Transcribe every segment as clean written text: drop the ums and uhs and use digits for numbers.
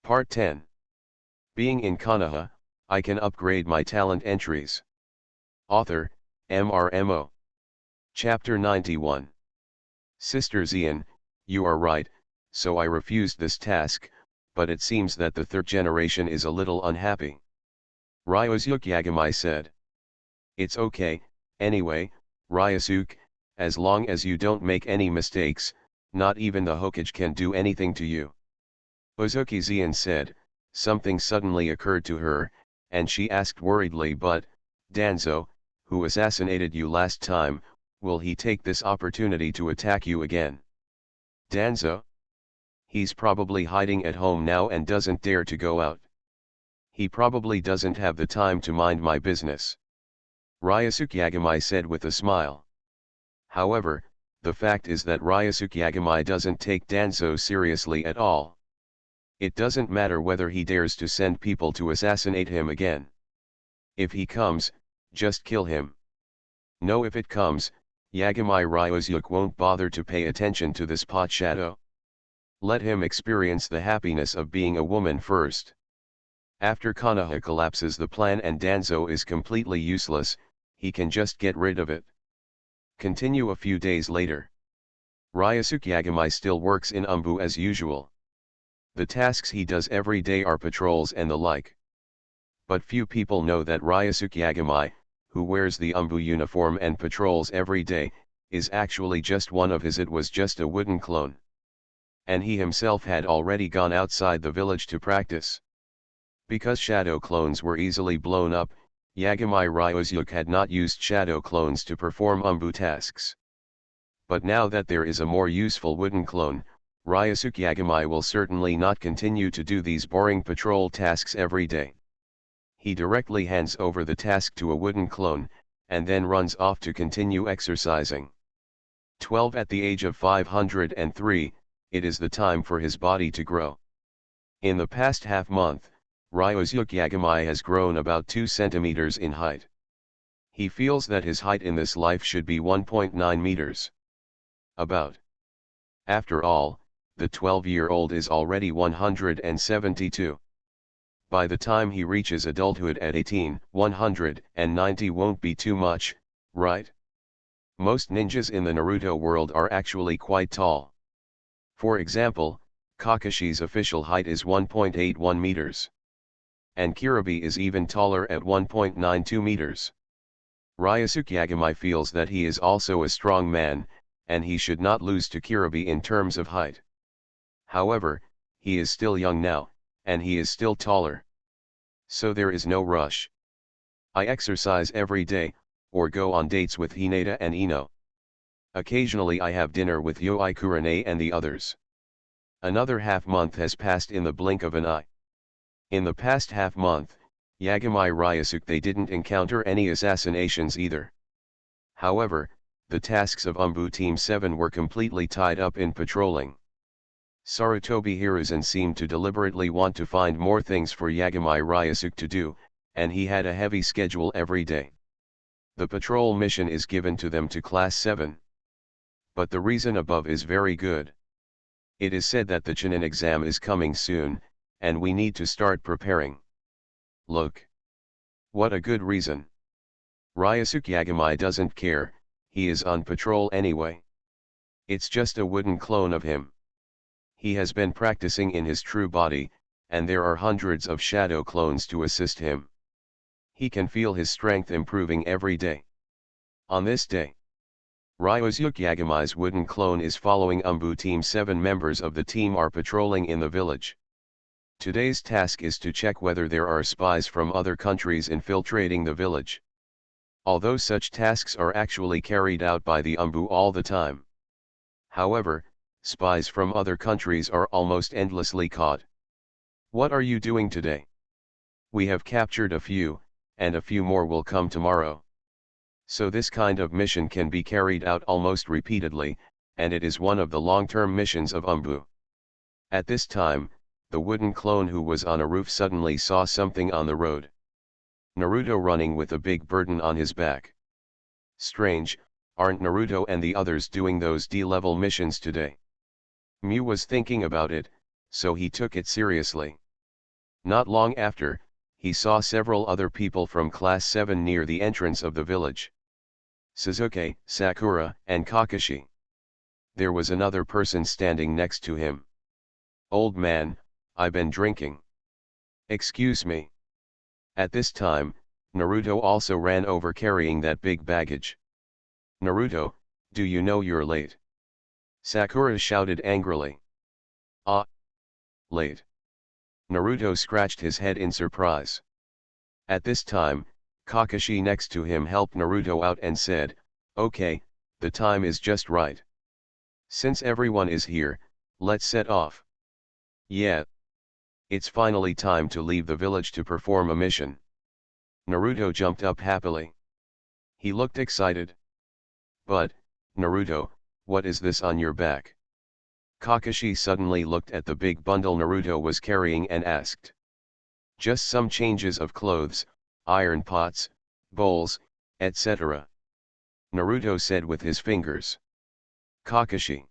Part 10. Being in Konoha, I can upgrade my talent entries. Author, MRMO. Chapter 91. Sister Xian, you are right, so I refused this task, but it seems that the third generation is a little unhappy. Ryosuke Yagami said. It's okay, anyway, Ryosuke, as long as you don't make any mistakes, not even the Hokage can do anything to you. Uzuki Xian said. Something suddenly occurred to her, and she asked worriedly, but, Danzo, who assassinated you last time, will he take this opportunity to attack you again? Danzo? He's probably hiding at home now and doesn't dare to go out. He probably doesn't have the time to mind my business. Ryosuke Yagami said with a smile. However, the fact is that Ryosuke Yagami doesn't take Danzo seriously at all. It doesn't matter whether he dares to send people to assassinate him again. If he comes, just kill him. No, if it comes, Yagami Ryosuke won't bother to pay attention to this pot shadow. Let him experience the happiness of being a woman first. After Konoha collapses the plan and Danzo is completely useless, he can just get rid of it. Continue a few days later. Ryosuke Yagami still works in Umbu as usual. The tasks he does every day are patrols and the like. But few people know that Ryosuke Yagami, who wears the Umbu uniform and patrols every day, is actually just one of his. It was just a wooden clone. And he himself had already gone outside the village to practice. Because shadow clones were easily blown up, Yagami Ryosuke had not used shadow clones to perform Umbu tasks. But now that there is a more useful wooden clone, Ryosuke Yagami will certainly not continue to do these boring patrol tasks every day. He directly hands over the task to a wooden clone, and then runs off to continue exercising. 12 At the age of 503, it is the time for his body to grow. In the past half month, Ryosuke Yagami has grown about 2 centimeters in height. He feels that his height in this life should be 1.9 meters. About. After all, the 12-year-old is already 172. By the time he reaches adulthood at 18, 190 won't be too much, right? Most ninjas in the Naruto world are actually quite tall. For example, Kakashi's official height is 1.81 meters. And Kiribi is even taller at 1.92 meters. Ryosuke Yagami feels that he is also a strong man, and he should not lose to Kiribi in terms of height. However, he is still young now, and he is still taller. So there is no rush. I exercise every day, or go on dates with Hinata and Ino. Occasionally I have dinner with Yoi Kurane and the others. Another half month has passed in the blink of an eye. In the past half month, Yagami Ryosuke they didn't encounter any assassinations either. However, the tasks of Umbu Team 7 were completely tied up in patrolling. Sarutobi Hiruzen seemed to deliberately want to find more things for Yagami Ryosuke to do, and he had a heavy schedule every day. The patrol mission is given to them to Class 7. But the reason above is very good. It is said that the Chunin exam is coming soon, and we need to start preparing. Look. What a good reason. Ryosuke Yagami doesn't care, he is on patrol anyway. It's just a wooden clone of him. He has been practicing in his true body, and there are hundreds of shadow clones to assist him. He can feel his strength improving every day. On this day, Ryosuke Yagami's wooden clone is following Umbu Team 7 members of the team are patrolling in the village. Today's task is to check whether there are spies from other countries infiltrating the village. Although such tasks are actually carried out by the Umbu all the time. However, spies from other countries are almost endlessly caught. What are you doing today? We have captured a few, and a few more will come tomorrow. So this kind of mission can be carried out almost repeatedly, and it is one of the long-term missions of Umbu. At this time, the wooden clone who was on a roof suddenly saw something on the road. Naruto running with a big burden on his back. Strange, aren't Naruto and the others doing those D-level missions today? Mew was thinking about it, so he took it seriously. Not long after, he saw several other people from Class 7 near the entrance of the village. Suzuki, Sakura, and Kakashi. There was another person standing next to him. "Old man, I've been drinking. Excuse me." At this time, Naruto also ran over carrying that big baggage. "Naruto, do you know you're late?" Sakura shouted angrily. "Ah, late." Naruto scratched his head in surprise. At this time, Kakashi next to him helped Naruto out and said, "Okay, the time is just right. Since everyone is here, let's set off." "Yeah. It's finally time to leave the village to perform a mission." Naruto jumped up happily. He looked excited. "But, Naruto, what is this on your back?" Kakashi suddenly looked at the big bundle Naruto was carrying and asked. "Just some changes of clothes, iron pots, bowls, etc." Naruto said with his fingers. "Kakashi,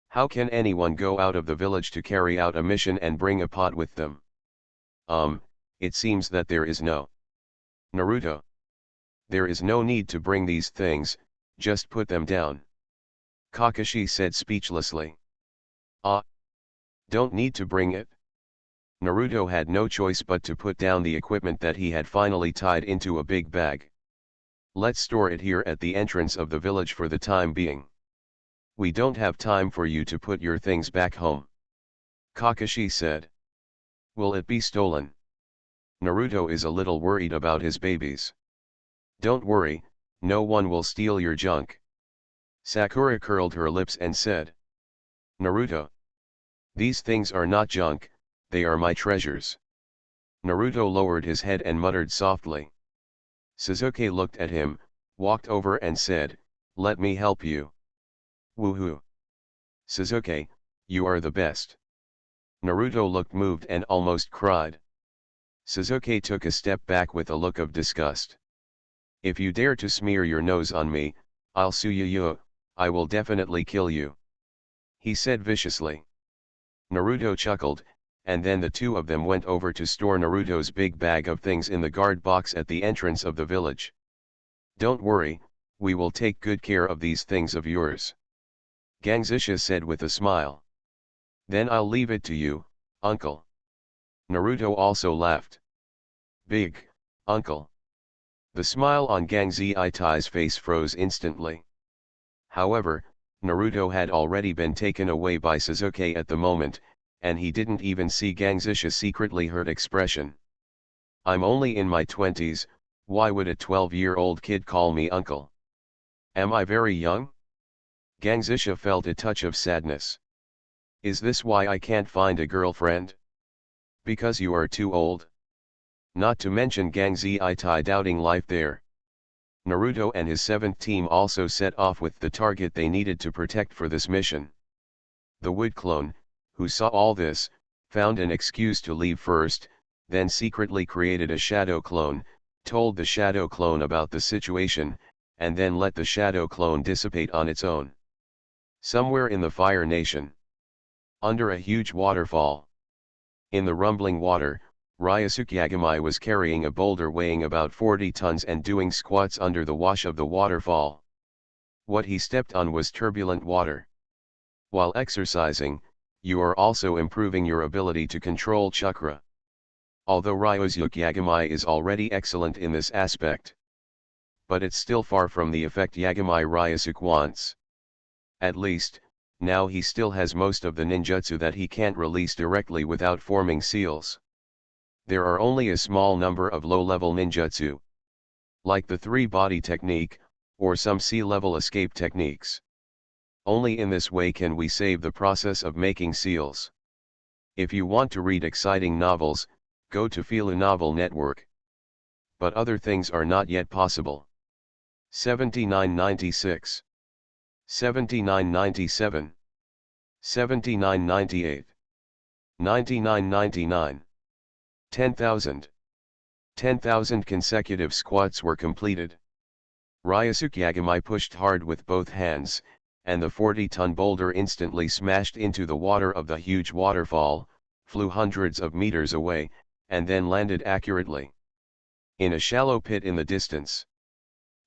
how can anyone go out of the village to carry out a mission and bring a pot with them?" It seems that there is no." "Naruto, there is no need to bring these things, just put them down." Kakashi said speechlessly. "Ah, don't need to bring it?" Naruto had no choice but to put down the equipment that he had finally tied into a big bag. "Let's store it here at the entrance of the village for the time being. We don't have time for you to put your things back home," Kakashi said. "Will it be stolen?" Naruto is a little worried about his babies. "Don't worry, no one will steal your junk." Sakura curled her lips and said. "Naruto, these things are not junk, they are my treasures." Naruto lowered his head and muttered softly. Suzuki looked at him, walked over and said, "Let me help you." "Woohoo! Suzuki, you are the best." Naruto looked moved and almost cried. Suzuki took a step back with a look of disgust. "If you dare to smear your nose on me, I'll sue you, I will definitely kill you," he said viciously. Naruto chuckled, and then the two of them went over to store Naruto's big bag of things in the guard box at the entrance of the village. "Don't worry, we will take good care of these things of yours," Gangzisha said with a smile. "Then I'll leave it to you, uncle." Naruto also laughed. "Big, uncle." The smile on Gangzi Itai's face froze instantly. However, Naruto had already been taken away by Suzuki at the moment, and he didn't even see Gangzisha's secretly hurt expression. "I'm only in my 20s, why would a 12-year-old kid call me uncle? Am I very young?" Gangzisha felt a touch of sadness. "Is this why I can't find a girlfriend? Because you are too old?" Not to mention Gangzi Itai doubting life there. Naruto and his 7th team also set off with the target they needed to protect for this mission. The wood clone, who saw all this, found an excuse to leave first, then secretly created a shadow clone, told the shadow clone about the situation, and then let the shadow clone dissipate on its own. Somewhere in the Fire Nation. Under a huge waterfall. In the rumbling water, Ryosuke Yagamai was carrying a boulder weighing about 40 tons and doing squats under the wash of the waterfall. What he stepped on was turbulent water. While exercising, you are also improving your ability to control chakra. Although Ryosuke Yagamai is already excellent in this aspect. But it's still far from the effect Yagamai Ryosuke wants. At least, now he still has most of the ninjutsu that he can't release directly without forming seals. There are only a small number of low-level ninjutsu, like the three-body technique, or some sea-level escape techniques. Only in this way can we save the process of making seals. If you want to read exciting novels, go to Philu Novel Network. But other things are not yet possible. 7996, 7997, 7998, 9999. 10,000. 10,000 consecutive squats were completed. Ryosuke Yagamai pushed hard with both hands, and the 40-ton boulder instantly smashed into the water of the huge waterfall, flew hundreds of meters away, and then landed accurately in a shallow pit in the distance.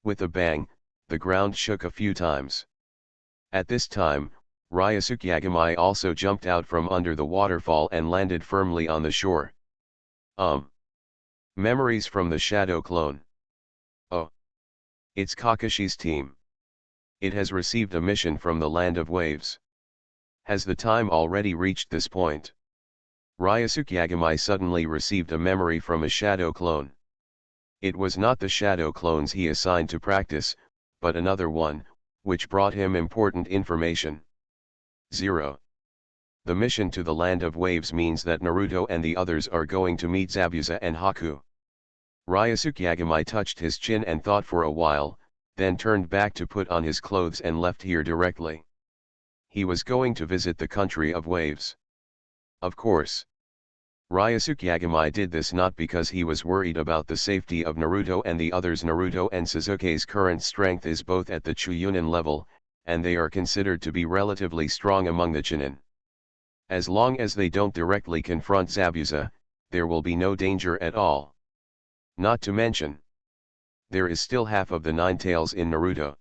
With a bang, the ground shook a few times. At this time, Ryosuke Yagami also jumped out from under the waterfall and landed firmly on the shore. Memories from the Shadow Clone. Oh. It's Kakashi's team. It has received a mission from the Land of Waves. Has the time already reached this point? Ryosuke Yagami suddenly received a memory from a Shadow Clone. It was not the Shadow Clones he assigned to practice, but another one, which brought him important information. 0. The mission to the Land of Waves means that Naruto and the others are going to meet Zabuza and Haku. Ryosuke Yagami touched his chin and thought for a while, then turned back to put on his clothes and left here directly. He was going to visit the country of waves. Of course. Ryosuke Yagami did this not because he was worried about the safety of Naruto and the others. Naruto and Sasuke's current strength is both at the Chuunin level, and they are considered to be relatively strong among the Chunin. As long as they don't directly confront Zabuza, there will be no danger at all. Not to mention, there is still half of the Nine Tails in Naruto.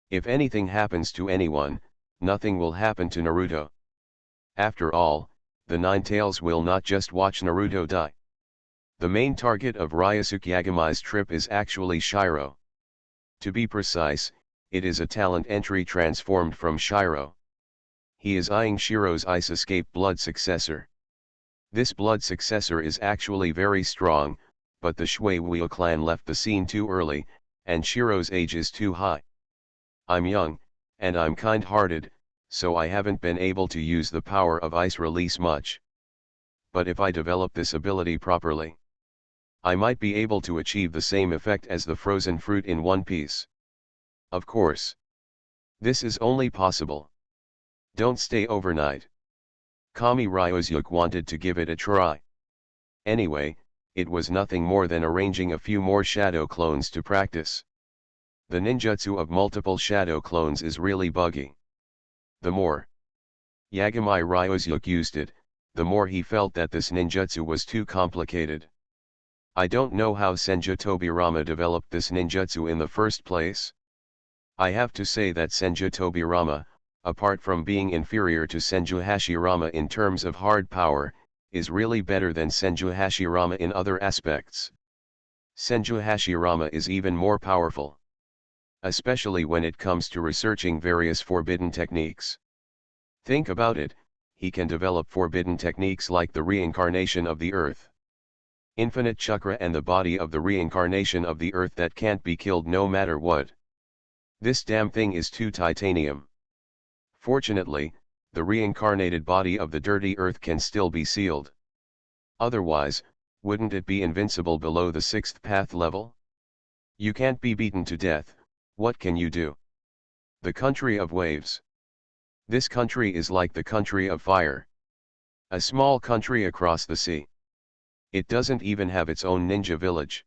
If anything happens to anyone, nothing will happen to Naruto. After all, the Nine Tails will not just watch Naruto die. The main target of Ryosuke Yagami's trip is actually Shiro. To be precise, it is a talent entry transformed from Shiro. He is eyeing Shiro's Ice Escape blood successor. This blood successor is actually very strong, but the Shueisha clan left the scene too early, and Shiro's age is too high. I'm young, and I'm kind-hearted, so I haven't been able to use the power of ice release much. But if I develop this ability properly, I might be able to achieve the same effect as the frozen fruit in One Piece. Of course. This is only possible. Don't stay overnight. Kami Ryosuke wanted to give it a try. Anyway, it was nothing more than arranging a few more shadow clones to practice. The ninjutsu of multiple shadow clones is really buggy. The more Yagami Ryosuke used it, the more he felt that this ninjutsu was too complicated. I don't know how Senju Tobirama developed this ninjutsu in the first place. I have to say that Senju Tobirama, apart from being inferior to Senju Hashirama in terms of hard power, is really better than Senju Hashirama in other aspects. Senju Hashirama is even more powerful, especially when it comes to researching various forbidden techniques. Think about it, he can develop forbidden techniques like the reincarnation of the earth, infinite chakra, and the body of the reincarnation of the earth that can't be killed no matter what. This damn thing is too titanium. Fortunately, the reincarnated body of the dirty earth can still be sealed. Otherwise, wouldn't it be invincible below the 6th path level? You can't be beaten to death. What can you do? The country of waves. This country is like the country of fire. A small country across the sea. It doesn't even have its own ninja village.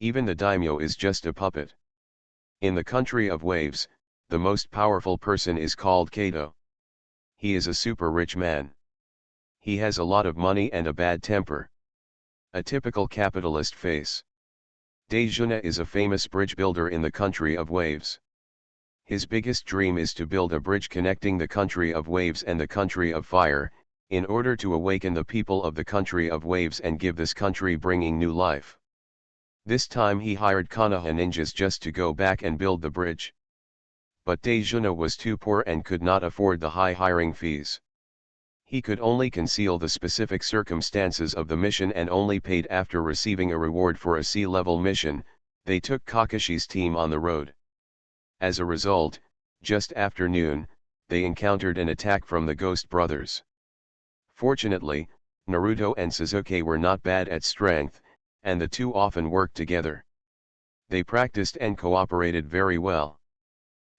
Even the daimyo is just a puppet. In the country of waves, the most powerful person is called Kato. He is a super rich man. He has a lot of money and a bad temper. A typical capitalist face. Daijuna is a famous bridge builder in the country of waves. His biggest dream is to build a bridge connecting the country of waves and the country of fire, in order to awaken the people of the country of waves and give this country bringing new life. This time he hired Konoha ninjas just to go back and build the bridge. But Daijuna was too poor and could not afford the high hiring fees. He could only conceal the specific circumstances of the mission and only paid after receiving a reward for a sea-level mission. They took Kakashi's team on the road. As a result, just after noon, they encountered an attack from the Ghost Brothers. Fortunately, Naruto and Sasuke were not bad at strength, and the two often worked together. They practiced and cooperated very well.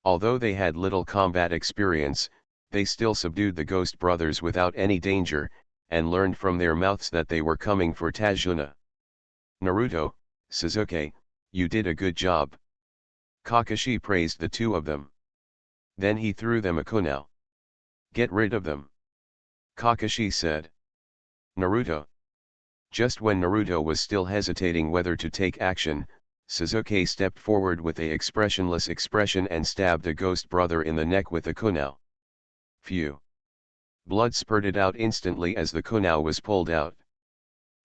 Although they had little combat experience, they still subdued the Ghost Brothers without any danger, and learned from their mouths that they were coming for Tajuna. Naruto, Sasuke, you did a good job. Kakashi praised the two of them. Then he threw them a kunai. Get rid of them, Kakashi said. Naruto. Just when Naruto was still hesitating whether to take action, Sasuke stepped forward with a expressionless expression and stabbed the ghost brother in the neck with the kunai. Phew! Blood spurted out instantly as the kunai was pulled out.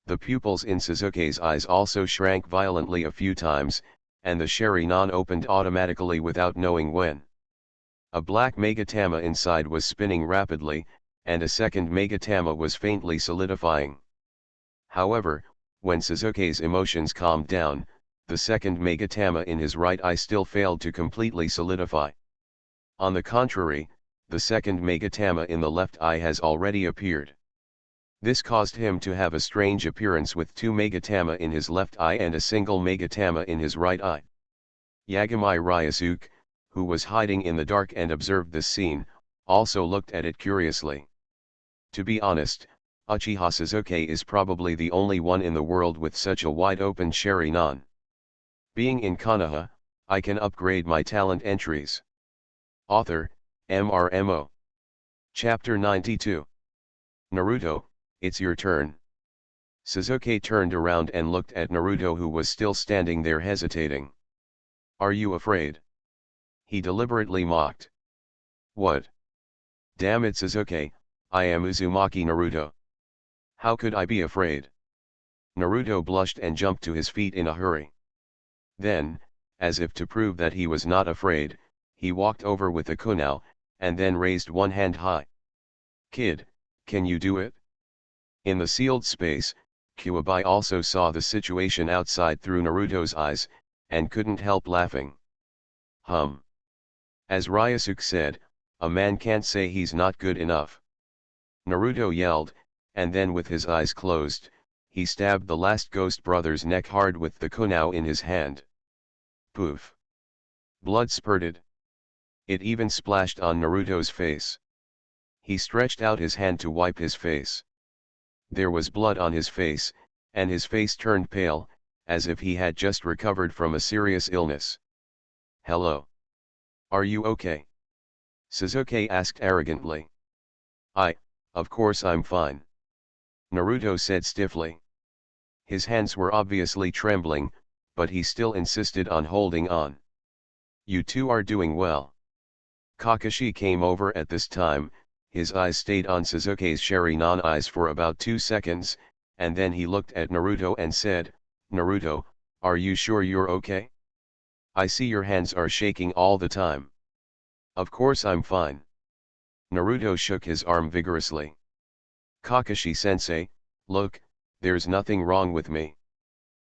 The pupils in Sasuke's eyes also shrank violently a few times, and the Sharingan opened automatically without knowing when. A black Megatama inside was spinning rapidly, and a second Megatama was faintly solidifying. However, when Sasuke's emotions calmed down, the second Megatama in his right eye still failed to completely solidify. On the contrary, the second Megatama in the left eye has already appeared. This caused him to have a strange appearance with two Megatama in his left eye and a single Megatama in his right eye. Yagami Ryusuke, who was hiding in the dark and observed this scene, also looked at it curiously. To be honest, Uchiha Sasuke is probably the only one in the world with such a wide-open Sharingan. Being in Konoha, I can upgrade my talent entries. Author, MRMO. Chapter 92. Naruto, it's your turn. Sasuke turned around and looked at Naruto, who was still standing there hesitating. Are you afraid? He deliberately mocked. What? Damn it, Sasuke, I am Uzumaki Naruto. How could I be afraid? Naruto blushed and jumped to his feet in a hurry. Then, as if to prove that he was not afraid, he walked over with the kunai, and then raised one hand high. Kid, can you do it? In the sealed space, Kuwabai also saw the situation outside through Naruto's eyes, and couldn't help laughing. As Ryusuke said, a man can't say he's not good enough. Naruto yelled, and then with his eyes closed, he stabbed the last ghost brother's neck hard with the kunai in his hand. Poof! Blood spurted. It even splashed on Naruto's face. He stretched out his hand to wipe his face. There was blood on his face, and his face turned pale, as if he had just recovered from a serious illness. Hello? Are you okay? Sasuke asked arrogantly. Of course I'm fine. Naruto said stiffly. His hands were obviously trembling, but he still insisted on holding on. You two are doing well. Kakashi came over at this time. His eyes stayed on Sasuke's Sharingan eyes for about 2 seconds, and then he looked at Naruto and said, Naruto, are you sure you're okay? I see your hands are shaking all the time. Of course I'm fine. Naruto shook his arm vigorously. Kakashi-sensei, look, there's nothing wrong with me.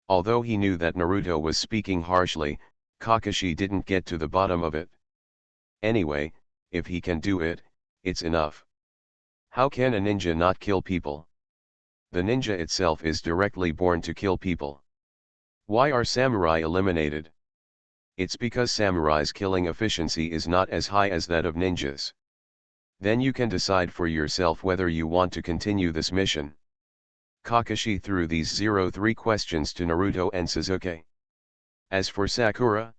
Although he knew that Naruto was speaking harshly, Kakashi didn't get to the bottom of it. Anyway, if he can do it, it's enough. How can a ninja not kill people? The ninja itself is directly born to kill people. Why are samurai eliminated? It's because samurais' killing efficiency is not as high as that of ninjas. Then you can decide for yourself whether you want to continue this mission. Kakashi threw these 03 questions to Naruto and Sasuke. As for Sakura?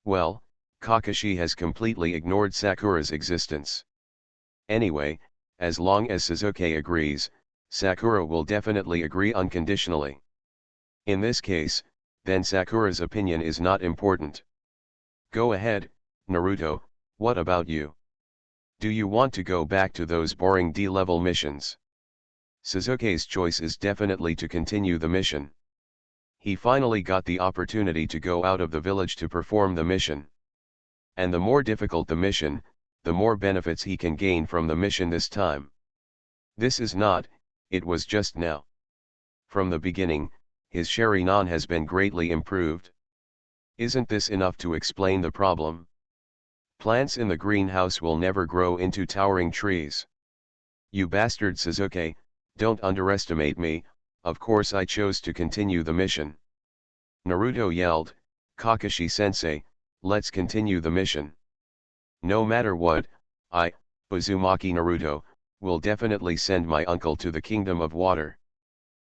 Well, Kakashi has completely ignored Sakura's existence. Anyway, as long as Sasuke agrees, Sakura will definitely agree unconditionally. In this case, then Sakura's opinion is not important. Go ahead, Naruto, what about you? Do you want to go back to those boring D-level missions? Sasuke's choice is definitely to continue the mission. He finally got the opportunity to go out of the village to perform the mission. And the more difficult the mission, the more benefits he can gain from the mission this time. This is not, it was just now. From the beginning, his Sharingan has been greatly improved. Isn't this enough to explain the problem? Plants in the greenhouse will never grow into towering trees. You bastard Sasuke, don't underestimate me, of course I chose to continue the mission. Naruto yelled, Kakashi-sensei, let's continue the mission. No matter what, I, Uzumaki Naruto, will definitely send my uncle to the Kingdom of Water.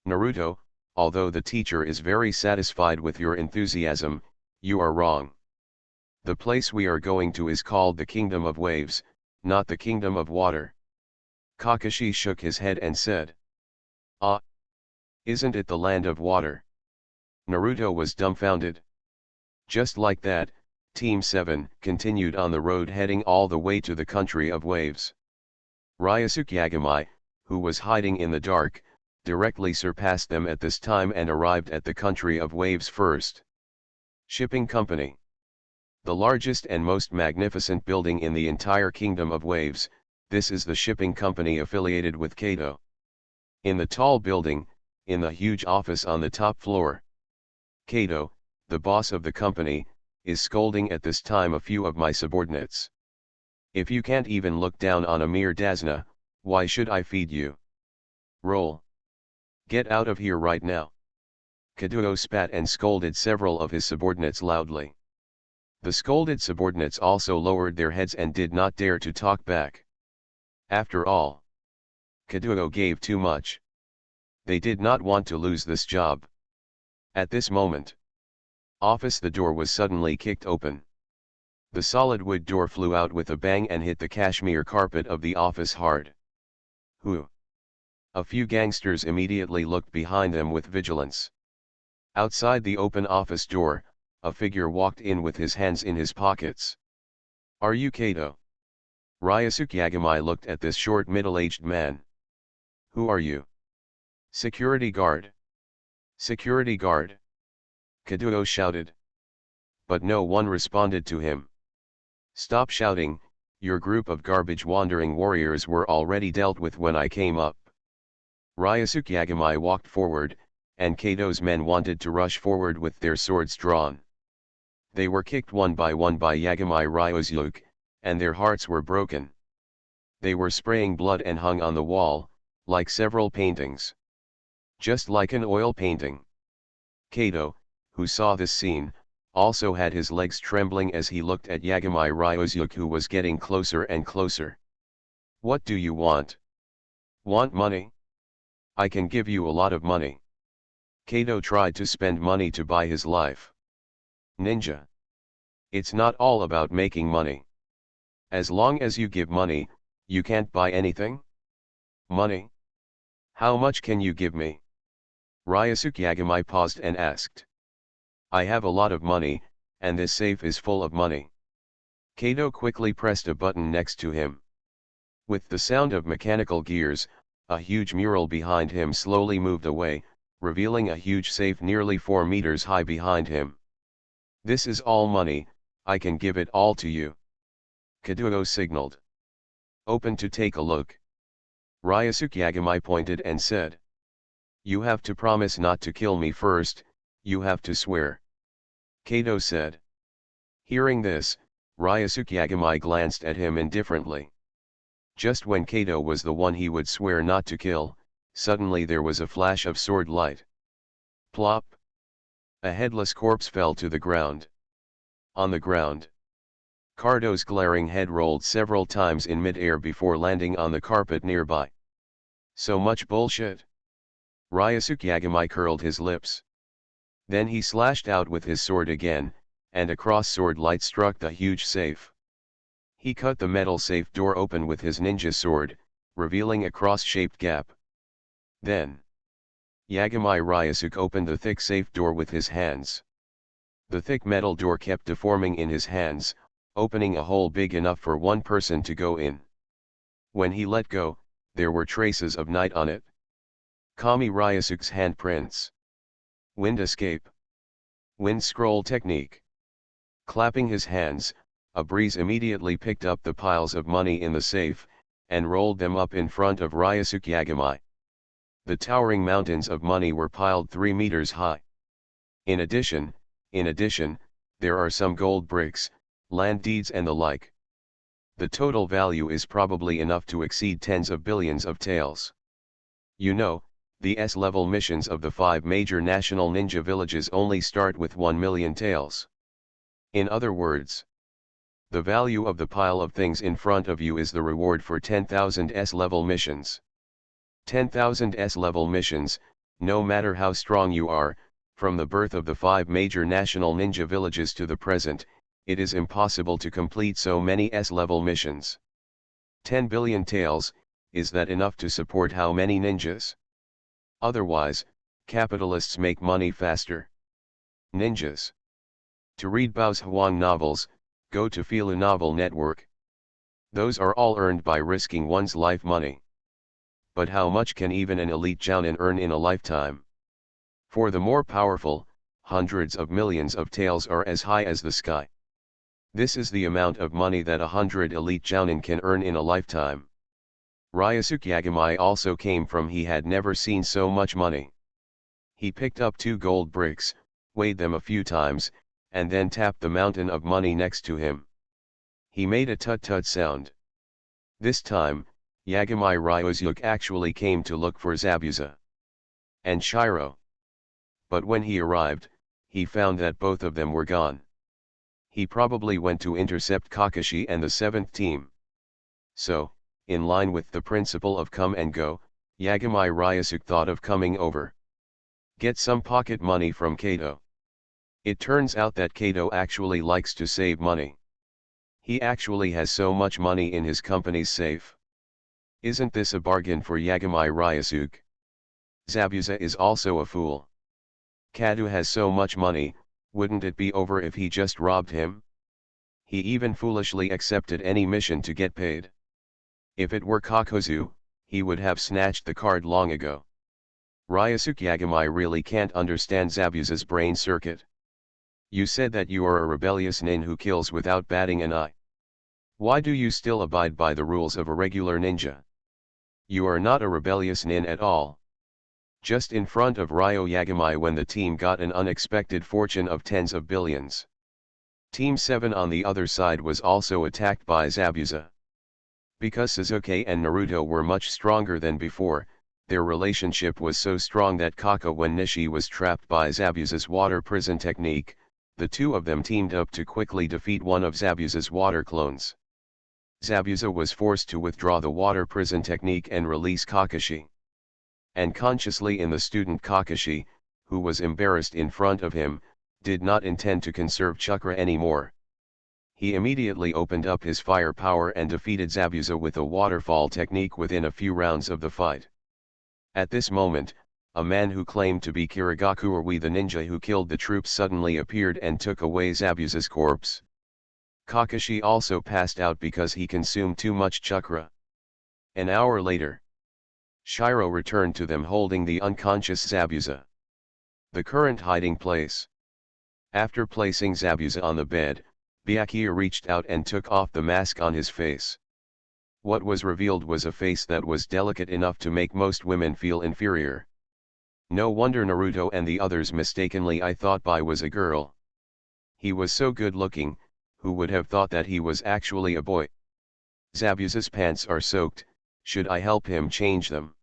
Naruto, although the teacher is very satisfied with your enthusiasm, you are wrong. The place we are going to is called the Kingdom of Waves, not the Kingdom of Water. Kakashi shook his head and said. Ah. Isn't it the land of water? Naruto was dumbfounded. Just like that, Team 7 continued on the road heading all the way to the country of waves. Ryosuke Yagamai, who was hiding in the dark, directly surpassed them at this time and arrived at the country of waves first. Shipping Company. The largest and most magnificent building in the entire Kingdom of Waves, this is the shipping company affiliated with Kato. In the tall building, in the huge office on the top floor, Kato, the boss of the company, is scolding at this time a few of my subordinates. If you can't even look down on a mere Dazna, why should I feed you? Roll. Get out of here right now. Kaduo spat and scolded several of his subordinates loudly. The scolded subordinates also lowered their heads and did not dare to talk back. After all, Kaduo gave too much. They did not want to lose this job. At this moment, the door was suddenly kicked open. The solid wood door flew out with a bang and hit the cashmere carpet of the office hard. Who? A few gangsters immediately looked behind them with vigilance. Outside the open office door, a figure walked in with his hands in his pockets. Are you Kato? Ryosuke Yagamai looked at this short middle-aged man. Who are you? Security guard. Security guard. Kaduo shouted. But no one responded to him. Stop shouting, your group of garbage wandering warriors were already dealt with when I came up. Ryosuke Yagamai walked forward, and Kato's men wanted to rush forward with their swords drawn. They were kicked one by Yagamai Ryosuke, and their hearts were broken. They were spraying blood and hung on the wall, like several paintings. Just like an oil painting. Kato, who saw this scene, also had his legs trembling as he looked at Yagamai Ryosuke, who was getting closer and closer. What do you want? Want money? I can give you a lot of money. Kato tried to spend money to buy his life. Ninja. It's not all about making money. As long as you give money, you can't buy anything? Money? How much can you give me? Ryosuke Yagamai paused and asked. I have a lot of money, and this safe is full of money. Kato quickly pressed a button next to him. With the sound of mechanical gears, a huge mural behind him slowly moved away, revealing a huge safe nearly 4 meters high behind him. This is all money, I can give it all to you. Kaduo signaled. Open to take a look. Ryosuke Yagamai pointed and said. You have to promise not to kill me first, you have to swear. Kato said. Hearing this, Ryosuke Yagamai glanced at him indifferently. Just when Kato was the one he would swear not to kill, suddenly there was a flash of sword light. Plop! A headless corpse fell to the ground. On the ground, Cardo's glaring head rolled several times in mid-air before landing on the carpet nearby. So much bullshit. Ryosuke Yagamai curled his lips. Then he slashed out with his sword again, and a cross-sword light struck the huge safe. He cut the metal safe door open with his ninja sword, revealing a cross-shaped gap. Then, Yagamai Ryosuke opened the thick safe door with his hands. The thick metal door kept deforming in his hands, opening a hole big enough for one person to go in. When he let go, there were traces of night on it. Kami Ryosuke's handprints. Wind escape. Wind scroll technique. Clapping his hands, a breeze immediately picked up the piles of money in the safe, and rolled them up in front of Ryosuke Yagamai. The towering mountains of money were piled 3 meters high. In addition, there are some gold bricks, land deeds and the like. The total value is probably enough to exceed tens of billions of taels. You know, the S-level missions of the 5 major national ninja villages only start with 1 million taels. In other words, the value of the pile of things in front of you is the reward for 10,000 S-level missions. 10,000 S-level missions, no matter how strong you are, from the birth of the 5 major national ninja villages to the present, it is impossible to complete so many S-level missions. 10 billion taels, is that enough to support how many ninjas? Otherwise, Capitalists make money faster. Ninjas. To read Bao's Huang novels, go to Filu Novel Network. Those are all earned by risking one's life money. But how much can even an elite jounin earn in a lifetime? For the more powerful, hundreds of millions of taels are as high as the sky. This is the amount of money that 100 elite jounin can earn in a lifetime. Ryusuke Yagamai also came from he had never seen so much money. He picked up 2 gold bricks, weighed them a few times, and then tapped the mountain of money next to him. He made a tut-tut sound. This time, Yagamai Ryusuke actually came to look for Zabuza and Shiro. But when he arrived, he found that both of them were gone. He probably went to intercept Kakashi and the 7th team. So, in line with the principle of come and go, Yagamai Ryusuke thought of coming over. Get some pocket money from Kato. It turns out that Kato actually likes to save money. He actually has so much money in his company's safe. Isn't this a bargain for Yagamai Ryusuke? Zabuza is also a fool. Kato has so much money, wouldn't it be over if he just robbed him? He even foolishly accepted any mission to get paid. If it were Kakuzu, he would have snatched the card long ago. Ryusuke Yagamai really can't understand Zabuza's brain circuit. You said that you are a rebellious nin who kills without batting an eye. Why do you still abide by the rules of a regular ninja? You are not a rebellious nin at all. Just in front of Ryo Yagamai when the team got an unexpected fortune of tens of billions. Team 7 on the other side was also attacked by Zabuza. Because Sasuke and Naruto were much stronger than before, their relationship was so strong that when Nishi was trapped by Zabuza's water prison technique, the two of them teamed up to quickly defeat one of Zabuza's water clones. Zabuza was forced to withdraw the water prison technique and release Kakashi. Unconsciously in the student Kakashi, who was embarrassed in front of him, did not intend to conserve chakra anymore. He immediately opened up his fire power and defeated Zabuza with a waterfall technique within a few rounds of the fight. At this moment, a man who claimed to be Kirigakurui the ninja who killed the troops suddenly appeared and took away Zabuza's corpse. Kakashi also passed out because he consumed too much chakra. An hour later, Shiro returned to them holding the unconscious Zabuza. The current hiding place. After placing Zabuza on the bed, Byakuya reached out and took off the mask on his face. What was revealed was a face that was delicate enough to make most women feel inferior. No wonder Naruto and the others mistakenly thought Bai was a girl. He was so good looking, who would have thought that he was actually a boy? Zabuza's pants are soaked, should I help him change them?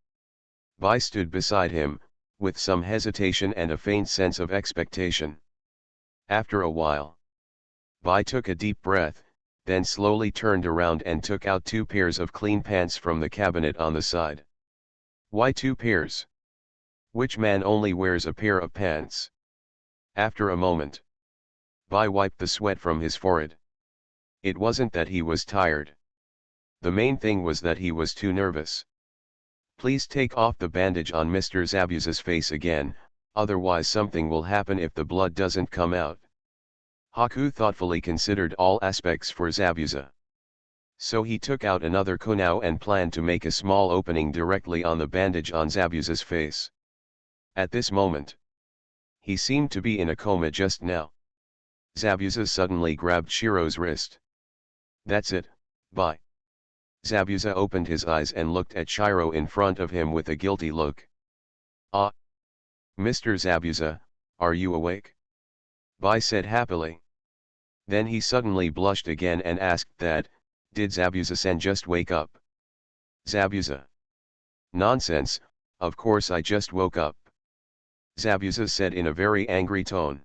Bai stood beside him, with some hesitation and a faint sense of expectation. After a while, Bai took a deep breath, then slowly turned around and took out 2 pairs of clean pants from the cabinet on the side. Why 2 pairs? Which man only wears a pair of pants? After a moment, Bai wiped the sweat from his forehead. It wasn't that he was tired. The main thing was that he was too nervous. Please take off the bandage on Mr. Zabuza's face again, otherwise something will happen if the blood doesn't come out. Haku thoughtfully considered all aspects for Zabuza. So he took out another kunao and planned to make a small opening directly on the bandage on Zabuza's face. At this moment, he seemed to be in a coma just now. Zabuza suddenly grabbed Shiro's wrist. That's it, Bai. Zabuza opened his eyes and looked at Shiro in front of him with a guilty look. Ah! Mr. Zabuza, are you awake? Bai said happily. Then he suddenly blushed again and asked that, did Zabuza-san just wake up? Zabuza. Nonsense, of course I just woke up. Zabuza said in a very angry tone.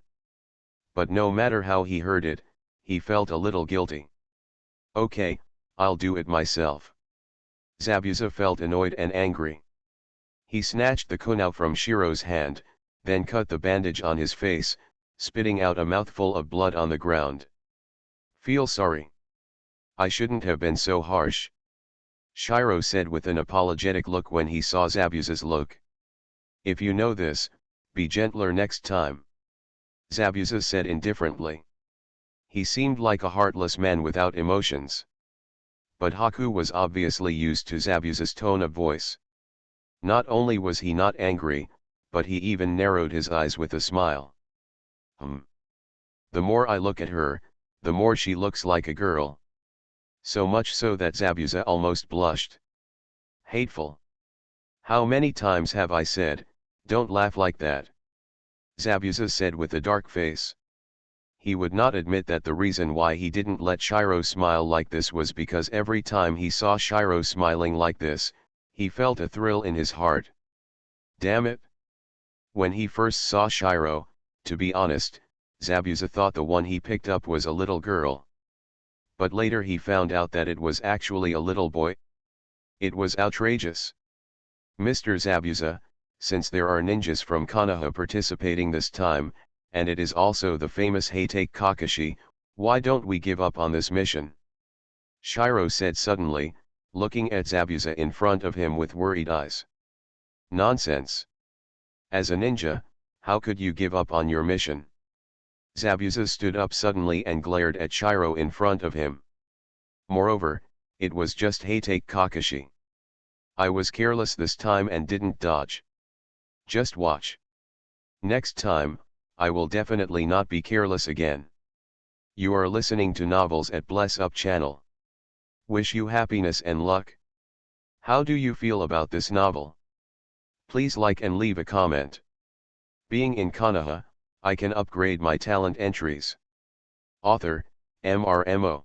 But no matter how he heard it, he felt a little guilty. Okay, I'll do it myself. Zabuza felt annoyed and angry. He snatched the kunao from Shiro's hand, then cut the bandage on his face, spitting out a mouthful of blood on the ground. Feel sorry. I shouldn't have been so harsh. Shiro said with an apologetic look when he saw Zabuza's look. If you know this, Be gentler next time, Zabuza said indifferently. He seemed like a heartless man without emotions. But Haku was obviously used to Zabuza's tone of voice. Not only was he not angry, but he even narrowed his eyes with a smile. The more I look at her, the more she looks like a girl. So much so that Zabuza almost blushed. Hateful. How many times have I said, don't laugh like that? Zabuza said with a dark face. He would not admit that the reason why he didn't let Shiro smile like this was because every time he saw Shiro smiling like this, he felt a thrill in his heart. Damn it! When he first saw Shiro, to be honest, Zabuza thought the one he picked up was a little girl. But later he found out that it was actually a little boy. It was outrageous. Mr. Zabuza, since there are ninjas from Konoha participating this time, and it is also the famous Heitake Kakashi, why don't we give up on this mission? Shiro said suddenly, looking at Zabuza in front of him with worried eyes. Nonsense. As a ninja, how could you give up on your mission? Zabuza stood up suddenly and glared at Shiro in front of him. Moreover, it was just Heitake Kakashi. I was careless this time and didn't dodge. Just watch. Next time, I will definitely not be careless again. You are listening to Novels at Bless Up channel. Wish you happiness and luck. How do you feel about this novel? Please like and leave a comment. Being in Konoha, I can upgrade my talent entries. Author, MRMO.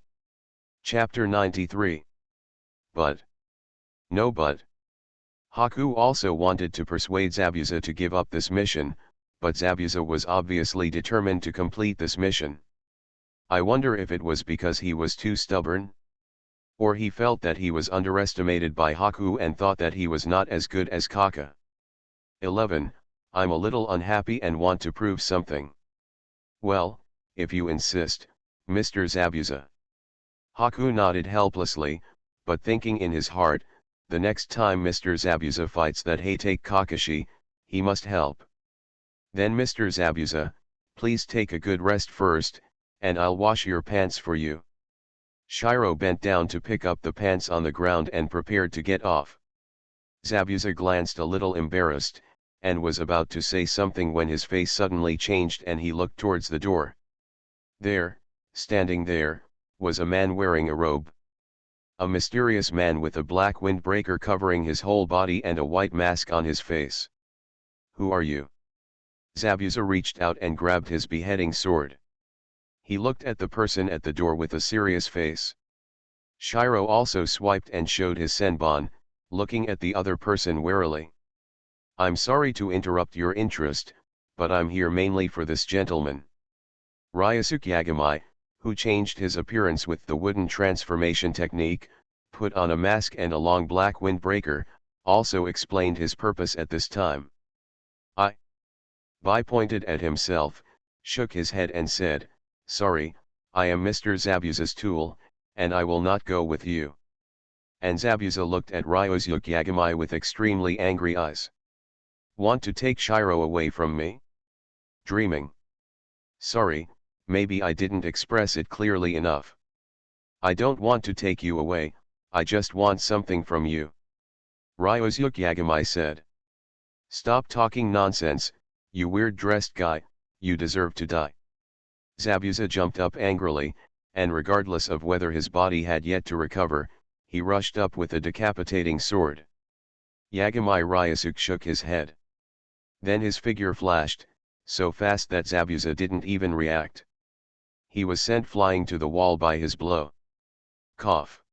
Chapter 93. But. No but. Haku also wanted to persuade Zabuza to give up this mission, but Zabuza was obviously determined to complete this mission. I wonder if it was because he was too stubborn? Or he felt that he was underestimated by Haku and thought that he was not as good as Kaka. 11. I'm a little unhappy and want to prove something. Well, if you insist, Mr. Zabuza. Haku nodded helplessly, but thinking in his heart, the next time Mr. Zabuza fights that Heitake Kakashi, he must help. Then Mr. Zabuza, please take a good rest first, and I'll wash your pants for you. Shiro bent down to pick up the pants on the ground and prepared to get off. Zabuza glanced a little embarrassed, and was about to say something when his face suddenly changed and he looked towards the door. There, standing there, was a man wearing a robe. A mysterious man with a black windbreaker covering his whole body and a white mask on his face. Who are you? Zabuza reached out and grabbed his beheading sword. He looked at the person at the door with a serious face. Shiro also swiped and showed his senbon, looking at the other person warily. I'm sorry to interrupt your interest, but I'm here mainly for this gentleman. Ryusuke Yagamai, who changed his appearance with the wooden transformation technique, put on a mask and a long black windbreaker, also explained his purpose at this time. Bai pointed at himself, shook his head and said, sorry, I am Mr. Zabuza's tool, and I will not go with you. And Zabuza looked at Ryusuke Yagamai with extremely angry eyes. Want to take Shiro away from me? Dreaming. Sorry, maybe I didn't express it clearly enough. I don't want to take you away, I just want something from you. Ryusuke Yagamai said. Stop talking nonsense, you weird-dressed guy, you deserve to die. Zabuza jumped up angrily, and regardless of whether his body had yet to recover, he rushed up with a decapitating sword. Yagamai Ryusuke shook his head. Then his figure flashed, so fast that Zabuza didn't even react. He was sent flying to the wall by his blow. Cough.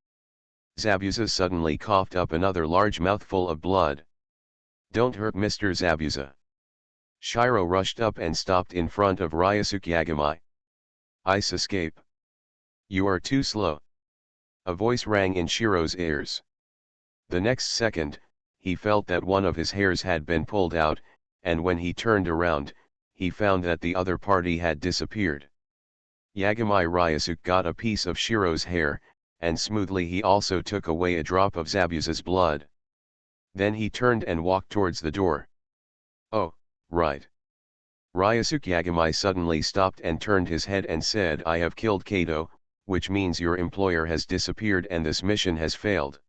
Zabuza suddenly coughed up another large mouthful of blood. Don't hurt Mr. Zabuza. Shiro rushed up and stopped in front of Ryusuke Yagamai. Ice escape. You are too slow. A voice rang in Shiro's ears. The next second, he felt that one of his hairs had been pulled out, and when he turned around, he found that the other party had disappeared. Yagamai Ryusuke got a piece of Shiro's hair, and smoothly he also took away a drop of Zabuza's blood. Then he turned and walked towards the door. Oh, right. Ryosuke Yagamai suddenly stopped and turned his head and said, I have killed Kato, which means your employer has disappeared and this mission has failed.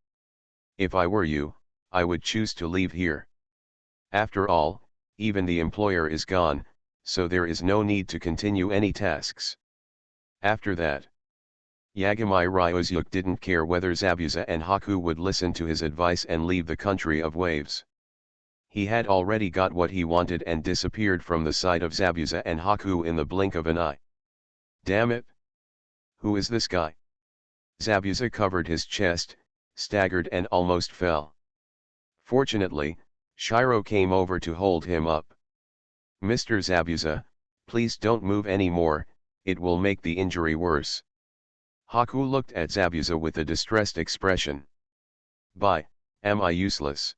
If I were you, I would choose to leave here. After all, even the employer is gone, so there is no need to continue any tasks. After that, Yagamai Ryosuke didn't care whether Zabuza and Haku would listen to his advice and leave the country of waves. He had already got what he wanted and disappeared from the sight of Zabuza and Haku in the blink of an eye. Damn it! Who is this guy? Zabuza covered his chest, staggered and almost fell. Fortunately, Shiro came over to hold him up. Mr. Zabuza, please don't move any more, it will make the injury worse. Haku looked at Zabuza with a distressed expression. Am I useless?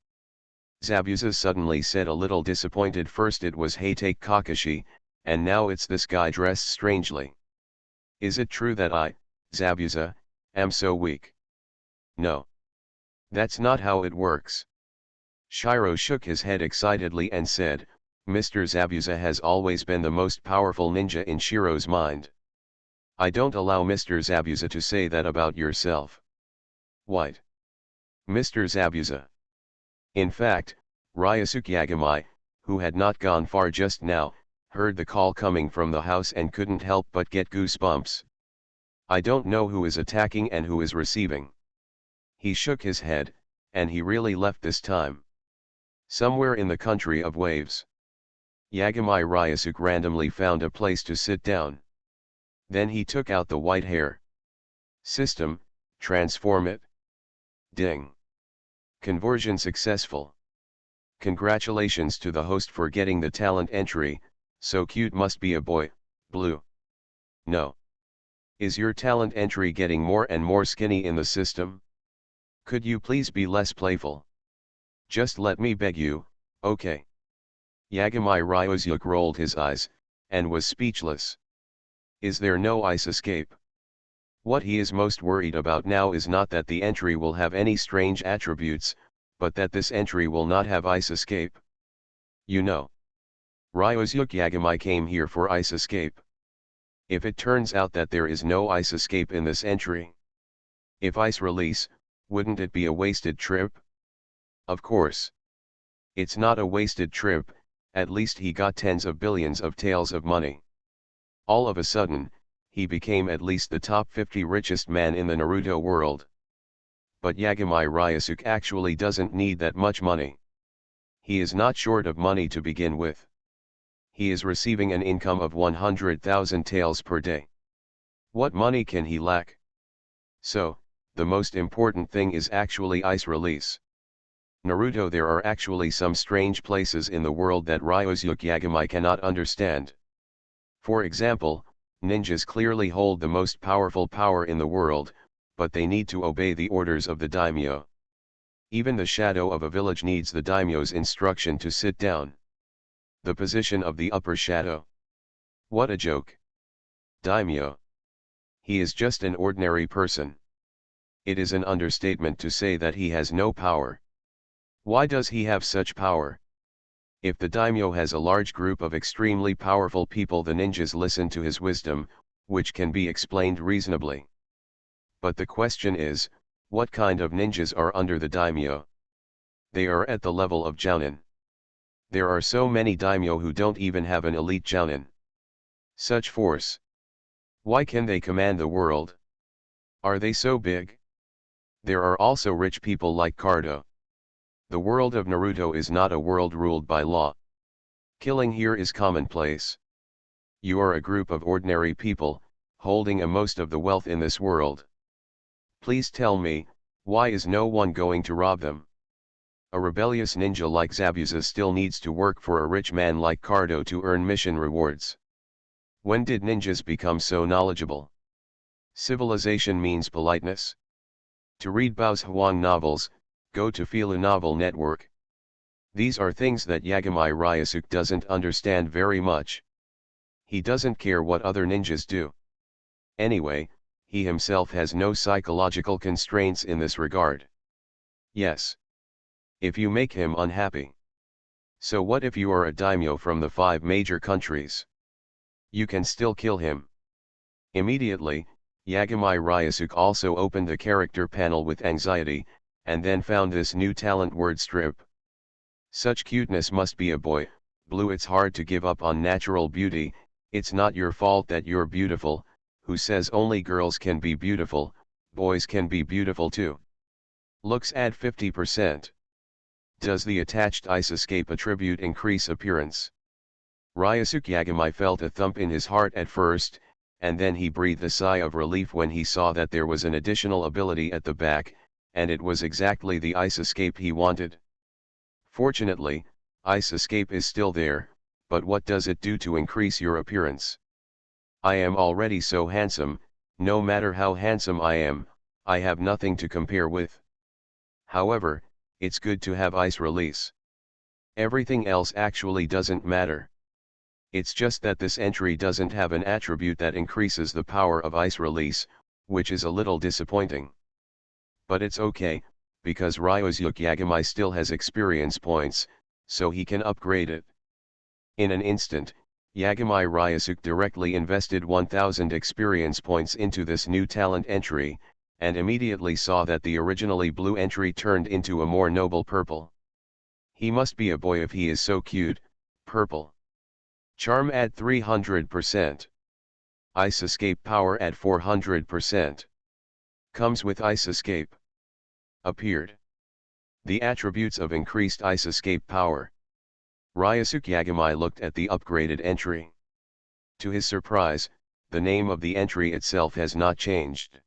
Zabuza suddenly said, a little disappointed. First it was Hatake Kakashi, and now it's this guy dressed strangely. Is it true that I, Zabuza, am so weak? No. That's not how it works. Shiro shook his head excitedly and said, Mr. Zabuza has always been the most powerful ninja in Shiro's mind. I don't allow Mr. Zabuza to say that about yourself. What? Mr. Zabuza. In fact, Ryosuke Yagamai, who had not gone far just now, heard the call coming from the house and couldn't help but get goosebumps. I don't know who is attacking and who is receiving. He shook his head, and he really left this time. Somewhere in the country of waves. Yagamai Ryosuke randomly found a place to sit down. Then he took out the white hair. System, transform it. Ding. Conversion successful. Congratulations to the host for getting the talent entry, so cute must be a boy, blue. No. Is your talent entry getting more and more skinny in the system? Could you please be less playful? Just let me beg you, okay. Yagamai Ryosuke rolled his eyes, and was speechless. Is there no ice escape? What he is most worried about now is not that the entry will have any strange attributes, but that this entry will not have ice escape. You know. Ryosuke Yagamai came here for ice escape. If it turns out that there is no ice escape in this entry, if ice release, wouldn't it be a wasted trip? Of course. It's not a wasted trip, at least he got tens of billions of taels of money. All of a sudden, he became at least the top 50 richest man in the Naruto world. But Yagamai Ryosuke actually doesn't need that much money. He is not short of money to begin with. He is receiving an income of 100,000 taels per day. What money can he lack? So, the most important thing is actually ice release. Naruto, there are actually some strange places in the world that Ryosuke Yagamai cannot understand. For example, ninjas clearly hold the most powerful power in the world, but they need to obey the orders of the daimyo. Even the shadow of a village needs the daimyo's instruction to sit down. The position of the upper shadow. What a joke. Daimyo. He is just an ordinary person. It is an understatement to say that he has no power. Why does he have such power? If the daimyo has a large group of extremely powerful people, the ninjas listen to his wisdom, which can be explained reasonably. But the question is, what kind of ninjas are under the daimyo? They are at the level of jounin. There are so many daimyo who don't even have an elite jounin. Such force. Why can they command the world? Are they so big? There are also rich people like Cardo. The world of Naruto is not a world ruled by law. Killing here is commonplace. You are a group of ordinary people, holding most of the wealth in this world. Please tell me, why is no one going to rob them? A rebellious ninja like Zabuza still needs to work for a rich man like Cardo to earn mission rewards. When did ninjas become so knowledgeable? Civilization means politeness. To read Bao's Huang novels, go to Fila Novel Network. These are things that Yagamai Ryosuke doesn't understand very much. He doesn't care what other ninjas do. Anyway, he himself has no psychological constraints in this regard. Yes. If you make him unhappy. So what if you are a daimyo from the 5 major countries? You can still kill him. Immediately, Yagami Ryusuke also opened the character panel with anxiety, and then found this new talent word strip. Such cuteness must be a boy. Blue. It's hard to give up on natural beauty. It's not your fault that you're beautiful. Who says only girls can be beautiful? Boys can be beautiful too. Looks add 50%. Does the attached ice escape attribute increase appearance? Ryusuke Yagami felt a thump in his heart at first, and then he breathed a sigh of relief when he saw that there was an additional ability at the back, and it was exactly the ice escape he wanted. Fortunately, ice escape is still there, but what does it do to increase your appearance? I am already so handsome. No matter how handsome I am, I have nothing to compare with. However, it's good to have ice release. Everything else actually doesn't matter. It's just that this entry doesn't have an attribute that increases the power of ice release, which is a little disappointing. But it's okay, because Ryusuke Yagami still has experience points, so he can upgrade it. In an instant, Yagami Ryusuke directly invested 1000 experience points into this new talent entry, and immediately saw that the originally blue entry turned into a more noble purple. He must be a boy if he is so cute. Purple. Charm at 300%. Ice escape power at 400%. Comes with ice escape. Appeared. The attributes of increased ice escape power. Ryusuke Yagami looked at the upgraded entry. To his surprise, the name of the entry itself has not changed.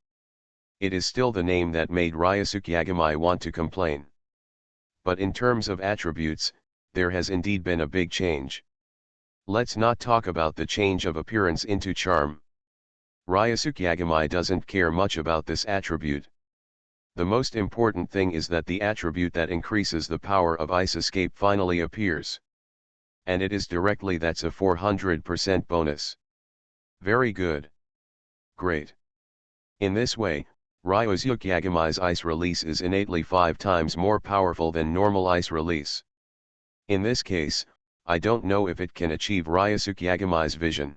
It is still the name that made Ryusuke Yagami want to complain. But in terms of attributes, there has indeed been a big change. Let's not talk about the change of appearance into charm. Ryusuke Yagami doesn't care much about this attribute. The most important thing is that the attribute that increases the power of ice escape finally appears. And it is directly. That's a 400% bonus. Very good. Great. In this way, Ryusuke Yagami's ice release is innately 5 times more powerful than normal ice release. In this case, I don't know if it can achieve Ryusuke Yagami's vision.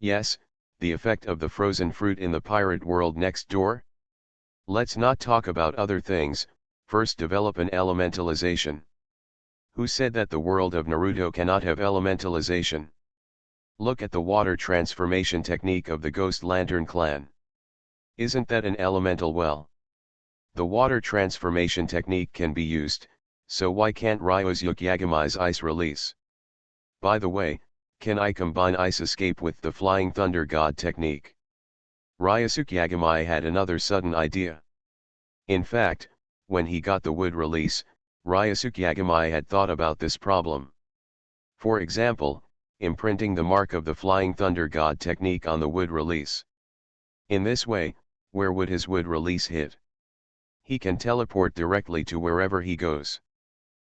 Yes, the effect of the frozen fruit in the pirate world next door? Let's not talk about other things, first develop an elementalization. Who said that the world of Naruto cannot have elementalization? Look at the water transformation technique of the Ghost Lantern clan. Isn't that an elemental well? The water transformation technique can be used, so why can't Ryusuke Yagami's ice release? By the way, can I combine ice escape with the Flying Thunder God technique? Ryusuke Yagami had another sudden idea. In fact, when he got the wood release, Ryusuke Yagami had thought about this problem. For example, imprinting the mark of the Flying Thunder God technique on the wood release. In this way, where would his wood release hit? He can teleport directly to wherever he goes.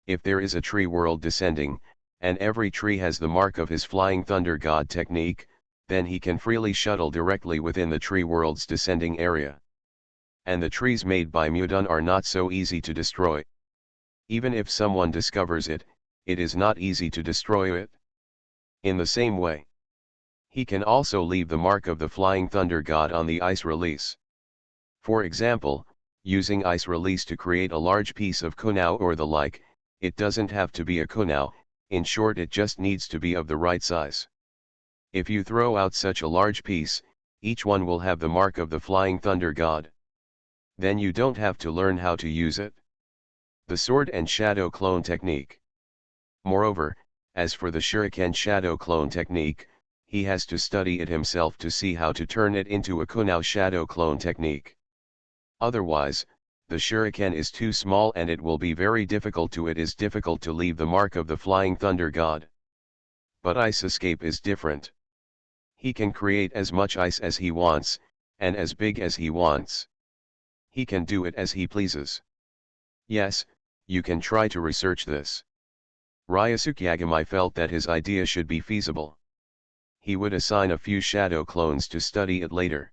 If there is a tree world descending, and every tree has the mark of his Flying Thunder God technique, then he can freely shuttle directly within the tree world's descending area. And the trees made by Mudon are not so easy to destroy. Even if someone discovers it, it is not easy to destroy it. In the same way, he can also leave the mark of the Flying Thunder God on the ice release. For example, using ice release to create a large piece of Konoha or the like. It doesn't have to be a Konoha, in short it just needs to be of the right size. If you throw out such a large piece, each one will have the mark of the Flying Thunder God. Then you don't have to learn how to use it. The Sword and Shadow Clone Technique. Moreover, as for the Shuriken Shadow Clone Technique, he has to study it himself to see how to turn it into a Konoha Shadow Clone Technique. Otherwise, the shuriken is too small and it will be very difficult to leave the mark of the Flying Thunder God. But ice escape is different. He can create as much ice as he wants, and as big as he wants. He can do it as he pleases. Yes, you can try to research this. Ryusuke Yagami felt that his idea should be feasible. He would assign a few shadow clones to study it later.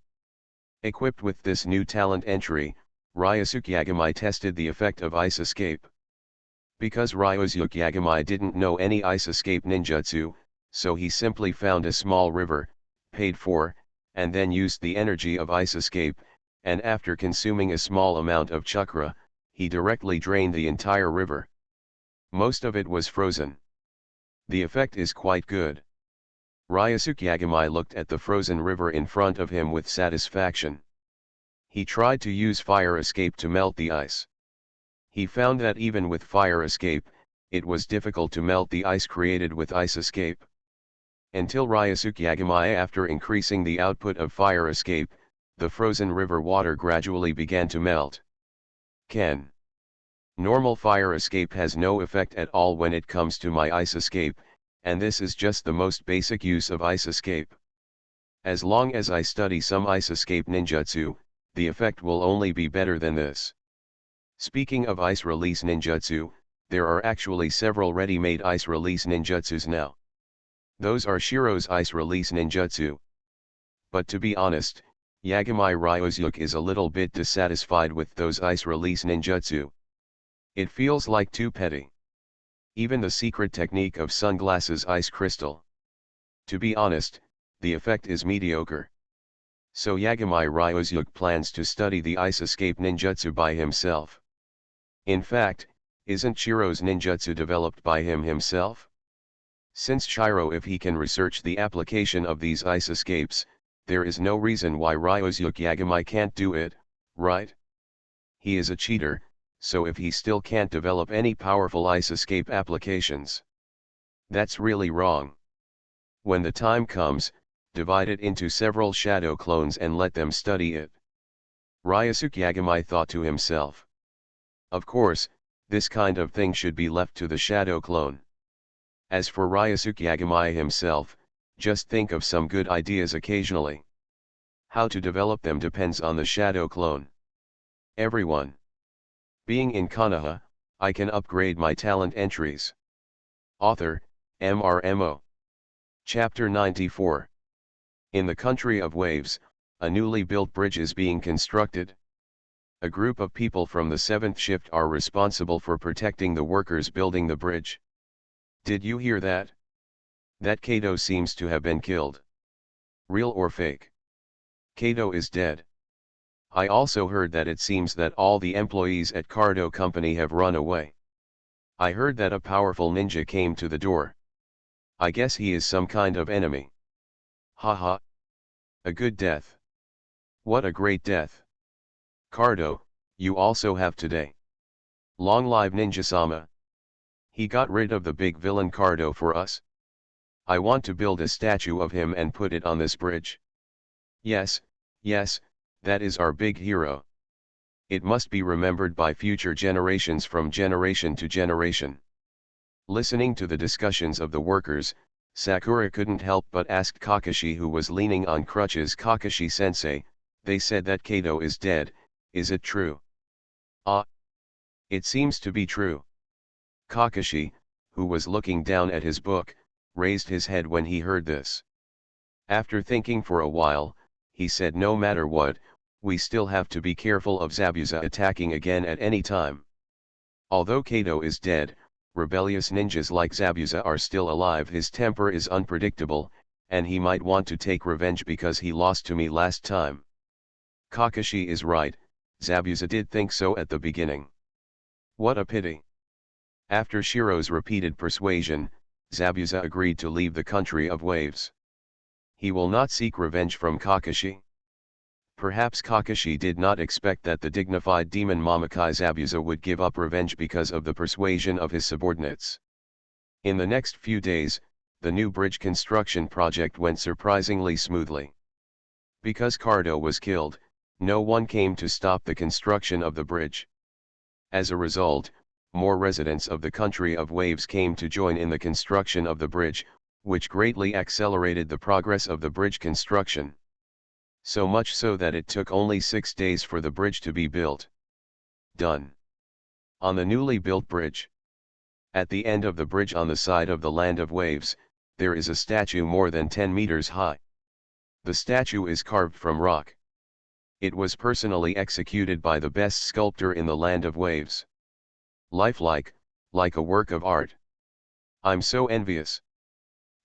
Equipped with this new talent entry, Ryusuke Yagami tested the effect of ice escape. Because Ryosuke Yagami didn't know any ice escape ninjutsu, so he simply found a small river, paid for, and then used the energy of ice escape, and after consuming a small amount of chakra, he directly drained the entire river. Most of it was frozen. The effect is quite good. Ryosuke Yagami looked at the frozen river in front of him with satisfaction. He tried to use fire escape to melt the ice. He found that even with fire escape, it was difficult to melt the ice created with ice escape. Until Ryosuke Yagami, after increasing the output of fire escape, the frozen river water gradually began to melt. Normal fire escape has no effect at all when it comes to my ice escape, and this is just the most basic use of ice escape. As long as I study some ice escape ninjutsu, the effect will only be better than this. Speaking of ice release ninjutsu, there are actually several ready-made ice release ninjutsus now. Those are Shiro's ice release ninjutsu. But to be honest, Yagami Ryosuke is a little bit dissatisfied with those ice release ninjutsu. It feels like too petty. Even the secret technique of sunglasses ice crystal. To be honest, the effect is mediocre. So Yagami Ryosuke plans to study the ice escape ninjutsu by himself. In fact, isn't Shiro's ninjutsu developed by him himself? Since Shiro, if he can research the application of these ice escapes, there is no reason why Ryosuke Yagami can't do it, right? He is a cheater, so if he still can't develop any powerful ice escape applications, that's really wrong. When the time comes, divide it into several shadow clones and let them study it. Ryosuke Yagami thought to himself. Of course, this kind of thing should be left to the shadow clone. As for Ryosuke Yagami himself, just think of some good ideas occasionally. How to develop them depends on the shadow clone. Everyone. Being in Konoha, I can upgrade my talent entries. Author, MRMO. Chapter 94. In the country of waves, a newly built bridge is being constructed. A group of people from the 7th shift are responsible for protecting the workers building the bridge. Did you hear that? That Kato seems to have been killed. Real or fake? Kato is dead. I also heard that it seems that all the employees at Cardo Company have run away. I heard that a powerful ninja came to the door. I guess he is some kind of enemy. Haha. A good death. What a great death. Cardo, you also have today. Long live Ninja-sama. He got rid of the big villain Cardo for us. I want to build a statue of him and put it on this bridge. Yes, yes, that is our big hero. It must be remembered by future generations from generation to generation. Listening to the discussions of the workers, Sakura couldn't help but ask Kakashi, who was leaning on crutches. Kakashi-sensei, they said that Kato is dead, is it true? Ah. It seems to be true. Kakashi, who was looking down at his book, raised his head when he heard this. After thinking for a while, he said, no matter what, we still have to be careful of Zabuza attacking again at any time. Although Kato is dead, rebellious ninjas like Zabuza are still alive. His temper is unpredictable, and he might want to take revenge because he lost to me last time. Kakashi is right, Zabuza did think so at the beginning. What a pity. After Shiro's repeated persuasion, Zabuza agreed to leave the country of waves. He will not seek revenge from Kakashi. Perhaps Kakashi did not expect that the dignified demon Mamakai Zabuza would give up revenge because of the persuasion of his subordinates. In the next few days, the new bridge construction project went surprisingly smoothly. Because Cardo was killed, no one came to stop the construction of the bridge. As a result, more residents of the country of waves came to join in the construction of the bridge, which greatly accelerated the progress of the bridge construction. So much so that it took only 6 days for the bridge to be built. Done. On the newly built bridge. At the end of the bridge on the side of the land of waves, there is a statue more than 10 meters high. The statue is carved from rock. It was personally executed by the best sculptor in the land of waves. Lifelike, like a work of art. I'm so envious.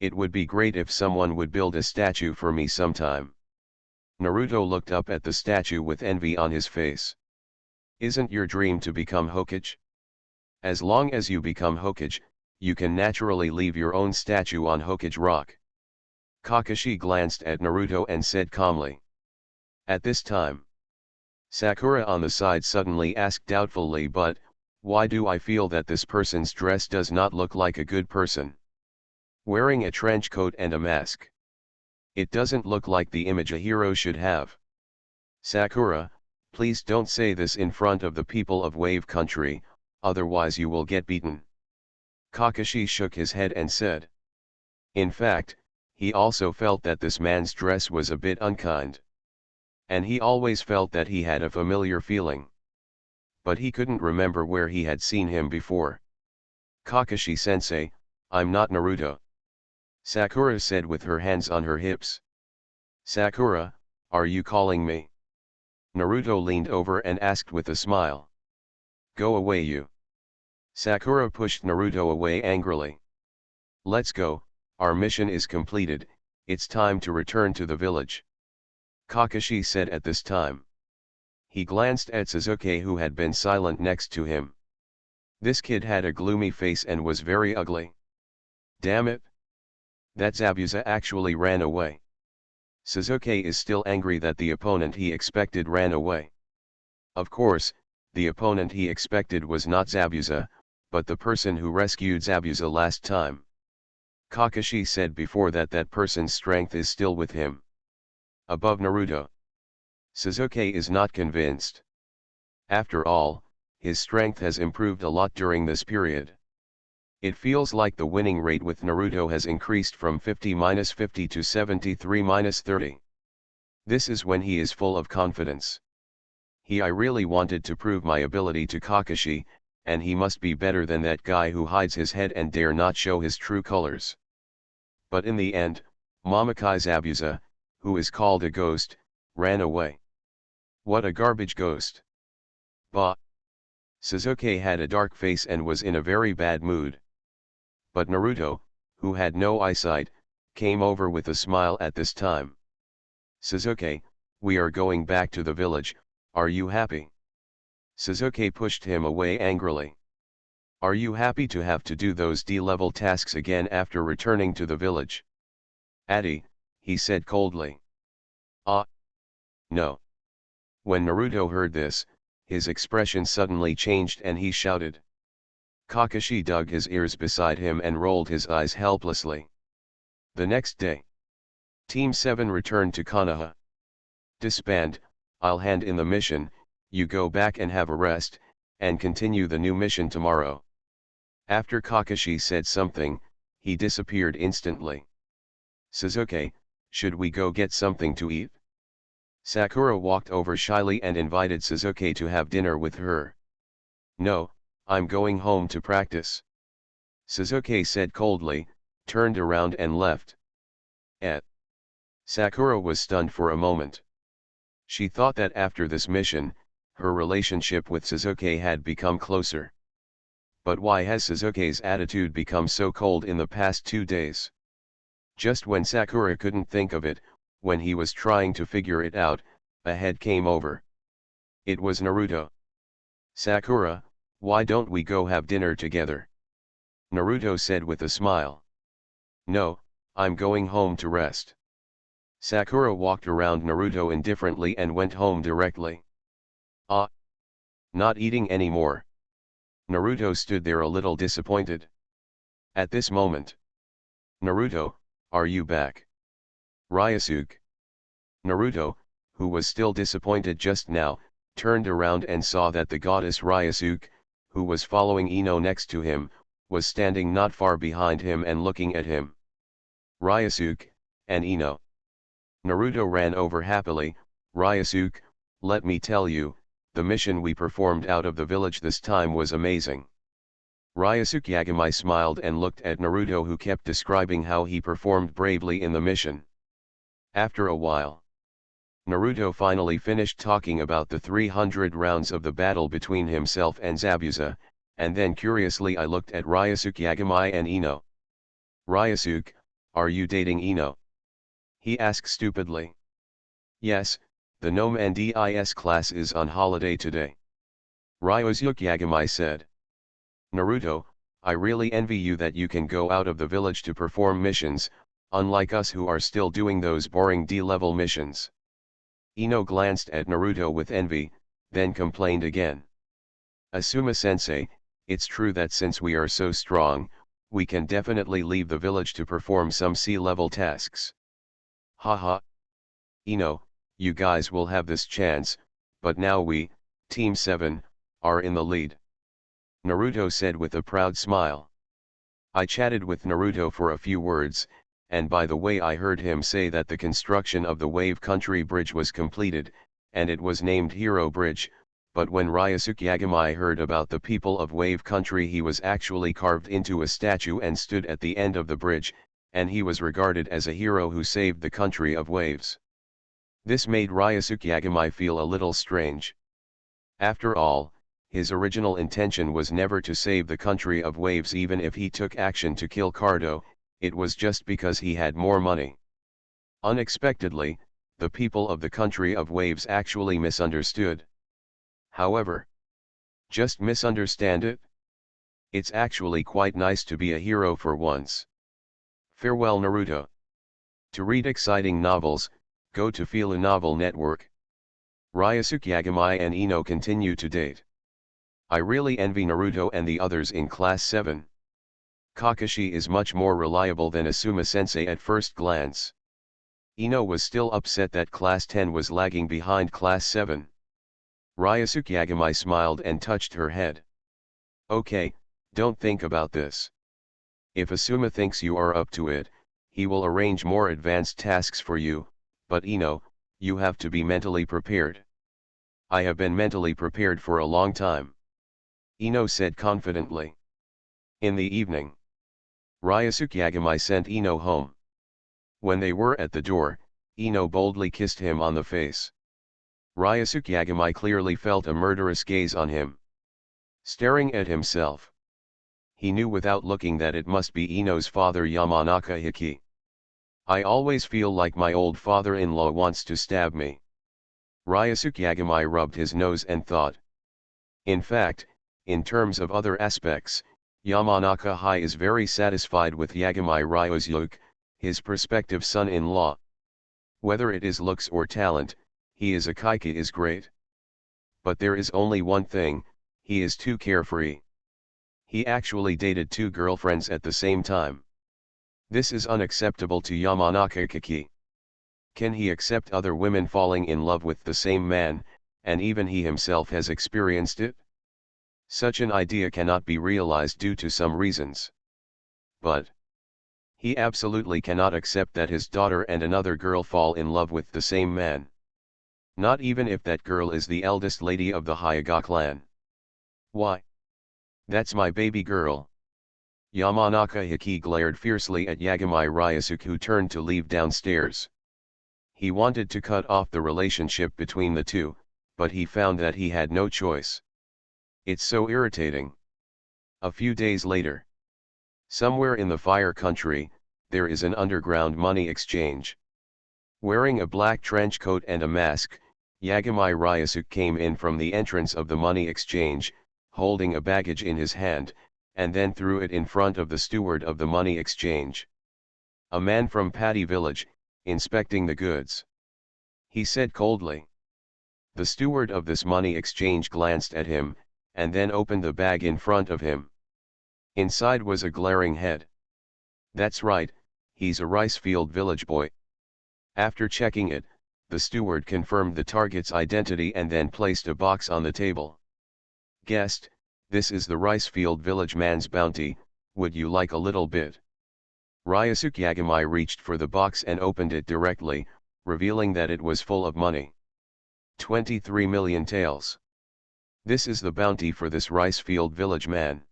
It would be great if someone would build a statue for me sometime. Naruto looked up at the statue with envy on his face. Isn't your dream to become Hokage? As long as you become Hokage, you can naturally leave your own statue on Hokage Rock. Kakashi glanced at Naruto and said calmly. At this time, Sakura on the side suddenly asked doubtfully, but, why do I feel that this person's dress does not look like a good person? Wearing a trench coat and a mask. It doesn't look like the image a hero should have. Sakura, please don't say this in front of the people of Wave Country, otherwise you will get beaten. Kakashi shook his head and said. In fact, he also felt that this man's dress was a bit unkind. And he always felt that he had a familiar feeling. But he couldn't remember where he had seen him before. Kakashi-sensei, I'm not Naruto. Sakura said with her hands on her hips. Sakura, are you calling me? Naruto leaned over and asked with a smile. Go away you. Sakura pushed Naruto away angrily. Let's go, our mission is completed, it's time to return to the village. Kakashi said at this time. He glanced at Sasuke who had been silent next to him. This kid had a gloomy face and was very ugly. Damn it! That Zabuza actually ran away. Sasuke is still angry that the opponent he expected ran away. Of course, the opponent he expected was not Zabuza, but the person who rescued Zabuza last time. Kakashi said before that that person's strength is still with him. Above Naruto. Sasuke is not convinced. After all, his strength has improved a lot during this period. It feels like the winning rate with Naruto has increased from 50-50 to 73-30. This is when he is full of confidence. I really wanted to prove my ability to Kakashi, and he must be better than that guy who hides his head and dare not show his true colors. But in the end, Mamakai Zabuza, who is called a ghost, ran away. What a garbage ghost. Bah! Sasuke had a dark face and was in a very bad mood. But Naruto, who had no eyesight, came over with a smile at this time. Sasuke, we are going back to the village, are you happy? Sasuke pushed him away angrily. Are you happy to have to do those D-level tasks again after returning to the village? Addy, he said coldly. No. When Naruto heard this, his expression suddenly changed and he shouted. Kakashi dug his ears beside him and rolled his eyes helplessly. The next day, Team 7 returned to Konoha. Disband, I'll hand in the mission, you go back and have a rest, and continue the new mission tomorrow. After Kakashi said something, he disappeared instantly. Sasuke, should we go get something to eat? Sakura walked over shyly and invited Sasuke to have dinner with her. No, I'm going home to practice. Sasuke said coldly, turned around and left. Sakura was stunned for a moment. She thought that after this mission, her relationship with Sasuke had become closer. But why has Sasuke's attitude become so cold in the past 2 days? Just when Sakura couldn't think of it, when he was trying to figure it out, a head came over. It was Naruto. Sakura, why don't we go have dinner together? Naruto said with a smile. No, I'm going home to rest. Sakura walked around Naruto indifferently and went home directly. Not eating anymore. Naruto stood there a little disappointed. At this moment. Naruto, are you back? Ryusuke. Naruto, who was still disappointed just now, turned around and saw that the goddess Ryusuke, who was following Ino next to him, was standing not far behind him and looking at him. Ryusuke, and Ino. Naruto ran over happily. Ryusuke, let me tell you, the mission we performed out of the village this time was amazing. Ryusuke Yagami smiled and looked at Naruto, who kept describing how he performed bravely in the mission. After a while, Naruto finally finished talking about the 300 rounds of the battle between himself and Zabuza, and then curiously I looked at Ryusuke Yagami and Ino. "Ryusuke, are you dating Ino?" he asked stupidly. "Yes, the Gnome and DIS class is on holiday today," Ryusuke Yagami said. "Naruto, I really envy you that you can go out of the village to perform missions, unlike us who are still doing those boring D-level missions." Ino glanced at Naruto with envy, then complained again. "Asuma-sensei, it's true that since we are so strong, we can definitely leave the village to perform some C-level tasks." "Haha. Ino, you guys will have this chance, but now we, Team 7, are in the lead," Naruto said with a proud smile. I chatted with Naruto for a few words, and by the way I heard him say that the construction of the Wave Country Bridge was completed, and it was named Hero Bridge, but when Ryusuke Yagami heard about the people of Wave Country he was actually carved into a statue and stood at the end of the bridge, and he was regarded as a hero who saved the country of waves. This made Ryusuke Yagami feel a little strange. After all, his original intention was never to save the country of waves. Even if he took action to kill Cardo, it was just because he had more money. Unexpectedly, the people of the country of waves actually misunderstood. However, just misunderstand it? It's actually quite nice to be a hero for once. Farewell Naruto. To read exciting novels, go to Fila Novel Network. Ryusuke Yagami and Ino continue to date. I really envy Naruto and the others in Class 7. Kakashi is much more reliable than Asuma-sensei at first glance. Ino was still upset that Class 10 was lagging behind Class 7. Ryusuke Yagami smiled and touched her head. "Okay, don't think about this. If Asuma thinks you are up to it, he will arrange more advanced tasks for you, but Ino, you have to be mentally prepared." "I have been mentally prepared for a long time," Ino said confidently. In the evening, Ryusuke Yagami sent Ino home. When they were at the door, Ino boldly kissed him on the face. Ryusuke Yagami clearly felt a murderous gaze on him. Staring at himself, he knew without looking that it must be Ino's father Yamanaka Hiki. "I always feel like my old father-in-law wants to stab me," Ryusuke Yagami rubbed his nose and thought. In fact, in terms of other aspects, Yamanaka Hai is very satisfied with Yagami Ryusuke, his prospective son-in-law. Whether it is looks or talent, he is a Kaiki is great. But there is only one thing, he is too carefree. He actually dated 2 girlfriends at the same time. This is unacceptable to Yamanaka Kiki. Can he accept other women falling in love with the same man, and even he himself has experienced it? Such an idea cannot be realized due to some reasons. But he absolutely cannot accept that his daughter and another girl fall in love with the same man. Not even if that girl is the eldest lady of the Hyuga clan. "Why? That's my baby girl." Yamanaka Hiki glared fiercely at Yagami Ryusuke, who turned to leave downstairs. He wanted to cut off the relationship between the two, but he found that he had no choice. It's so irritating. A few days later, somewhere in the Fire Country, there is an underground money exchange. Wearing a black trench coat and a mask, Yagami Ryusuke came in from the entrance of the money exchange, holding a baggage in his hand, and then threw it in front of the steward of the money exchange. "A man from Paddy Village, inspecting the goods," he said coldly. The steward of this money exchange glanced at him, and then opened the bag in front of him. Inside was a glaring head. "That's right, he's a Ricefield village boy." After checking it, the steward confirmed the target's identity and then placed a box on the table. "Guest, this is the Ricefield village man's bounty, would you like a little bit?" Ryusuke Yagami reached for the box and opened it directly, revealing that it was full of money. 23 million taels. This is the bounty for this Ricefield village man.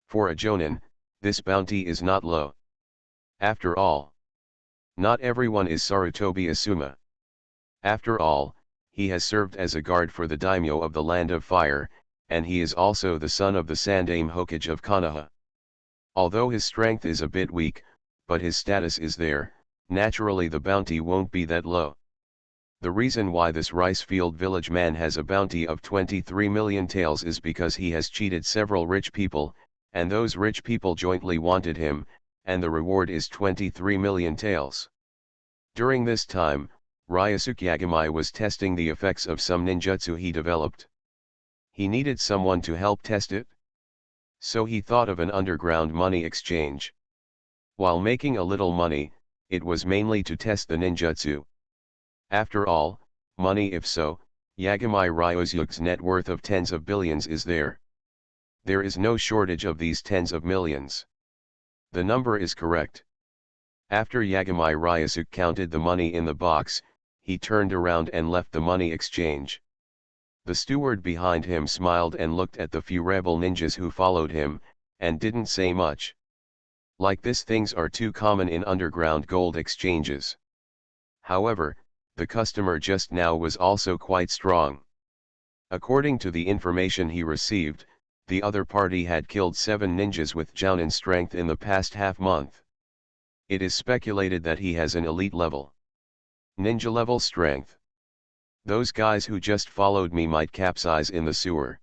For a Jonin, this bounty is not low. After all, not everyone is Sarutobi Asuma. After all, he has served as a guard for the daimyo of the Land of Fire, and he is also the son of the Sandaime Hokage of Konoha. Although his strength is a bit weak, but his status is there, naturally the bounty won't be that low. The reason why this rice field village man has a bounty of 23 million taels is because he has cheated several rich people, and those rich people jointly wanted him, and the reward is 23 million taels. During this time, Ryosuke Yagami was testing the effects of some ninjutsu he developed. He needed someone to help test it. So he thought of an underground money exchange. While making a little money, it was mainly to test the ninjutsu. After all, money if so, Yagami Ryosuke's net worth of tens of billions is there. There is no shortage of these tens of millions. The number is correct. After Yagami Ryosuke counted the money in the box, he turned around and left the money exchange. The steward behind him smiled and looked at the few rebel ninjas who followed him, and didn't say much. Like this, things are too common in underground gold exchanges. However, the customer just now was also quite strong. According to the information he received, the other party had killed 7 ninjas with Jounin strength in the past half-month. It is speculated that he has an elite level ninja level strength. Those guys who just followed me might capsize in the sewer.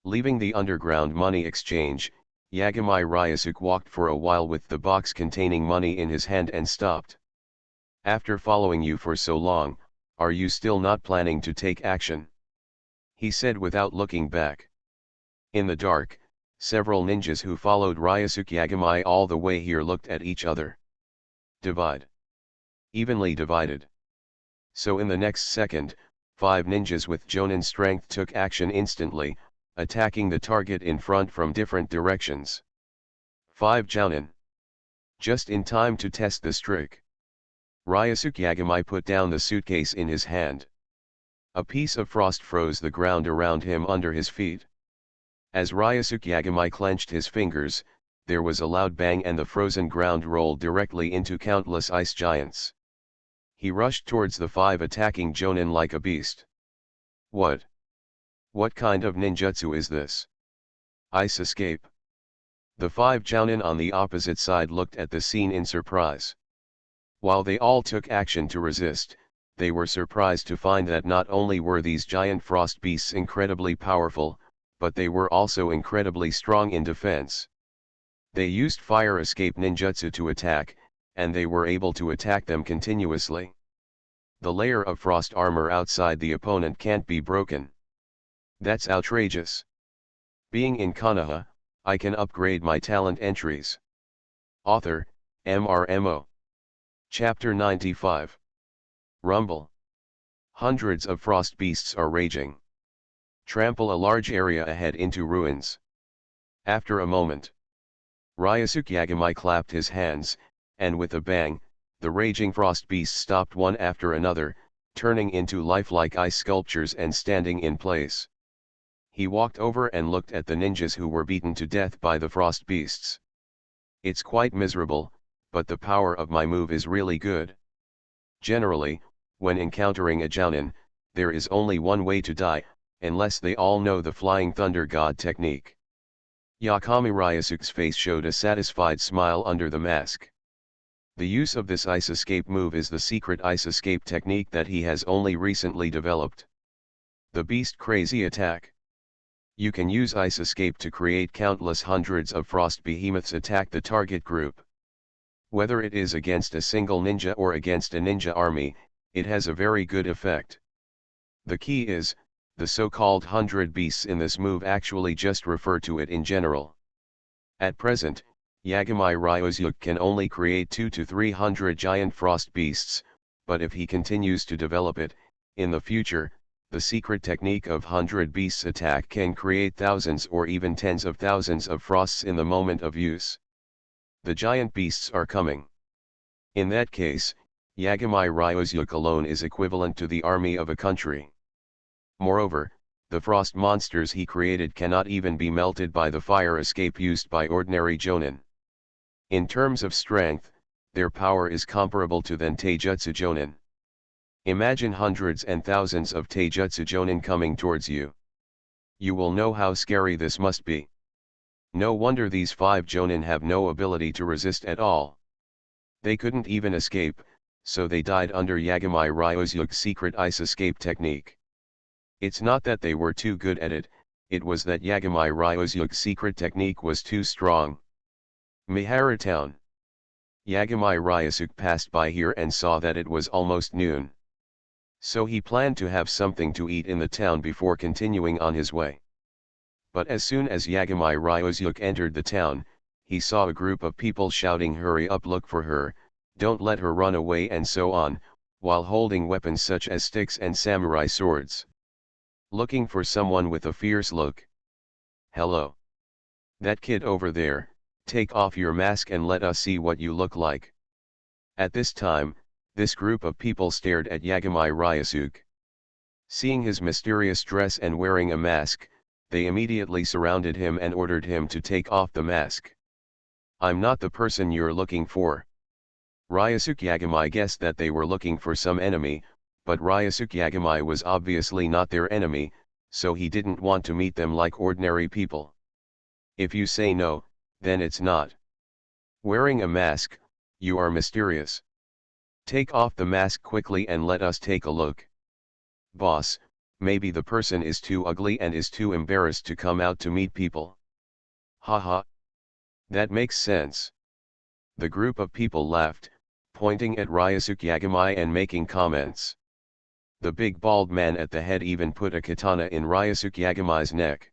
Leaving the underground money exchange, Yagami Ryosuke walked for a while with the box containing money in his hand and stopped. After following you for so long, are you still not planning to take action? He said without looking back. In the dark, several ninjas who followed Ryosuke Yagami all the way here looked at each other. Divide. Evenly divided. So in the next second, 5 ninjas with Jounin strength took action instantly, attacking the target in front from different directions. 5 Jounin. Just in time to test this trick. Ryosuke Yagami put down the suitcase in his hand. A piece of frost froze the ground around him under his feet. As Ryosuke Yagami clenched his fingers, there was a loud bang and the frozen ground rolled directly into countless ice giants. He rushed towards the 5 attacking Jounin like a beast. What? What kind of ninjutsu is this? Ice escape. The 5 Jounin on the opposite side looked at the scene in surprise. While they all took action to resist, they were surprised to find that not only were these giant frost beasts incredibly powerful, but they were also incredibly strong in defense. They used fire escape ninjutsu to attack, and they were able to attack them continuously. The layer of frost armor outside the opponent can't be broken. That's outrageous. Being in Konoha, I can upgrade my talent entries. Author, MRMO. Chapter 95. Rumble. Hundreds of frost beasts are raging. Trample a large area ahead into ruins. After a moment, Ryosuke Yagami clapped his hands, and with a bang, the raging frost beasts stopped one after another, turning into lifelike ice sculptures and standing in place. He walked over and looked at the ninjas who were beaten to death by the frost beasts. It's quite miserable, but the power of my move is really good. Generally, when encountering a Jounin, there is only one way to die, unless they all know the Flying Thunder God technique. Yagami Ryosuke's face showed a satisfied smile under the mask. The use of this ice escape move is the secret ice escape technique that he has only recently developed. The Beast Crazy Attack. You can use ice escape to create countless hundreds of frost behemoths attack the target group. Whether it is against a single ninja or against a ninja army, it has a very good effect. The key is, the so-called 100 beasts in this move actually just refer to it in general. At present, Yagami Ryosuke can only create 200 to 300 giant frost beasts, but if he continues to develop it, in the future, the secret technique of 100 beasts attack can create thousands or even tens of thousands of frosts in the moment of use. The giant beasts are coming. In that case, Yagami Ryosuke alone is equivalent to the army of a country. Moreover, the frost monsters he created cannot even be melted by the fire escape used by ordinary Jounin. In terms of strength, their power is comparable to than Taijutsu Jounin. Imagine hundreds and thousands of Taijutsu Jounin coming towards you. You will know how scary this must be. No wonder these 5 jonin have no ability to resist at all. They couldn't even escape, so they died under Yagami Ryosuke's secret ice escape technique. It's not that they were too good at it, it was that Yagami Ryosuke's secret technique was too strong. Mihara Town. Yagami Ryosuke passed by here and saw that it was almost noon. So he planned to have something to eat in the town before continuing on his way. But as soon as Yagami Ryosuke entered the town, he saw a group of people shouting, "Hurry up, look for her, don't let her run away," and so on, while holding weapons such as sticks and samurai swords. Looking for someone with a fierce look. "Hello. That kid over there, take off your mask and let us see what you look like." At this time, this group of people stared at Yagami Ryosuke. Seeing his mysterious dress and wearing a mask, they immediately surrounded him and ordered him to take off the mask. "I'm not the person you're looking for." Ryosuke Yagami guessed that they were looking for some enemy, but Ryosuke Yagami was obviously not their enemy, so he didn't want to meet them like ordinary people. "If you say no, then it's not. Wearing a mask, you are mysterious. Take off the mask quickly and let us take a look." "Boss, maybe the person is too ugly and is too embarrassed to come out to meet people." "Haha. That makes sense." The group of people laughed, pointing at Ryosuke Yagami and making comments. The big bald man at the head even put a katana in Ryosuke Yagami's neck.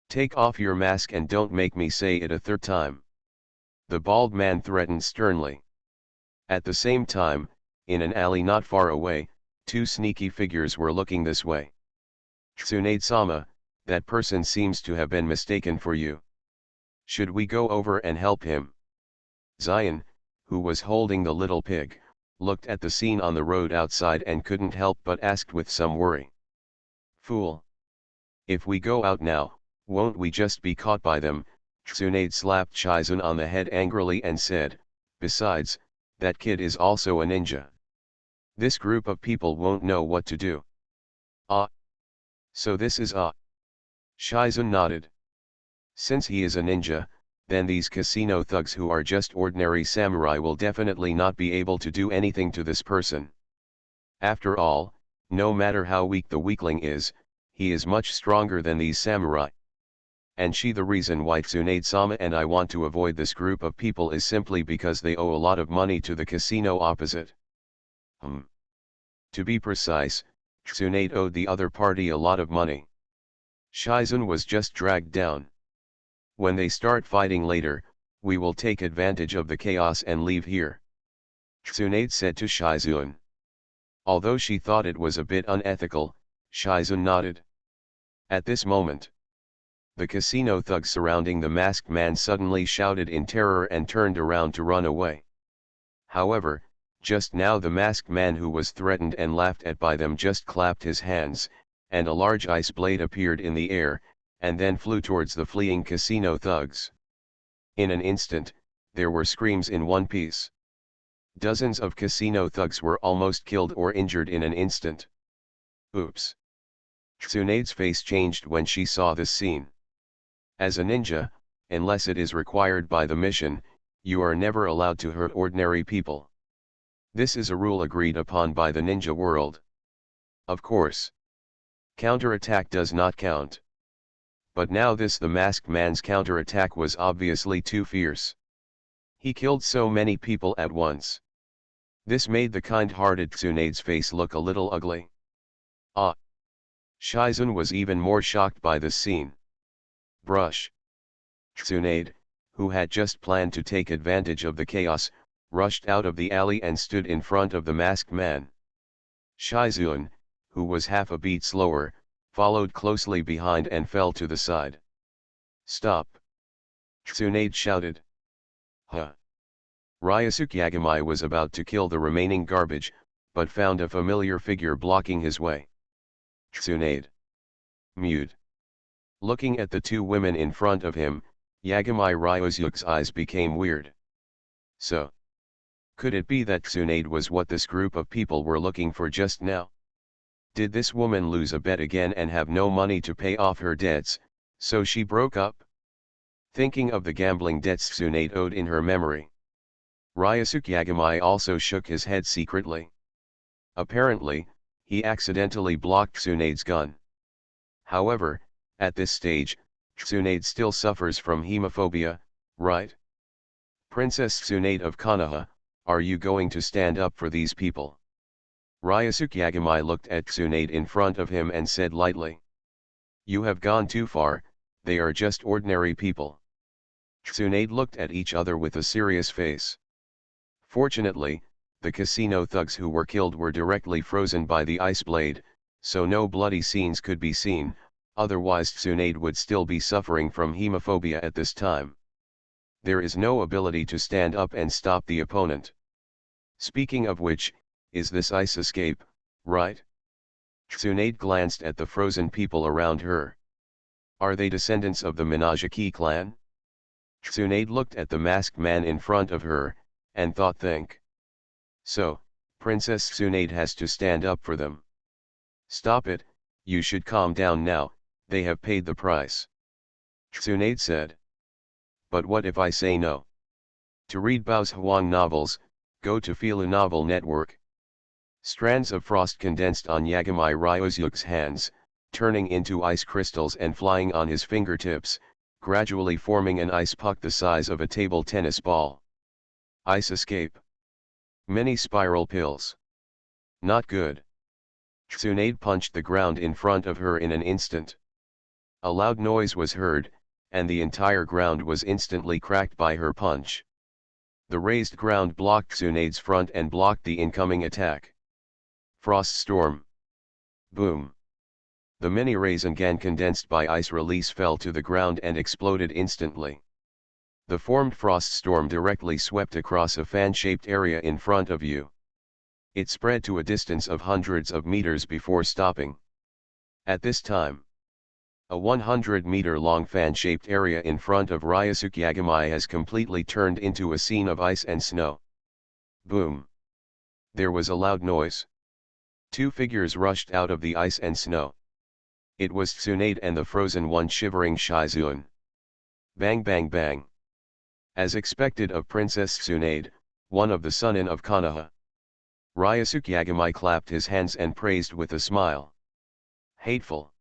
"Take off your mask and don't make me say it a third time," the bald man threatened sternly. At the same time, in an alley not far away, 2 sneaky figures were looking this way. "Tsunade-sama, that person seems to have been mistaken for you. Should we go over and help him?" Zion, who was holding the little pig, looked at the scene on the road outside and couldn't help but asked with some worry. "Fool! If we go out now, won't we just be caught by them?" Tsunade slapped Shizun on the head angrily and said, "Besides, that kid is also a ninja. This group of people won't know what to do." "Ah. So this is Shizun nodded. "Since he is a ninja, then these casino thugs who are just ordinary samurai will definitely not be able to do anything to this person. After all, no matter how weak the weakling is, he is much stronger than these samurai. And the reason why Tsunade-sama and I want to avoid this group of people is simply because they owe a lot of money to the casino opposite." To be precise, Tsunade owed the other party a lot of money. Shizun was just dragged down. "When they start fighting later, we will take advantage of the chaos and leave here," Tsunade said to Shizun. Although she thought it was a bit unethical, Shizun nodded. At this moment, the casino thugs surrounding the masked man suddenly shouted in terror and turned around to run away. However, just now the masked man who was threatened and laughed at by them just clapped his hands, and a large ice blade appeared in the air, and then flew towards the fleeing casino thugs. In an instant, there were screams in one piece. Dozens of casino thugs were almost killed or injured in an instant. Oops. Tsunade's face changed when she saw this scene. As a ninja, unless it is required by the mission, you are never allowed to hurt ordinary people. This is a rule agreed upon by the ninja world. Of course, counterattack does not count. But now the masked man's counterattack was obviously too fierce. He killed so many people at once. This made the kind-hearted Tsunade's face look a little ugly. Ah! Shizun was even more shocked by this scene. Brush. Tsunade, who had just planned to take advantage of the chaos, rushed out of the alley and stood in front of the masked man. Shizun, who was half a beat slower, followed closely behind and fell to the side. "Stop!" Tsunade shouted. "Huh!" Ryosuke Yagami was about to kill the remaining garbage, but found a familiar figure blocking his way. Tsunade. Mute. Looking at the 2 women in front of him, Yagami Ryosuke's eyes became weird. So, could it be that Tsunade was what this group of people were looking for just now? Did this woman lose a bet again and have no money to pay off her debts, so she broke up? Thinking of the gambling debts Tsunade owed in her memory, Ryosuke Yagamai also shook his head secretly. Apparently, he accidentally blocked Tsunade's gun. However, at this stage, Tsunade still suffers from hemophobia, right? Princess Tsunade of Konoha, are you going to stand up for these people? Ryosuke Yagamai looked at Tsunade in front of him and said lightly. You have gone too far, they are just ordinary people. Tsunade looked at each other with a serious face. Fortunately, the casino thugs who were killed were directly frozen by the ice blade, so no bloody scenes could be seen, otherwise Tsunade would still be suffering from hemophobia at this time. There is no ability to stand up and stop the opponent. Speaking of which, is this ice escape, right? Tsunade glanced at the frozen people around her. Are they descendants of the Minajiki clan? Tsunade looked at the masked man in front of her, and think. So, Princess Tsunade has to stand up for them. Stop it, you should calm down now, they have paid the price. Tsunade said. But what if I say no? To read Bao's Huang novels, go to Filu Novel Network. Strands of frost condensed on Yagamai Ryosuke's hands, turning into ice crystals and flying on his fingertips, gradually forming an ice puck the size of a table tennis ball. Ice escape. Many spiral pills. Not good. Tsunade punched the ground in front of her in an instant. A loud noise was heard, and the entire ground was instantly cracked by her punch. The raised ground blocked Tsunade's front and blocked the incoming attack. Frost storm. Boom. The mini Rasengan condensed by ice release fell to the ground and exploded instantly. The formed frost storm directly swept across a fan-shaped area in front of you. It spread to a distance of hundreds of meters before stopping. At this time, a 100-meter-long fan-shaped area in front of Ryosuke Yagamai has completely turned into a scene of ice and snow. Boom. There was a loud noise. Two figures rushed out of the ice and snow. It was Tsunade and the frozen one shivering Shizuan. Bang bang bang. As expected of Princess Tsunade, one of the Sunin of Konoha. Ryosuke Yagamai clapped his hands and praised with a smile. Hateful.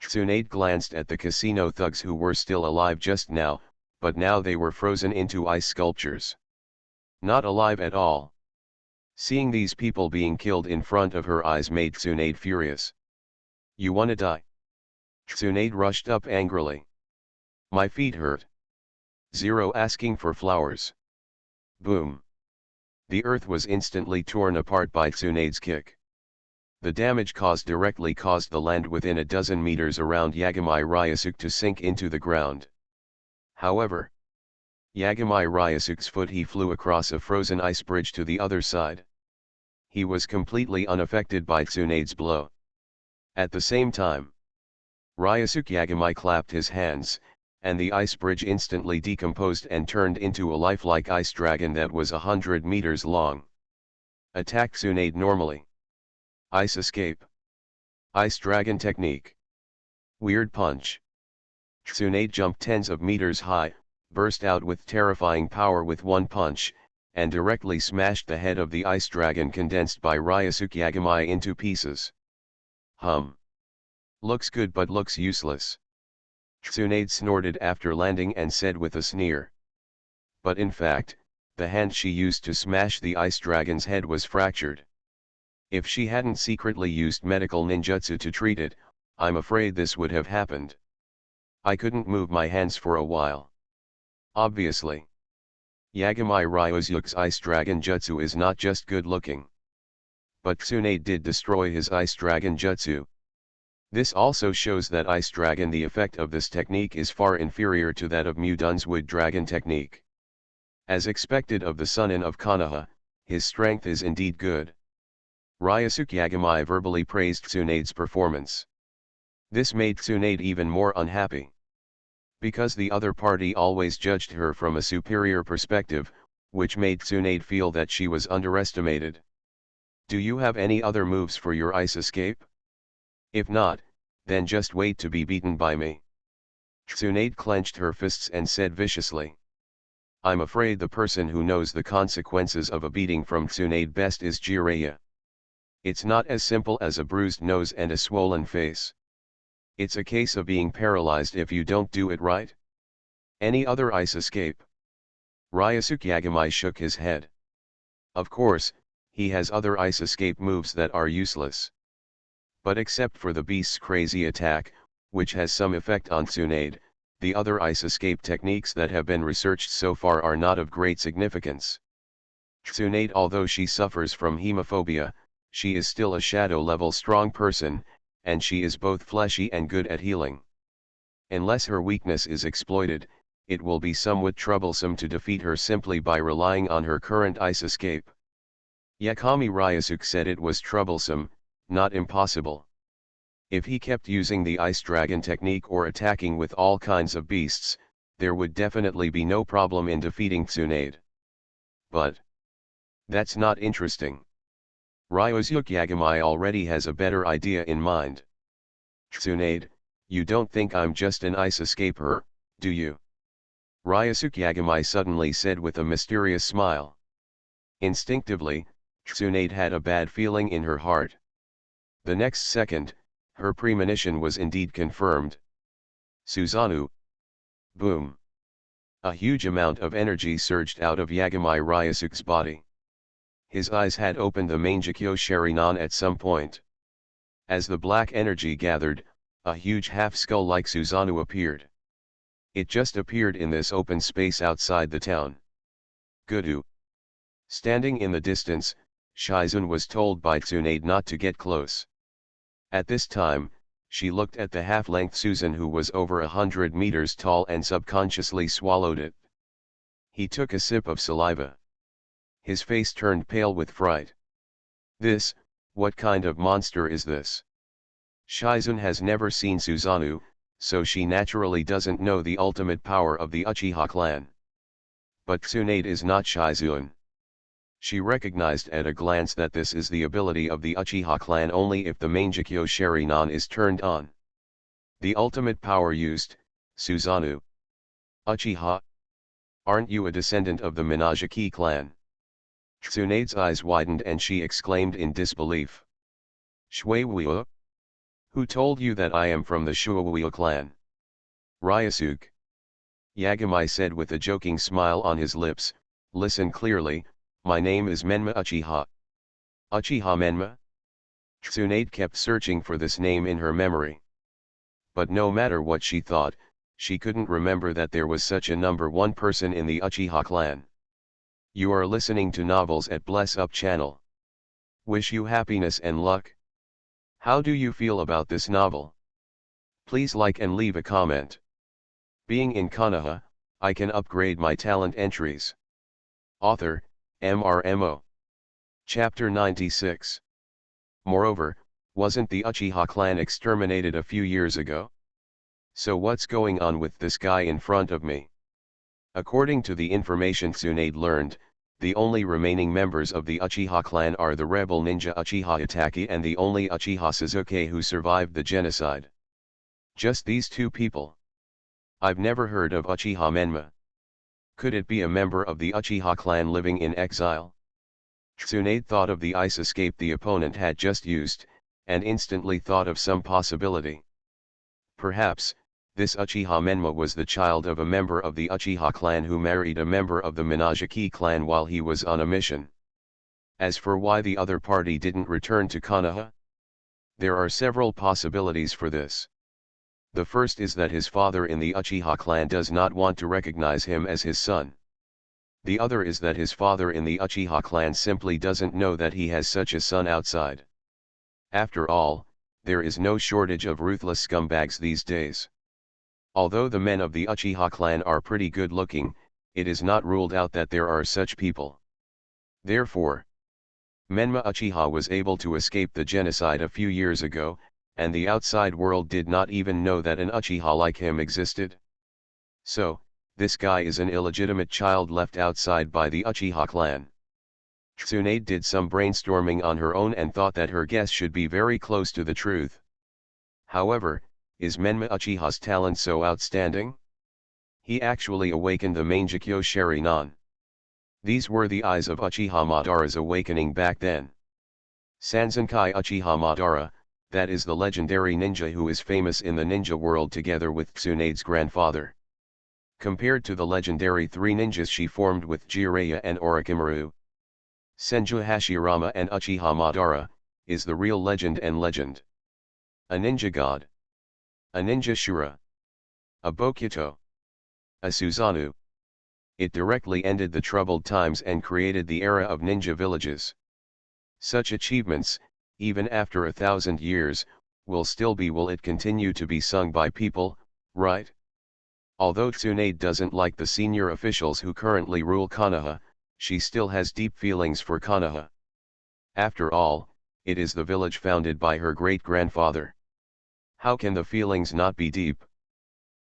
Tsunade glanced at the casino thugs who were still alive just now, but now they were frozen into ice sculptures. Not alive at all. Seeing these people being killed in front of her eyes made Tsunade furious. You wanna die? Tsunade rushed up angrily. My feet hurt. Zero asking for flowers. Boom. The earth was instantly torn apart by Tsunade's kick. The damage directly caused the land within a dozen meters around Yagamai Ryosuke to sink into the ground. However, Yagamai Ryosuke's foot he flew across a frozen ice bridge to the other side. He was completely unaffected by Tsunade's blow. At the same time, Ryosuke Yagamai clapped his hands, and the ice bridge instantly decomposed and turned into a lifelike ice dragon that was 100 meters long. Attack Tsunade normally. Ice escape. Ice dragon technique. Weird punch. Tsunade jumped tens of meters high, burst out with terrifying power with one punch, and directly smashed the head of the ice dragon condensed by Ryosuke Yagamai into pieces. Looks good but looks useless. Tsunade snorted after landing and said with a sneer. But in fact, the hand she used to smash the ice dragon's head was fractured. If she hadn't secretly used medical ninjutsu to treat it, I'm afraid this would have happened. I couldn't move my hands for a while. Obviously. Yagamai Ryosuke's ice dragon jutsu is not just good looking. But Tsunade did destroy his ice dragon jutsu. This also shows that ice dragon the effect of this technique is far inferior to that of Mudun's wood dragon technique. As expected of the Sunin of Konoha, his strength is indeed good. Ryosuke Yagamai verbally praised Tsunade's performance. This made Tsunade even more unhappy. Because the other party always judged her from a superior perspective, which made Tsunade feel that she was underestimated. Do you have any other moves for your ice escape? If not, then just wait to be beaten by me. Tsunade clenched her fists and said viciously. I'm afraid the person who knows the consequences of a beating from Tsunade best is Jiraiya. It's not as simple as a bruised nose and a swollen face. It's a case of being paralyzed if you don't do it right. Any other ice escape? Ryosuke Yagami shook his head. Of course, he has other ice escape moves that are useless. But except for the beast's crazy attack, which has some effect on Tsunade, the other ice escape techniques that have been researched so far are not of great significance. Tsunade, although she suffers from hemophobia, she is still a shadow-level strong person, and she is both fleshy and good at healing. Unless her weakness is exploited, it will be somewhat troublesome to defeat her simply by relying on her current ice escape. Yakami Ryosuke said it was troublesome, not impossible. If he kept using the Ice Dragon technique or attacking with all kinds of beasts, there would definitely be no problem in defeating Tsunade. But that's not interesting. Ryosuke Yagami already has a better idea in mind. Tsunade, you don't think I'm just an ice escaper, do you? Ryosuke Yagami suddenly said with a mysterious smile. Instinctively, Tsunade had a bad feeling in her heart. The next second, her premonition was indeed confirmed. Susanoo! Boom! A huge amount of energy surged out of Yagami Ryosuke's body. His eyes had opened the Mangekyo Sharingan at some point. As the black energy gathered, a huge half-skull-like Susanoo appeared. It just appeared in this open space outside the town. Gudu! Standing in the distance, Shizune was told by Tsunade not to get close. At this time, she looked at the half-length Susan who was over 100 meters tall and subconsciously swallowed it. He took a sip of saliva. His face turned pale with fright. What kind of monster is this? Shizune has never seen Susanoo, so she naturally doesn't know the ultimate power of the Uchiha clan. But Tsunade is not Shizune. She recognized at a glance that this is the ability of the Uchiha clan only if the Mangekyo Sharingan is turned on. The ultimate power used, Susanoo. Uchiha? Aren't you a descendant of the Minajiki clan? Tsunade's eyes widened and she exclaimed in disbelief. Shueisha? Who told you that I am from the Shueisha clan? Ryosuke. Yagami said with a joking smile on his lips, listen clearly, my name is Menma Uchiha. Uchiha Menma? Tsunade kept searching for this name in her memory. But no matter what she thought, she couldn't remember that there was such a number one person in the Uchiha clan. You are listening to Novels at Bless Up channel. Wish you happiness and luck. How do you feel about this novel? Please like and leave a comment. Being in Konoha, I can upgrade my talent entries. Author, MRMO. Chapter 96. Moreover, wasn't the Uchiha clan exterminated a few years ago? So what's going on with this guy in front of me? According to the information Tsunade learned, the only remaining members of the Uchiha clan are the rebel ninja Uchiha Itachi and the only Uchiha Sasuke who survived the genocide. Just these two people. I've never heard of Uchiha Menma. Could it be a member of the Uchiha clan living in exile? Tsunade thought of the ice escape the opponent had just used, and instantly thought of some possibility. Perhaps, this Uchiha Menma was the child of a member of the Uchiha clan who married a member of the Minajiki clan while he was on a mission. As for why the other party didn't return to Konoha, there are several possibilities for this. The first is that his father in the Uchiha clan does not want to recognize him as his son. The other is that his father in the Uchiha clan simply doesn't know that he has such a son outside. After all, there is no shortage of ruthless scumbags these days. Although the men of the Uchiha clan are pretty good looking, it is not ruled out that there are such people. Therefore, Menma Uchiha was able to escape the genocide a few years ago, and the outside world did not even know that an Uchiha like him existed. So, this guy is an illegitimate child left outside by the Uchiha clan. Tsunade did some brainstorming on her own and thought that her guess should be very close to the truth. However, is Menma Uchiha's talent so outstanding? He actually awakened the Mangekyo Sharingan. These were the eyes of Uchiha Madara's awakening back then. Sanzenkai Uchiha Madara, that is the legendary ninja who is famous in the ninja world together with Tsunade's grandfather. Compared to the legendary three ninjas she formed with Jiraiya and Orochimaru, Senju Hashirama and Uchiha Madara, is the real legend and legend. A ninja god. A ninja Shura. A Bokuto. A Susanoo. It directly ended the troubled times and created the era of ninja villages. Such achievements, even after 1,000 years, will it continue to be sung by people, right? Although Tsunade doesn't like the senior officials who currently rule Konoha, she still has deep feelings for Konoha. After all, it is the village founded by her great-grandfather. How can the feelings not be deep?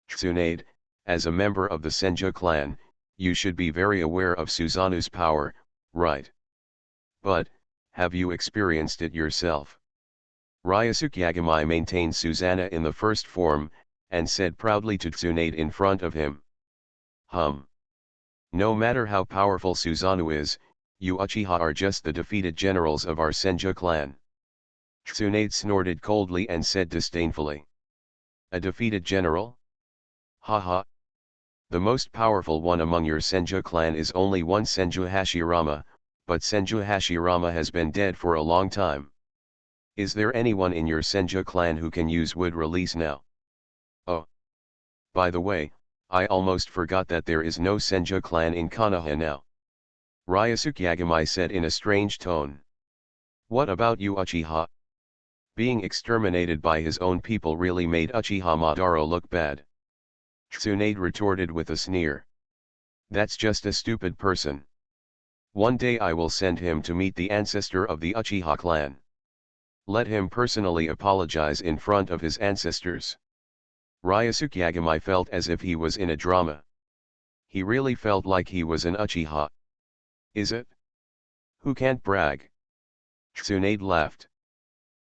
Tsunade, as a member of the Senju clan, you should be very aware of Susanoo's power, right? But, have you experienced it yourself? Ryosuke Yagamai maintained Susanoo in the first form, and said proudly to Tsunade in front of him. No matter how powerful Susanoo is, you Uchiha are just the defeated generals of our Senju clan. Tsunade snorted coldly and said disdainfully. A defeated general? Haha. The most powerful one among your Senju clan is only one Senju Hashirama, but Senju Hashirama has been dead for a long time. Is there anyone in your Senju clan who can use wood release now? Oh. By the way, I almost forgot that there is no Senju clan in Konoha now. Ryosuke Yagamai said in a strange tone. What about you Uchiha? Being exterminated by his own people really made Uchiha Madara look bad. Tsunade retorted with a sneer. That's just a stupid person. One day I will send him to meet the ancestor of the Uchiha clan. Let him personally apologize in front of his ancestors. Ryosuke Yagamai felt as if he was in a drama. He really felt like he was an Uchiha. Is it? Who can't brag? Tsunade laughed.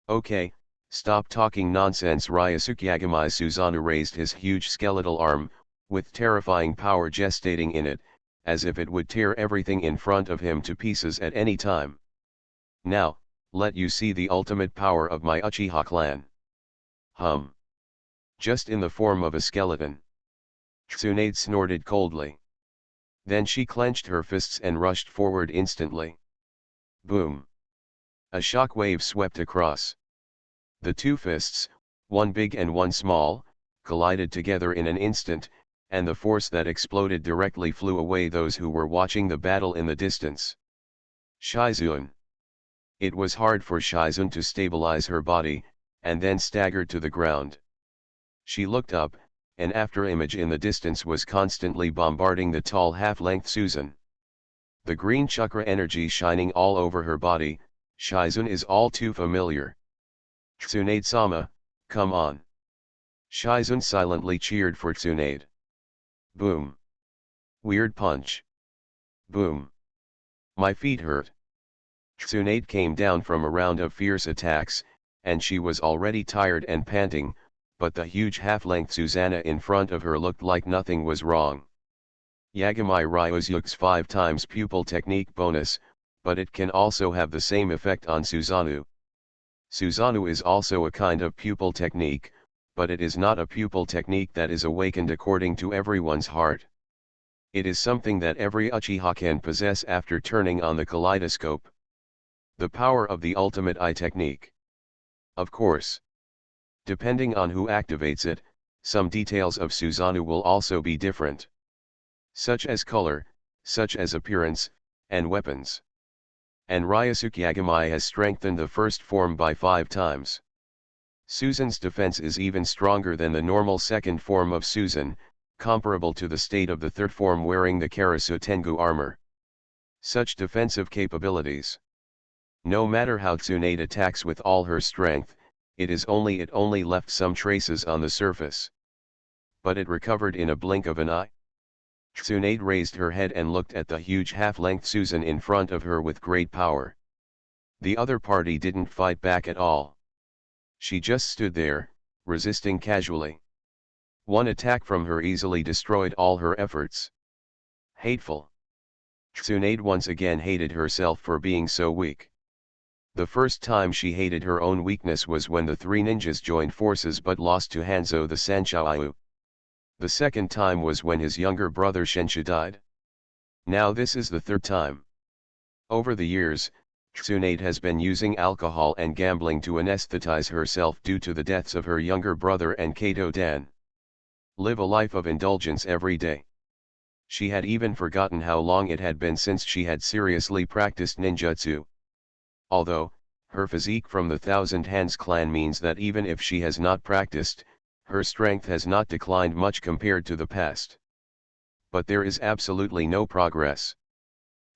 Okay, stop talking nonsense. Ryosuke Yagamai Susanoo raised his huge skeletal arm, with terrifying power gestating in it, as if it would tear everything in front of him to pieces at any time. Now, let you see the ultimate power of my Uchiha clan. Just in the form of a skeleton. Tsunade snorted coldly. Then she clenched her fists and rushed forward instantly. Boom! A shock wave swept across. The two fists, one big and one small, collided together in an instant, and the force that exploded directly flew away those who were watching the battle in the distance. Shizune. It was hard for Shizune to stabilize her body, and then staggered to the ground. She looked up, an afterimage in the distance was constantly bombarding the tall half-length Susan. The green chakra energy shining all over her body, Shizune is all too familiar. Tsunade-sama, come on. Shizune silently cheered for Tsunade. Boom. Weird punch. Boom. My feet hurt. Tsunade came down from a round of fierce attacks, and she was already tired and panting, but the huge half-length Susanoo in front of her looked like nothing was wrong. Yagamai Ryosuke's 5 times pupil technique bonus, but it can also have the same effect on Susanoo. Susanoo is also a kind of pupil technique, but it is not a pupil technique that is awakened according to everyone's heart. It is something that every Uchiha can possess after turning on the kaleidoscope. The power of the ultimate eye technique. Of course. Depending on who activates it, some details of Susanoo will also be different. Such as color, such as appearance, and weapons. And Ryosuke Yagamai has strengthened the first form by 5 times. Susan's defense is even stronger than the normal second form of Susan, comparable to the state of the third form wearing the Karasu Tengu armor. Such defensive capabilities. No matter how Tsunade attacks with all her strength, it only left some traces on the surface. But it recovered in a blink of an eye. Tsunade raised her head and looked at the huge half-length Susan in front of her with great power. The other party didn't fight back at all. She just stood there, resisting casually. One attack from her easily destroyed all her efforts. Hateful. Tsunade once again hated herself for being so weak. The first time she hated her own weakness was when the three ninjas joined forces but lost to Hanzo the Sanshouyu. The second time was when his younger brother Shenshu died. Now this is the third time. Over the years, Tsunade has been using alcohol and gambling to anesthetize herself due to the deaths of her younger brother and Kato Dan. Live a life of indulgence every day. She had even forgotten how long it had been since she had seriously practiced ninjutsu. Although, her physique from the Thousand Hands clan means that even if she has not practiced, her strength has not declined much compared to the past. But there is absolutely no progress.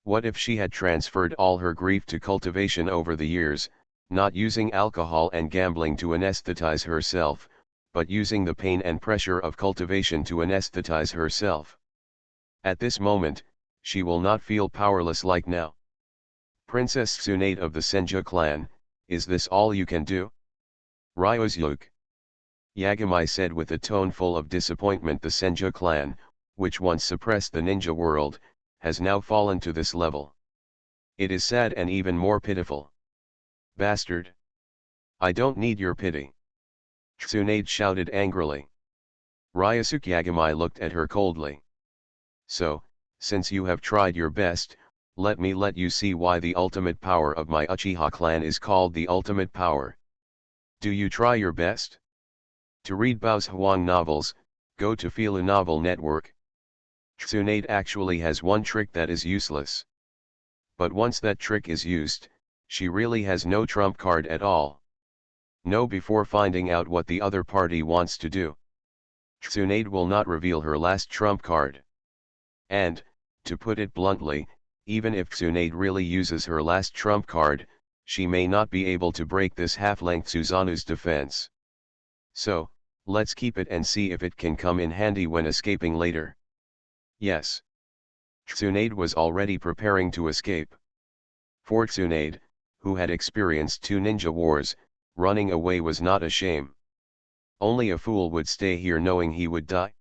What if she had transferred all her grief to cultivation over the years, not using alcohol and gambling to anesthetize herself, but using the pain and pressure of cultivation to anesthetize herself? At this moment, she will not feel powerless like now. Princess Tsunade of the Senju clan, is this all you can do? Ryozuke. Yagami said with a tone full of disappointment. The Senju clan, which once suppressed the ninja world, has now fallen to this level. It is sad and even more pitiful. Bastard! I don't need your pity. Tsunade shouted angrily. Ryosuke Yagami looked at her coldly. So, since you have tried your best, let me let you see why the ultimate power of my Uchiha clan is called the ultimate power. Do you try your best? To read Bao's Huang novels, go to Fila Novel Network. Tsunade actually has one trick that is useless. But once that trick is used, she really has no trump card at all. Know before finding out what the other party wants to do. Tsunade will not reveal her last trump card. And, to put it bluntly, even if Tsunade really uses her last trump card, she may not be able to break this half-length Suzanu's defense. So, let's keep it and see if it can come in handy when escaping later. Yes. Tsunade was already preparing to escape. For Tsunade, who had experienced 2 ninja wars, running away was not a shame. Only a fool would stay here knowing he would die.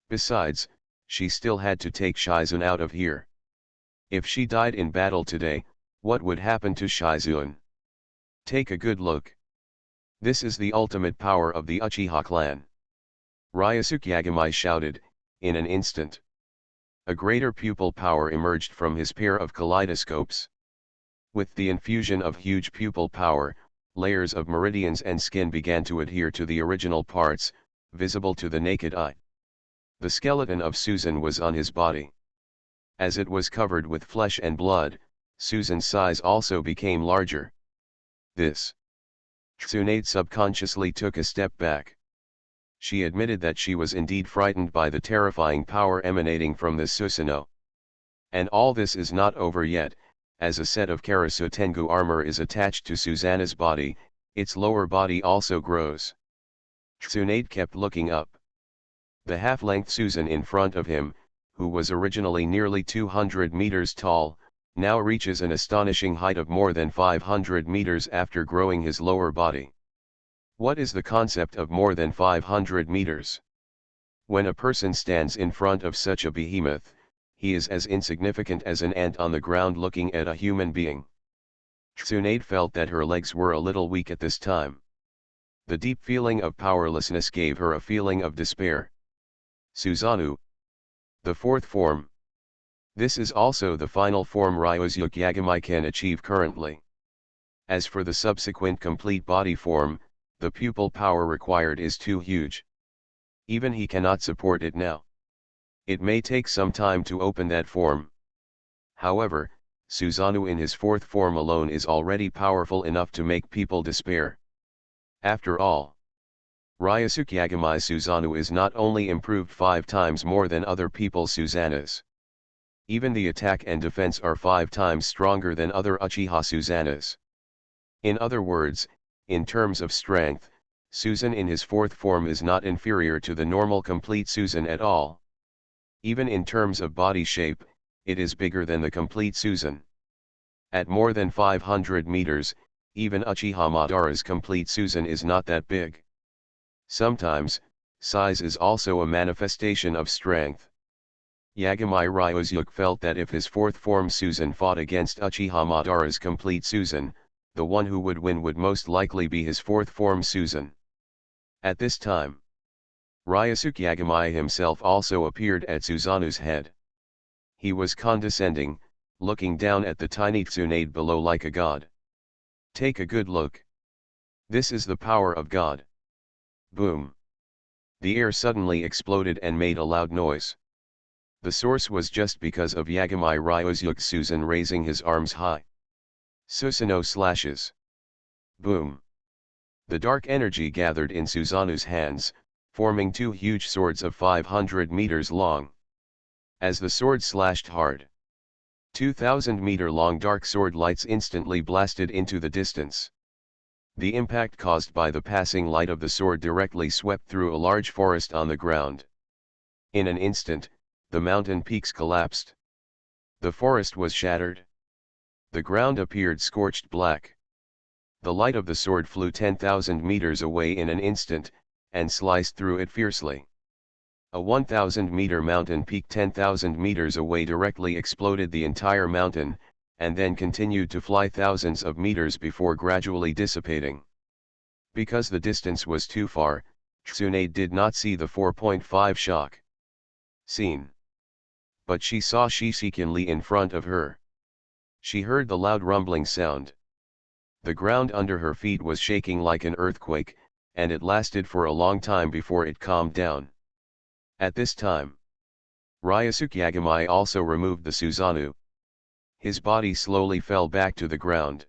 Besides, she still had to take Shizun out of here. If she died in battle today, what would happen to Shizun? Take a good look. This is the ultimate power of the Uchiha clan. Ryosuke Yagami shouted, in an instant. A greater pupil power emerged from his pair of kaleidoscopes. With the infusion of huge pupil power, layers of meridians and skin began to adhere to the original parts, visible to the naked eye. The skeleton of Susan was on his body. As it was covered with flesh and blood, Susan's size also became larger. This. Tsunade subconsciously took a step back. She admitted that she was indeed frightened by the terrifying power emanating from this Susanoo. And all this is not over yet. As a set of Karasu Tengu armor is attached to Susanna's body, its lower body also grows. Tsunade kept looking up. The half-length Susan in front of him, who was originally nearly 200 meters tall, now reaches an astonishing height of more than 500 meters after growing his lower body. What is the concept of more than 500 meters? When a person stands in front of such a behemoth, he is as insignificant as an ant on the ground looking at a human being. Tsunade felt that her legs were a little weak at this time. The deep feeling of powerlessness gave her a feeling of despair. Susanoo. The fourth form. This is also the final form Ryosuke Yagami can achieve currently. As for the subsequent complete body form, the pupil power required is too huge. Even he cannot support it now. It may take some time to open that form. However, Susanoo in his fourth form alone is already powerful enough to make people despair. After all, Ryosuke Yagami's Susanoo is not only improved 5 times more than other people's Susannas. Even the attack and defense are 5 times stronger than other Uchiha Susannas. In other words, in terms of strength, Susan in his fourth form is not inferior to the normal complete Susan at all. Even in terms of body shape, it is bigger than the complete Susan. At more than 500 meters, even Uchiha Madara's complete Susan is not that big. Sometimes, size is also a manifestation of strength. Yagami Ryosuke felt that if his fourth form Susan fought against Uchiha Madara's complete Susan, the one who would win would most likely be his fourth form Susan. At this time, Ryosuke Yagami himself also appeared at Suzanu's head. He was condescending, looking down at the tiny Tsunade below like a god. Take a good look. This is the power of God. Boom. The air suddenly exploded and made a loud noise. The source was just because of Yagami Ryosuke Susan raising his arms high. Susanoo slashes. Boom. The dark energy gathered in Suzanu's hands, forming two huge swords of 500 meters long. As the sword slashed hard, 2,000-meter-long dark sword lights instantly blasted into the distance. The impact caused by the passing light of the sword directly swept through a large forest on the ground. In an instant, the mountain peaks collapsed. The forest was shattered. The ground appeared scorched black. The light of the sword flew 10,000 meters away in an instant, and sliced through it fiercely. A 1,000-meter mountain peak 10,000 meters away directly exploded the entire mountain, and then continued to fly thousands of meters before gradually dissipating. Because the distance was too far, Tsunade did not see the 4.5 shock scene. But she saw Shisekinli in front of her. She heard the loud rumbling sound. The ground under her feet was shaking like an earthquake, and it lasted for a long time before it calmed down. At this time, Ryosuke Yagami also removed the Susanoo. His body slowly fell back to the ground.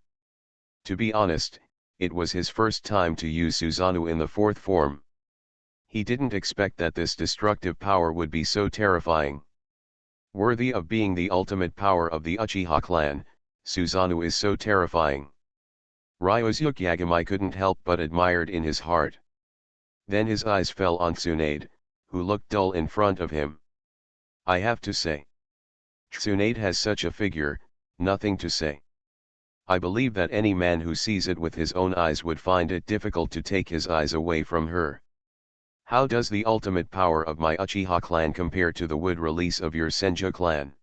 To be honest, it was his first time to use Susanoo in the fourth form. He didn't expect that this destructive power would be so terrifying. Worthy of being the ultimate power of the Uchiha clan, Susanoo is so terrifying. Ryosuke Yagami couldn't help but admired in his heart. Then his eyes fell on Tsunade, who looked dull in front of him. I have to say, Tsunade has such a figure, nothing to say. I believe that any man who sees it with his own eyes would find it difficult to take his eyes away from her. How does the ultimate power of my Uchiha clan compare to the wood release of your Senju clan?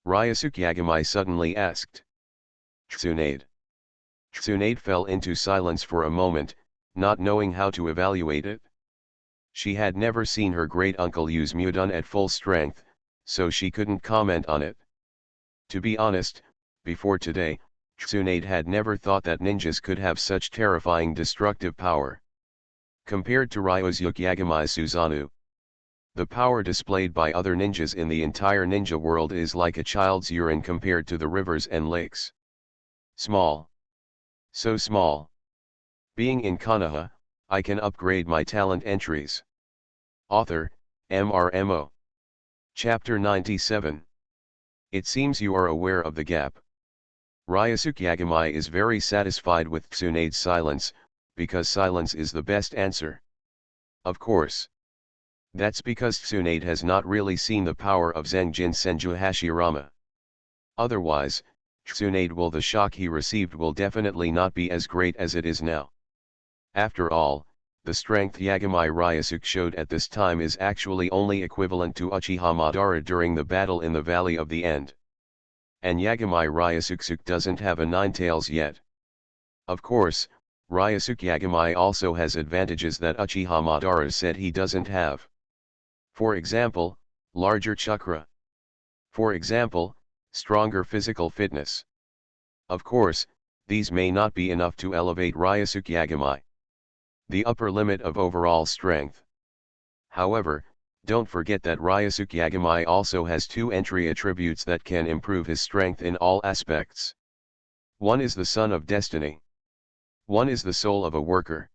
Ryosuke Yagami suddenly asked. Tsunade. Tsunade fell into silence for a moment, not knowing how to evaluate it. She had never seen her great uncle use Mudun at full strength, so she couldn't comment on it. To be honest, before today, Tsunade had never thought that ninjas could have such terrifying destructive power. Compared to Ryosuke Yagami's Susanoo, the power displayed by other ninjas in the entire ninja world is like a child's urine compared to the rivers and lakes. Small. So small. Being in Konoha, I can upgrade my talent entries. Author, MRMO. Chapter 97. It seems you are aware of the gap. Ryosuke Yagami is very satisfied with Tsunade's silence, because silence is the best answer. Of course. That's because Tsunade has not really seen the power of Zenjin Senju Hashirama. Otherwise, the shock he received will definitely not be as great as it is now. After all, the strength Yagami Ryosuke showed at this time is actually only equivalent to Uchiha Madara during the battle in the Valley of the End. And Yagami Ryosuke doesn't have a Ninetales yet. Of course, Ryosuke Yagami also has advantages that Uchiha Madara said he doesn't have. For example, larger chakra. For example, stronger physical fitness. Of course, these may not be enough to elevate Ryosuke Yagami. The upper limit of overall strength. However, don't forget that Ryosuke Yagami also has two entry attributes that can improve his strength in all aspects. One is the Son of Destiny. One is the soul of a worker.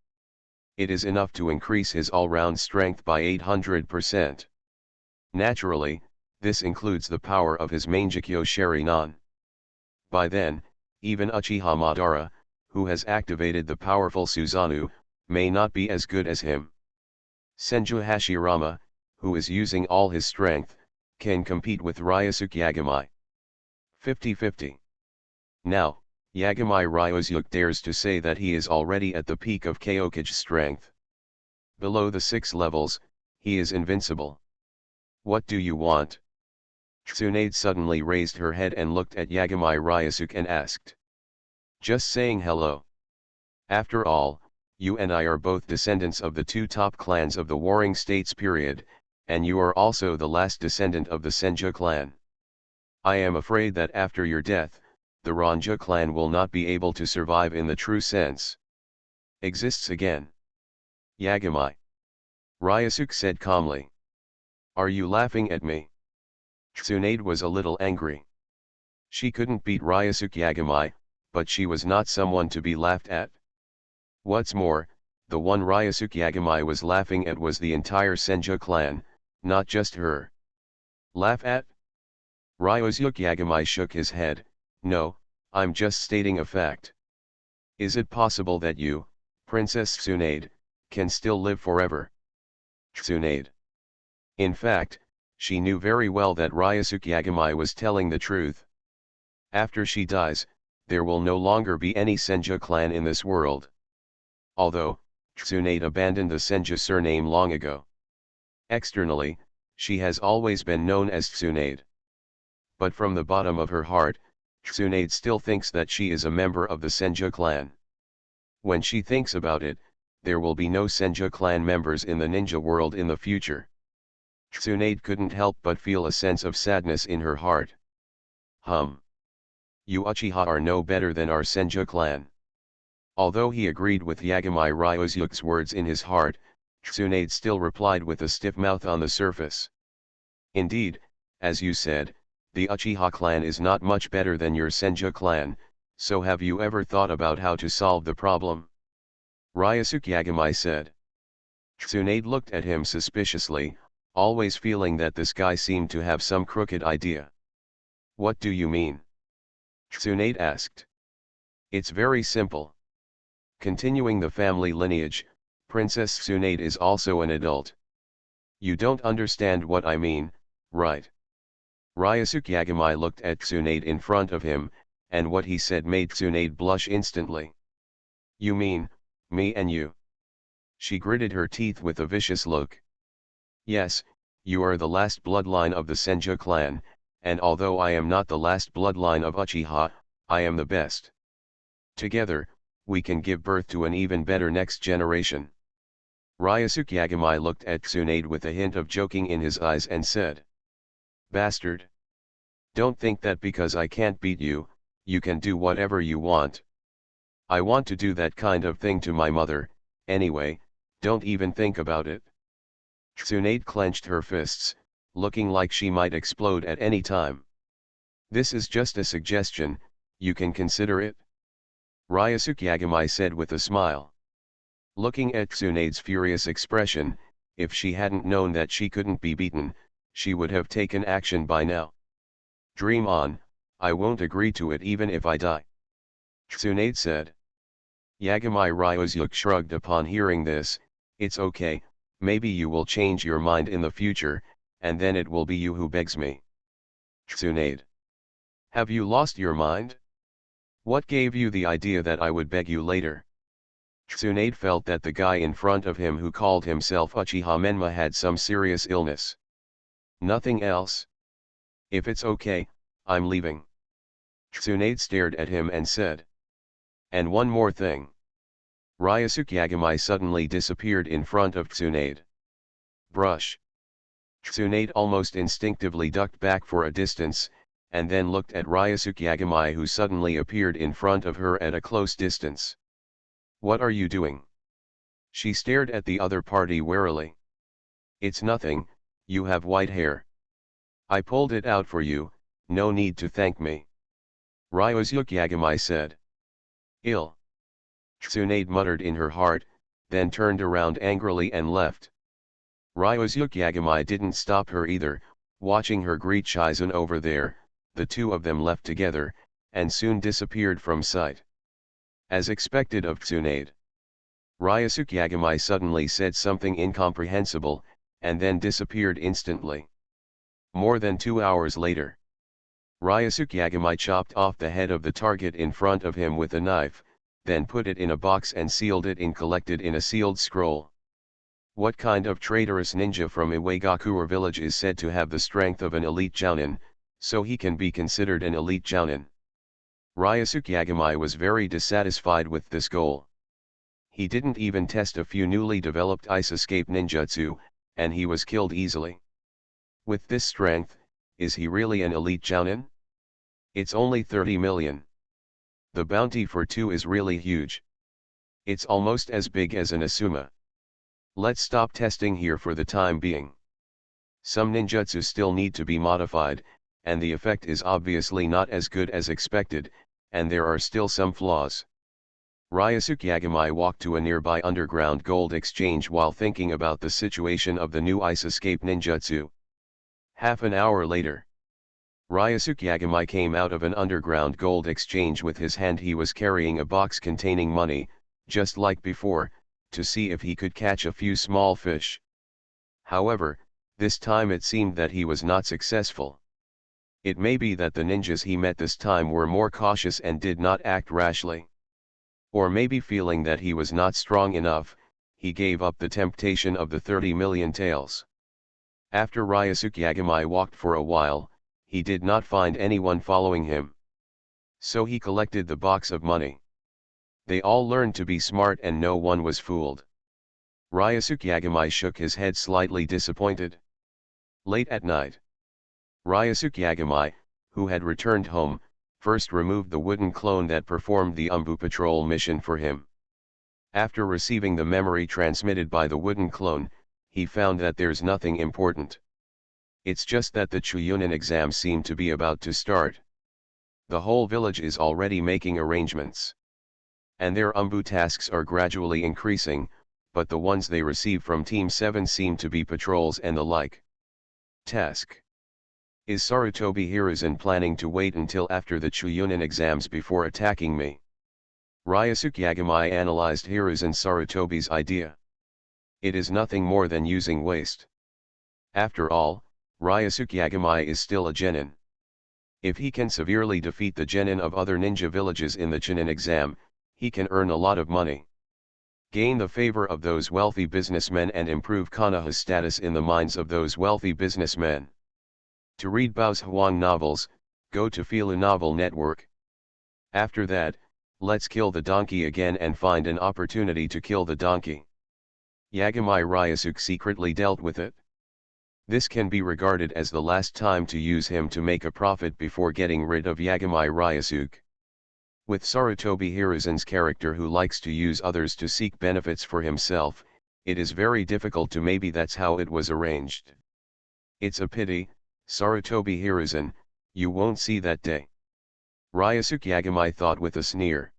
It is enough to increase his all-round strength by 800%. Naturally, this includes the power of his Mangekyo Sharingan. By then, even Uchiha Madara, who has activated the powerful Susanoo, may not be as good as him. Senju Hashirama, who is using all his strength, can compete with Ryosuke Yagami. 50-50. Now, Yagami Ryosuke dares to say that he is already at the peak of Kyokuge's strength. Below the 6 levels, he is invincible. What do you want? Tsunade suddenly raised her head and looked at Yagami Ryosuke and asked. Just saying hello. After all, you and I are both descendants of the 2 top clans of the Warring States period, and you are also the last descendant of the Senju clan. I am afraid that after your death, the Ronja clan will not be able to survive in the true sense. Exists again. Yagami. Ryosuke said calmly. Are you laughing at me? Tsunade was a little angry. She couldn't beat Ryosuke Yagami, but she was not someone to be laughed at. What's more, the one Ryosuke Yagami was laughing at was the entire Senju clan, not just her. Laugh at? Ryosuke Yagami shook his head. No, I'm just stating a fact. Is it possible that you, Princess Tsunade, can still live forever? Tsunade. In fact, she knew very well that Ryosuke Yagami was telling the truth. After she dies, there will no longer be any Senju clan in this world. Although, Tsunade abandoned the Senju surname long ago. Externally, she has always been known as Tsunade. But from the bottom of her heart, Tsunade still thinks that she is a member of the Senju clan. When she thinks about it, there will be no Senju clan members in the ninja world in the future. Tsunade couldn't help but feel a sense of sadness in her heart. You Uchiha are no better than our Senju clan. Although he agreed with Yagami Ryosuke's words in his heart, Tsunade still replied with a stiff mouth on the surface. Indeed, as you said, the Uchiha clan is not much better than your Senju clan, so have you ever thought about how to solve the problem? Ryosuke Yagami said. Tsunade looked at him suspiciously, always feeling that this guy seemed to have some crooked idea. What do you mean? Tsunade asked. It's very simple. Continuing the family lineage, Princess Tsunade is also an adult. You don't understand what I mean, right? Ryosuke Yagami looked at Tsunade in front of him, and what he said made Tsunade blush instantly. You mean, me and you? She gritted her teeth with a vicious look. Yes, you are the last bloodline of the Senju clan, and although I am not the last bloodline of Uchiha, I am the best. Together, we can give birth to an even better next generation. Ryosuke Yagami looked at Tsunade with a hint of joking in his eyes and said. Bastard. Don't think that because I can't beat you, you can do whatever you want. I want to do that kind of thing to my mother, anyway, don't even think about it. Tsunade clenched her fists, looking like she might explode at any time. This is just a suggestion, you can consider it? Ryosuke Yagami said with a smile. Looking at Tsunade's furious expression, if she hadn't known that she couldn't be beaten, she would have taken action by now. Dream on, I won't agree to it even if I die. Tsunade said. Yagami Ryosuke shrugged upon hearing this. It's okay, maybe you will change your mind in the future, and then it will be you who begs me. Tsunade. Have you lost your mind? What gave you the idea that I would beg you later? Tsunade felt that the guy in front of him who called himself Uchiha Menma had some serious illness. Nothing else? If it's okay, I'm leaving. Tsunade stared at him and said. And one more thing. Ryosuke Yagami suddenly disappeared in front of Tsunade. Brush. Tsunade almost instinctively ducked back for a distance, and then looked at Ryosuke Yagami who suddenly appeared in front of her at a close distance. What are you doing? She stared at the other party warily. It's nothing, you have white hair. I pulled it out for you, no need to thank me. Ryosuke Yagami said. Ill. Tsunade muttered in her heart, then turned around angrily and left. Ryosuke Yagami didn't stop her either, watching her greet Shizen over there, the two of them left together, and soon disappeared from sight. As expected of Tsunade. Ryosuke Yagami suddenly said something incomprehensible, and then disappeared instantly. More than 2 hours later, Ryosuke Yagami chopped off the head of the target in front of him with a knife, then put it in a box and sealed it in collected in a sealed scroll. What kind of traitorous ninja from Iwagakure village is said to have the strength of an elite jounin, so he can be considered an elite jounin? Ryosuke Yagami was very dissatisfied with this goal. He didn't even test a few newly developed ice escape ninjutsu, and he was killed easily. With this strength, is he really an elite jounin? It's only 30 million. The bounty for 2 is really huge. It's almost as big as an Asuma. Let's stop testing here for the time being. Some ninjutsu still need to be modified, and the effect is obviously not as good as expected, and there are still some flaws. Ryosuke Yagami walked to a nearby underground gold exchange while thinking about the situation of the new ice escape ninjutsu. Half an hour later, Ryosuke Yagami came out of an underground gold exchange. With his hand he was carrying a box containing money, just like before, to see if he could catch a few small fish. However, this time it seemed that he was not successful. It may be that the ninjas he met this time were more cautious and did not act rashly. Or maybe feeling that he was not strong enough, he gave up the temptation of the 30 million taels. After Ryosuke Yagami walked for a while, he did not find anyone following him. So he collected the box of money. They all learned to be smart and no one was fooled. Ryosuke Yagami shook his head, slightly disappointed. Late at night, Ryosuke Yagami, who had returned home, first removed the wooden clone that performed the Umbu patrol mission for him. After receiving the memory transmitted by the wooden clone, he found that there's nothing important. It's just that the Chuyunin exam seemed to be about to start. The whole village is already making arrangements. And their Umbu tasks are gradually increasing, but the ones they receive from Team 7 seem to be patrols and the like. Task. Is Sarutobi Hiruzen planning to wait until after the Chuyunin exams before attacking me? Ryosuke Yagami analyzed Hiruzen Sarutobi's idea. It is nothing more than using waste. After all, Ryosuke Yagami is still a genin. If he can severely defeat the genin of other ninja villages in the Chunin exam, he can earn a lot of money. Gain the favor of those wealthy businessmen and improve Konoha's status in the minds of those wealthy businessmen. To read Bao's Huang novels, go to Filu Novel Network. After that, let's kill the donkey again and find an opportunity to kill the donkey. Yagami Ryosuke secretly dealt with it. This can be regarded as the last time to use him to make a profit before getting rid of Yagami Ryosuke. With Sarutobi Hiruzen's character who likes to use others to seek benefits for himself, it is very difficult to maybe that's how it was arranged. It's a pity, Sarutobi Hiruzen, you won't see that day. Ryosuke Yagami thought with a sneer.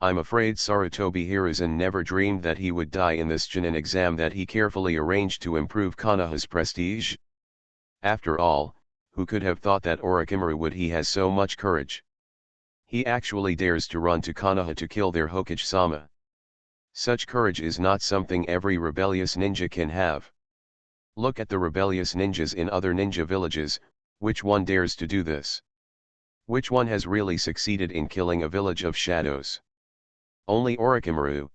I'm afraid Sarutobi Hiruzen never dreamed that he would die in this Chunin exam that he carefully arranged to improve Konoha's prestige. After all, who could have thought that Orochimaru would he has so much courage. He actually dares to run to Konoha to kill their Hokage-sama. Such courage is not something every rebellious ninja can have. Look at the rebellious ninjas in other ninja villages, which one dares to do this? Which one has really succeeded in killing a village of shadows? Only Orochimaru.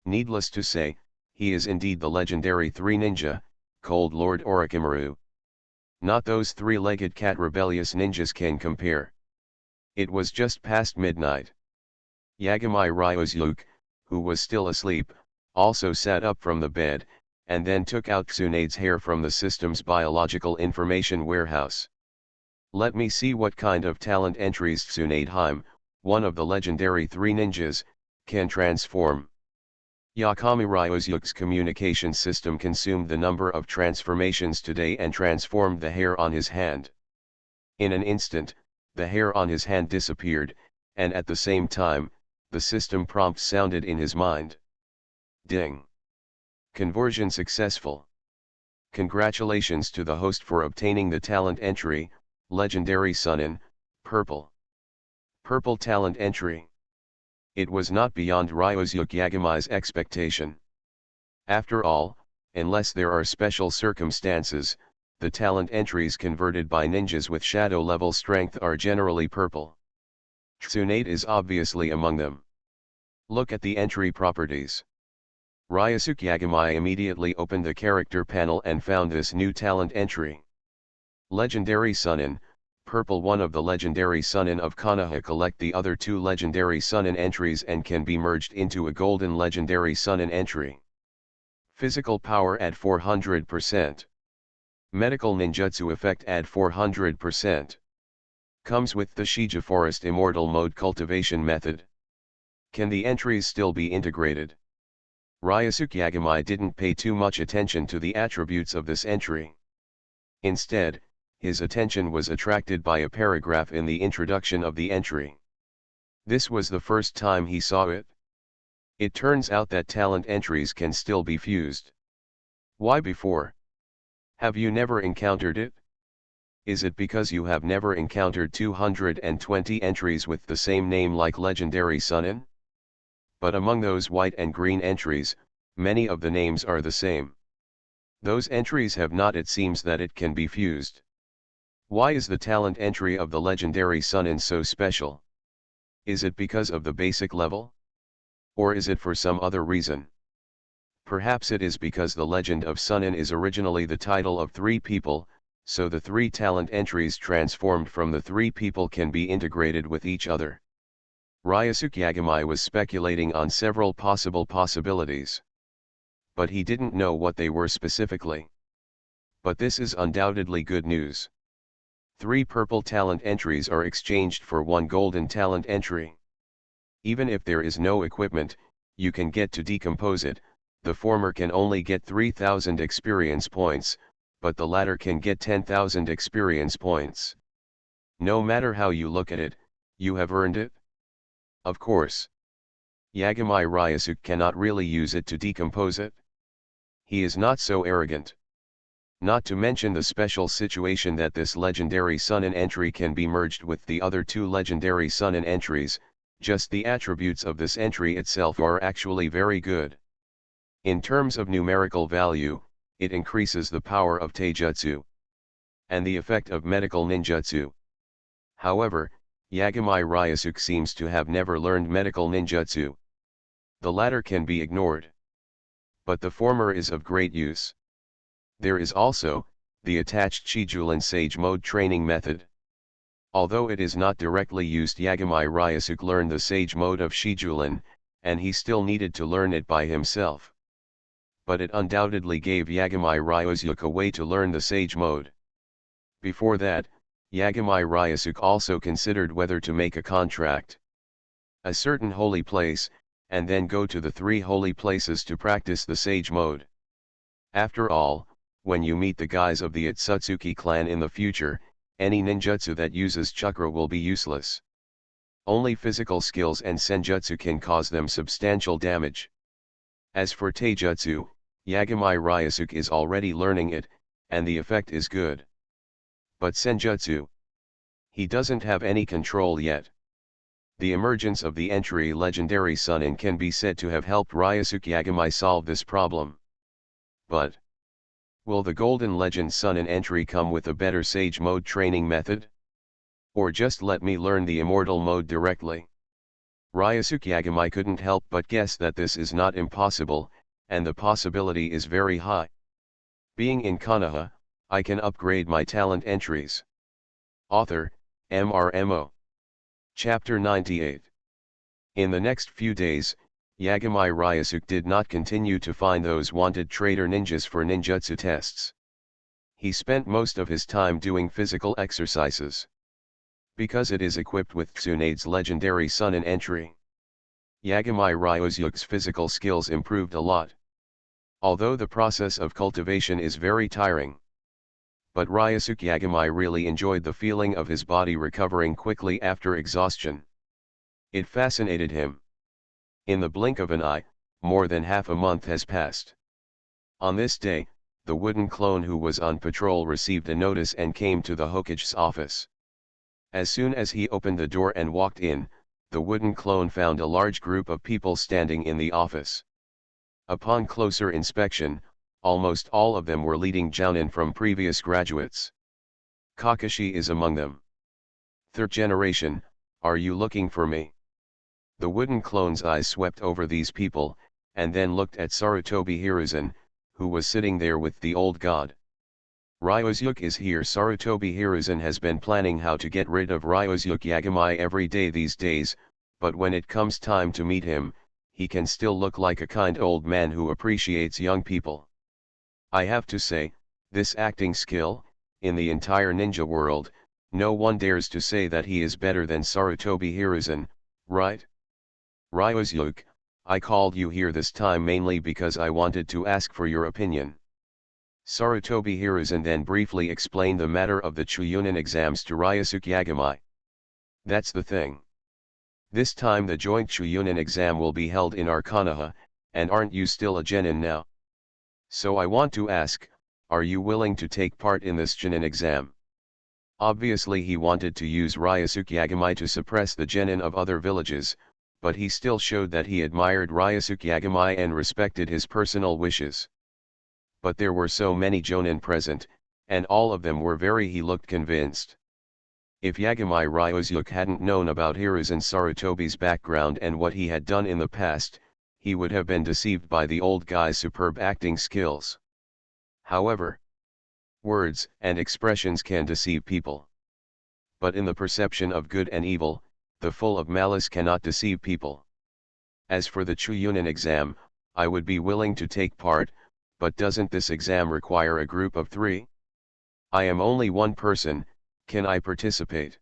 Needless to say, he is indeed the legendary three ninja, Cold Lord Orochimaru. Not those three-legged cat rebellious ninjas can compare. It was just past midnight. Yagami Ryosuke, who was still asleep, also sat up from the bed, and then took out Tsunade's hair from the system's biological information warehouse. Let me see what kind of talent entries Tsunade Heim, one of the legendary three ninjas, can transform. Yagami Ryosuke's communication system consumed the number of transformations today and transformed the hair on his hand. In an instant, the hair on his hand disappeared, and at the same time, the system prompt sounded in his mind. Ding! Conversion successful. Congratulations to the host for obtaining the talent entry, Legendary Sunin, Purple. Purple talent entry. It was not beyond Ryosuke Yagami's expectation. After all, unless there are special circumstances, The talent entries converted by ninjas with shadow level strength are generally purple. Tsunade is obviously among them. Look at the entry properties. Ryosuke Yagami immediately opened the character panel and found this new talent entry. Legendary Sunin, purple. One of the legendary Sunin of Konoha collect the other two legendary Sunin entries and can be merged into a golden legendary Sunin entry. Physical power add 400%. Medical ninjutsu effect add 400%. Comes with the Shija Forest Immortal Mode cultivation method. Can the entries still be integrated? Ryosuke Yagami didn't pay too much attention to the attributes of this entry. Instead, his attention was attracted by a paragraph in the introduction of the entry. This was the first time he saw it. It turns out that talent entries can still be fused. Why before? Have you never encountered it? Is it because you have never encountered 220 entries with the same name like Legendary Sunin? But among those white and green entries, many of the names are the same. Those entries have not. It seems that it can be fused. Why is the talent entry of the Legendary Sunin so special? Is it because of the basic level? Or is it for some other reason? Perhaps it is because the Legend of Sunin is originally the title of 3 people, so the 3 talent entries transformed from the 3 people can be integrated with each other. Ryosuke Yagami was speculating on several possible possibilities. But he didn't know what they were specifically. But this is undoubtedly good news. 3 purple talent entries are exchanged for 1 golden talent entry. Even if there is no equipment, you can get to decompose it. The former can only get 3,000 experience points, but the latter can get 10,000 experience points. No matter how you look at it, you have earned it. Of course. Yagami Ryosuke cannot really use it to decompose it. He is not so arrogant. Not to mention the special situation that this legendary Sunin entry can be merged with the other 2 legendary Sunin entries. Just the attributes of this entry itself are actually very good. In terms of numerical value, it increases the power of taijutsu and the effect of medical ninjutsu. However, Yagami Ryosuke seems to have never learned medical ninjutsu. The latter can be ignored. But the former is of great use. There is also the attached Shijulin Sage Mode training method. Although it is not directly used, Yagami Ryosuke learned the Sage Mode of Shijulin, and he still needed to learn it by himself. But it undoubtedly gave Yagami Ryosuke a way to learn the Sage Mode. Before that, Yagami Ryosuke also considered whether to make a contract. A certain holy place, and then go to the 3 holy places to practice the Sage Mode. After all, when you meet the guys of the Otsutsuki clan in the future, any ninjutsu that uses chakra will be useless. Only physical skills and senjutsu can cause them substantial damage. As for taijutsu, Yagami Ryosuke is already learning it, and the effect is good. But senjutsu? He doesn't have any control yet. The emergence of the entry Legendary Sunin can be said to have helped Ryosuke Yagami solve this problem. But will the Golden Legend Sunin entry come with a better Sage Mode training method? Or just let me learn the Immortal Mode directly? Ryosuke Yagami couldn't help but guess that this is not impossible, and the possibility is very high. Being in Konoha, I can upgrade my talent entries. Author, MRMO. Chapter 98. In the next few days, Yagami Ryosuke did not continue to find those wanted traitor ninjas for ninjutsu tests. He spent most of his time doing physical exercises. Because it is equipped with Tsunade's legendary Sunin entry, Yagami Ryosuke's physical skills improved a lot. Although the process of cultivation is very tiring. But Ryosuke Yagami really enjoyed the feeling of his body recovering quickly after exhaustion. It fascinated him. In the blink of an eye, more than half a month has passed. On this day, the wooden clone who was on patrol received a notice and came to the Hokage's office. As soon as he opened the door and walked in, the wooden clone found a large group of people standing in the office. Upon closer inspection, almost all of them were leading jounin from previous graduates. Kakashi is among them. Third generation, are you looking for me? The wooden clone's eyes swept over these people, and then looked at Sarutobi Hiruzen, who was sitting there with the old god. Ryosuke is here. Sarutobi Hiruzen has been planning how to get rid of Ryosuke Yagami every day these days, but when it comes time to meet him, he can still look like a kind old man who appreciates young people. I have to say, this acting skill, in the entire ninja world, no one dares to say that he is better than Sarutobi Hiruzen, right? Ryosuke, I called you here this time mainly because I wanted to ask for your opinion. Sarutobi Hiruzen then briefly explained the matter of the Chuunin exams to Ryosuke Yagami. That's the thing. This time the joint Chuunin exam will be held in our Konoha, and aren't you still a genin now? So I want to ask, are you willing to take part in this genin exam? Obviously he wanted to use Ryosuke Yagami to suppress the genin of other villages, but he still showed that he admired Ryosuke Yagami and respected his personal wishes. But there were so many jonin present, and all of them were he looked convinced. If Yagami Ryosuke hadn't known about Hiruzen Sarutobi's background and what he had done in the past, he would have been deceived by the old guy's superb acting skills. However, words and expressions can deceive people. But in the perception of good and evil, the full of malice cannot deceive people. As for the Chuunin exam, I would be willing to take part, but doesn't this exam require a group of 3? I am only one person, can I participate?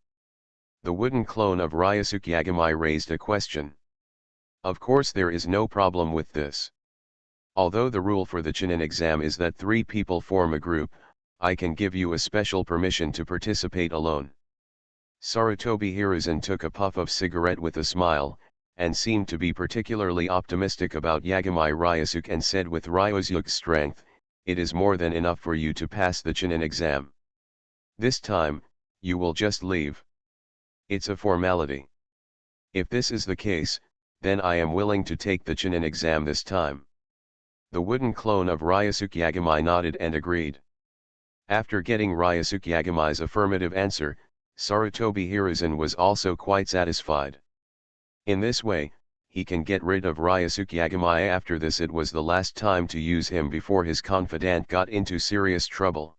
The wooden clone of Ryosuke Yagami raised a question. Of course there is no problem with this. Although the rule for the Chuunin exam is that 3 people form a group, I can give you a special permission to participate alone. Sarutobi Hiruzen took a puff of cigarette with a smile, and seemed to be particularly optimistic about Yagami Ryosuke and said with Ryosuke's strength, it is more than enough for you to pass the Chuunin exam. This time, you will just leave. It's a formality. If this is the case, then I am willing to take the Chuunin exam this time. The wooden clone of Ryosuke Yagami nodded and agreed. After getting Ryosuke Yagami's affirmative answer, Sarutobi Hiruzen was also quite satisfied. In this way, he can get rid of Ryosuke Yagami. After this it was the last time to use him before his confidant got into serious trouble.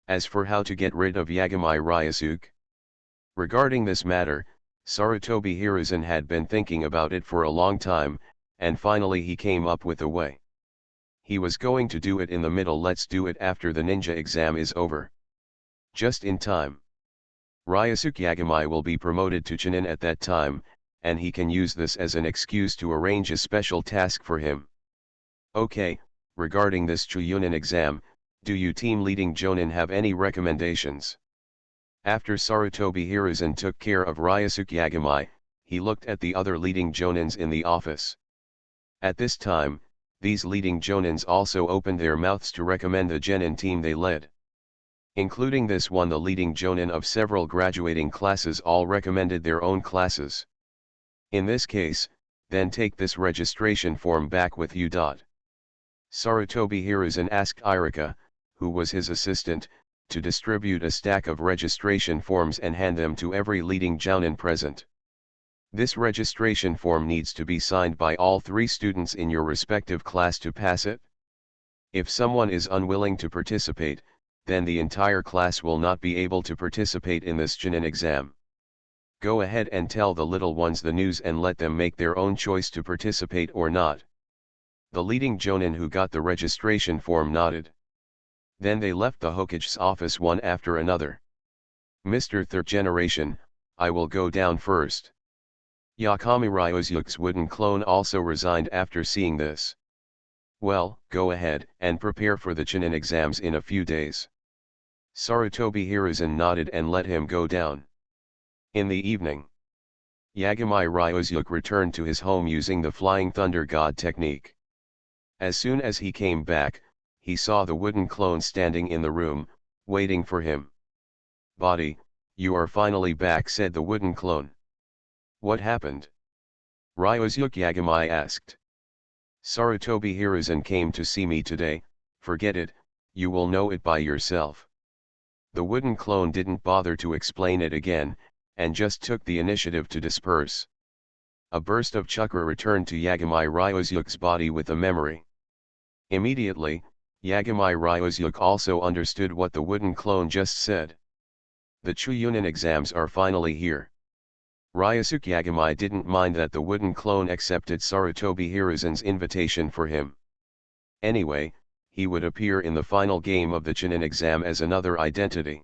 As for how to get rid of Yagami Ryosuke, regarding this matter, Sarutobi Hiruzen had been thinking about it for a long time, and finally he came up with a way. He was going to do it in the middle. Let's do it after the ninja exam is over. Just in time. Ryosuke Yagami will be promoted to Chuunin at that time, and he can use this as an excuse to arrange a special task for him. Okay, regarding this Chuunin exam, do you team leading Jonin have any recommendations? After Sarutobi Hiruzen took care of Ryosuke Yagami, he looked at the other leading Jonins in the office. At this time, these leading Jonins also opened their mouths to recommend the genin team they led. Including this one, the leading Jonin of several graduating classes all recommended their own classes. In this case, then take this registration form back with you. Sarutobi Hiruzen asked Irika, who was his assistant, to distribute a stack of registration forms and hand them to every leading Jounin present. This registration form needs to be signed by all 3 students in your respective class to pass it. If someone is unwilling to participate, then the entire class will not be able to participate in this Chuunin exam. Go ahead and tell the little ones the news and let them make their own choice to participate or not. The leading Jonin who got the registration form nodded. Then they left the Hokage's office one after another. Mr. Third Generation, I will go down first. Yakami Ryosuke's wooden clone also resigned after seeing this. Well, go ahead and prepare for the Chuunin exams in a few days. Sarutobi Hiruzen nodded and let him go down. In the evening, Yagami Ryosuke returned to his home using the Flying Thunder God technique. As soon as he came back, he saw the wooden clone standing in the room, waiting for him. "Body, you are finally back," said the wooden clone. "What happened?" Ryosuke Yagami asked. "Sarutobi Hiruzen came to see me today, forget it, you will know it by yourself. The wooden clone didn't bother to explain it again, and just took the initiative to disperse. A burst of chakra returned to Yagami Ryuzyuk's body with a memory. Immediately, Yagami Ryuzyuk also understood what the wooden clone just said. The Chuunin exams are finally here. Ryusuke Yagami didn't mind that the wooden clone accepted Sarutobi Hiruzen's invitation for him. Anyway, he would appear in the final game of the Chunin exam as another identity.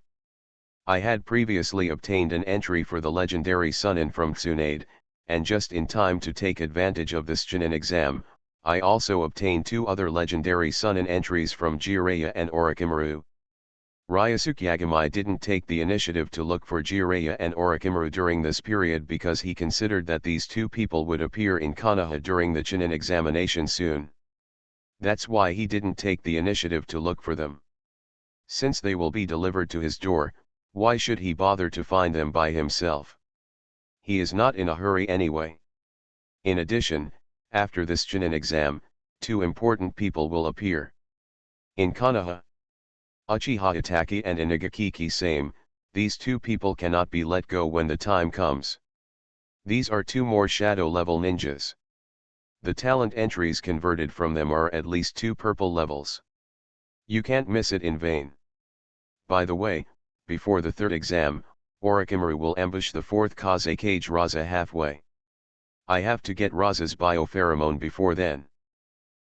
I had previously obtained an entry for the legendary Sunin from Tsunade, and just in time to take advantage of this Chunin exam, I also obtained 2 other legendary Sunin entries from Jiraiya and Orochimaru. Ryusuke Yagami didn't take the initiative to look for Jiraiya and Orochimaru during this period because he considered that these 2 people would appear in Konoha during the Chunin examination soon. That's why he didn't take the initiative to look for them. Since they will be delivered to his door, why should he bother to find them by himself? He is not in a hurry anyway. In addition, after this Chunin exam, 2 important people will appear. In Konoha, Uchiha Itachi and Inagaki Kisame, these 2 people cannot be let go when the time comes. These are 2 more shadow level ninjas. The talent entries converted from them are at least 2 purple levels. You can't miss it in vain. By the way, before the 3rd exam, Orochimaru will ambush the 4th Kazekage Raza halfway. I have to get Raza's biopheromone before then.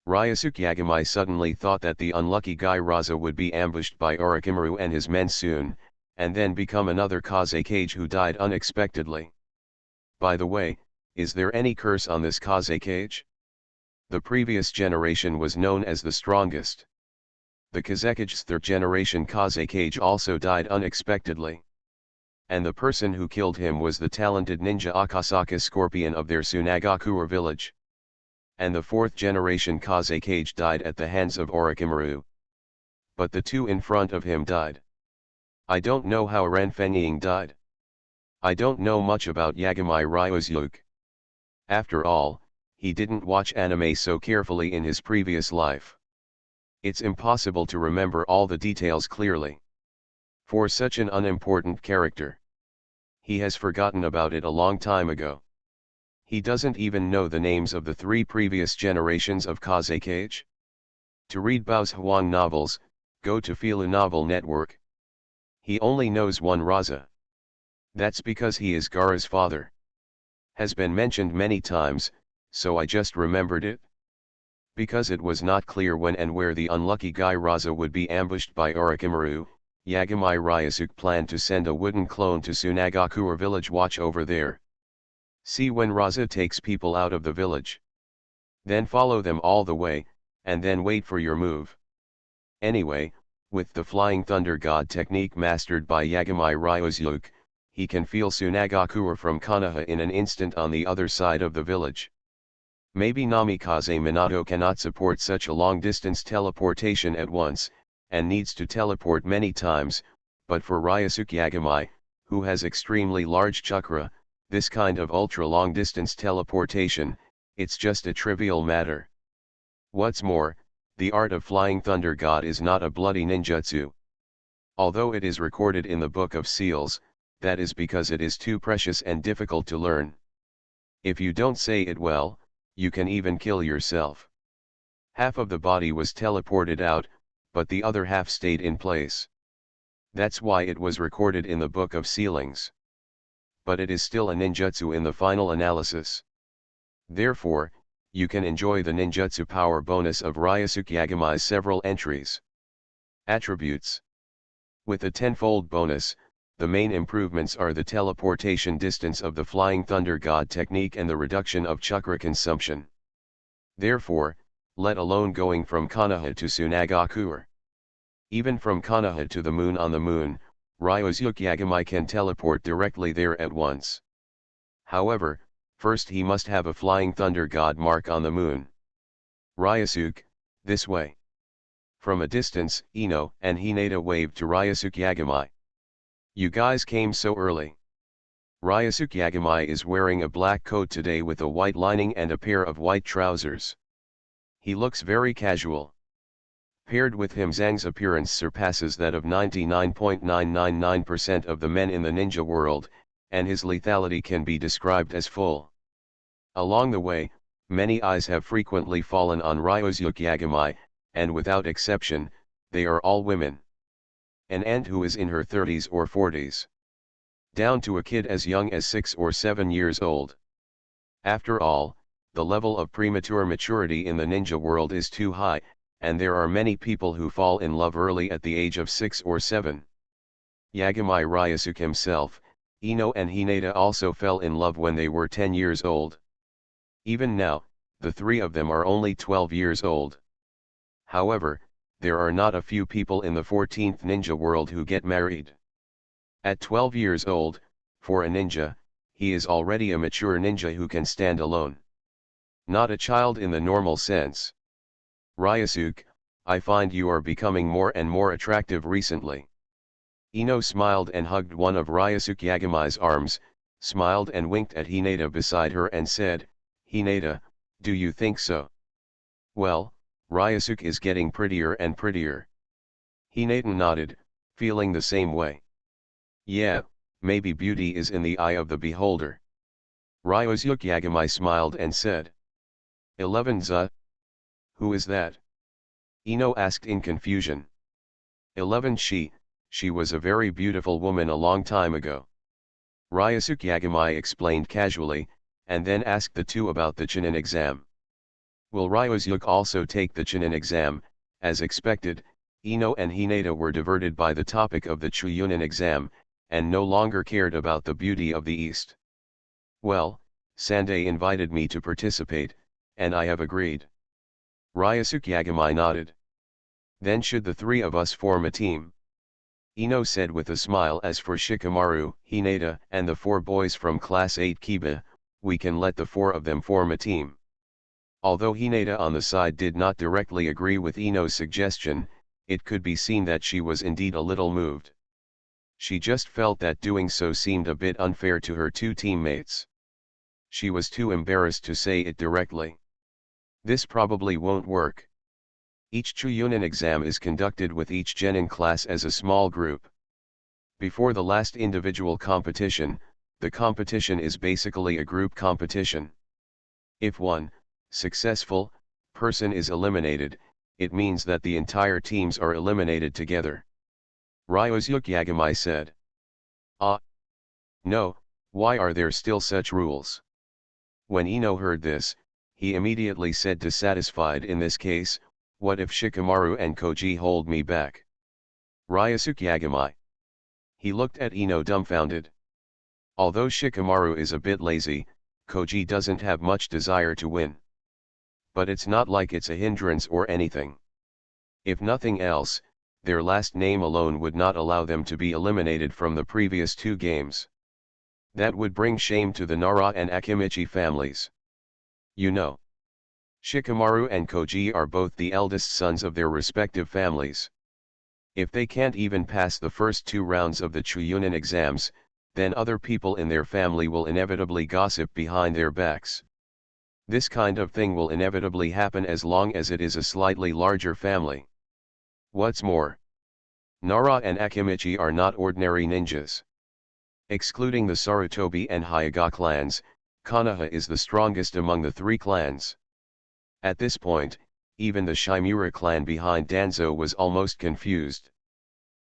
Ryusuke Yagami suddenly thought that the unlucky guy Raza would be ambushed by Orochimaru and his men soon, and then become another Kazekage who died unexpectedly. By the way, is there any curse on this Kazekage? The previous generation was known as the strongest. The Kazekage's 3rd generation Kazekage also died unexpectedly. And the person who killed him was the talented ninja Akasaka Scorpion of their Sunagakure village. And the 4th generation Kazekage died at the hands of Orochimaru. But the 2 in front of him died. I don't know how Renfeng died. I don't know much about Yagami Ryuzyuk. After all, he didn't watch anime so carefully in his previous life. It's impossible to remember all the details clearly. For such an unimportant character, he has forgotten about it a long time ago. He doesn't even know the names of the 3 previous generations of Kazekage. To read Bao's Huang novels, go to Fila Novel Network. He only knows one Raza. That's because he is Gaara's father. Has been mentioned many times, so I just remembered it. Because it was not clear when and where the unlucky guy Raza would be ambushed by Orochimaru, Yagami Ryusuke planned to send a wooden clone to Sunagakure village watch over there. See when Raza takes people out of the village. Then follow them all the way, and then wait for your move. Anyway, with the Flying Thunder God technique mastered by Yagami Ryuzyuk, he can feel Sunagakure from Konoha in an instant on the other side of the village. Maybe Namikaze Minato cannot support such a long-distance teleportation at once, and needs to teleport many times, but for Ryusuke Yagami, who has extremely large chakra, this kind of ultra-long-distance teleportation, it's just a trivial matter. What's more, the art of Flying Thunder God is not a bloody ninjutsu. Although it is recorded in the Book of Seals, that is because it is too precious and difficult to learn. If you don't say it well, you can even kill yourself. Half of the body was teleported out, but the other half stayed in place. That's why it was recorded in the Book of Sealings. But it is still a ninjutsu in the final analysis. Therefore, you can enjoy the ninjutsu power bonus of Ryusuke Yagami's several entries. Attributes. With a tenfold bonus, the main improvements are the teleportation distance of the Flying Thunder God technique and the reduction of chakra consumption. Therefore, let alone going from Konoha to Sunagakure. Even from Konoha to the moon on the moon, Ryusuke Yagami can teleport directly there at once. However, first he must have a Flying Thunder God mark on the moon. Ryusuke, this way. From a distance, Ino and Hinata waved to Ryusuke Yagami. You guys came so early. Ryusuke Yagami is wearing a black coat today with a white lining and a pair of white trousers. He looks very casual. Paired with him, Zhang's appearance surpasses that of 99.999% of the men in the ninja world, and his lethality can be described as full. Along the way, many eyes have frequently fallen on Ryosuke Yagami, and without exception, they are all women. An aunt who is in her 30s or 40s. Down to a kid as young as 6 or 7 years old. After all, the level of premature maturity in the ninja world is too high, and there are many people who fall in love early at the age of 6 or 7. Yagami Ryosuke himself, Ino and Hinata also fell in love when they were 10 years old. Even now, the three of them are only 12 years old. However, there are not a few people in the 14th ninja world who get married. At 12 years old, for a ninja, he is already a mature ninja who can stand alone. Not a child in the normal sense. Ryosuke, I find you are becoming more and more attractive recently. Ino smiled and hugged one of Ryosuke Yagami's arms, smiled and winked at Hinata beside her and said, Hinata, do you think so? Well, Ryosuke is getting prettier and prettier. Hinata nodded, feeling the same way. Yeah, maybe beauty is in the eye of the beholder. Ryosuke Yagami smiled and said. 11 Za? Who is that? Ino asked in confusion. 11 She was a very beautiful woman a long time ago. Ryosuke Yagami explained casually, and then asked the two about the Chunin exam. Will Ryosuke also take the Chunin exam? As expected, Ino and Hinata were diverted by the topic of the Chunin exam, and no longer cared about the beauty of the East. Well, Sandai invited me to participate, and I have agreed. Ryosuke Yagami nodded. Then should the three of us form a team? Ino said with a smile. As for Shikamaru, Hinata, and the 4 boys from Class 8 Kiba, we can let the 4 of them form a team. Although Hinata on the side did not directly agree with Ino's suggestion, it could be seen that she was indeed a little moved. She just felt that doing so seemed a bit unfair to her 2 teammates. She was too embarrassed to say it directly. This probably won't work. Each Chunin exam is conducted with each genin class as a small group. Before the last individual competition, the competition is basically a group competition. If one, successful, person is eliminated, it means that the entire teams are eliminated together. Ryosuke Yagami said. No, why are there still such rules? When Ino heard this, he immediately said, dissatisfied, in this case, what if Shikamaru and Koji hold me back? Ryosuke Yagami. He looked at Ino dumbfounded. Although Shikamaru is a bit lazy, Koji doesn't have much desire to win. But it's not like it's a hindrance or anything. If nothing else, their last name alone would not allow them to be eliminated from the previous 2 games. That would bring shame to the Nara and Akimichi families. You know. Shikamaru and Koji are both the eldest sons of their respective families. If they can't even pass the first 2 rounds of the Chunin exams, then other people in their family will inevitably gossip behind their backs. This kind of thing will inevitably happen as long as it is a slightly larger family. What's more, Nara and Akimichi are not ordinary ninjas. Excluding the Sarutobi and Hyuga clans, Konoha is the strongest among the 3 clans. At this point, even the Shimura clan behind Danzo was almost confused.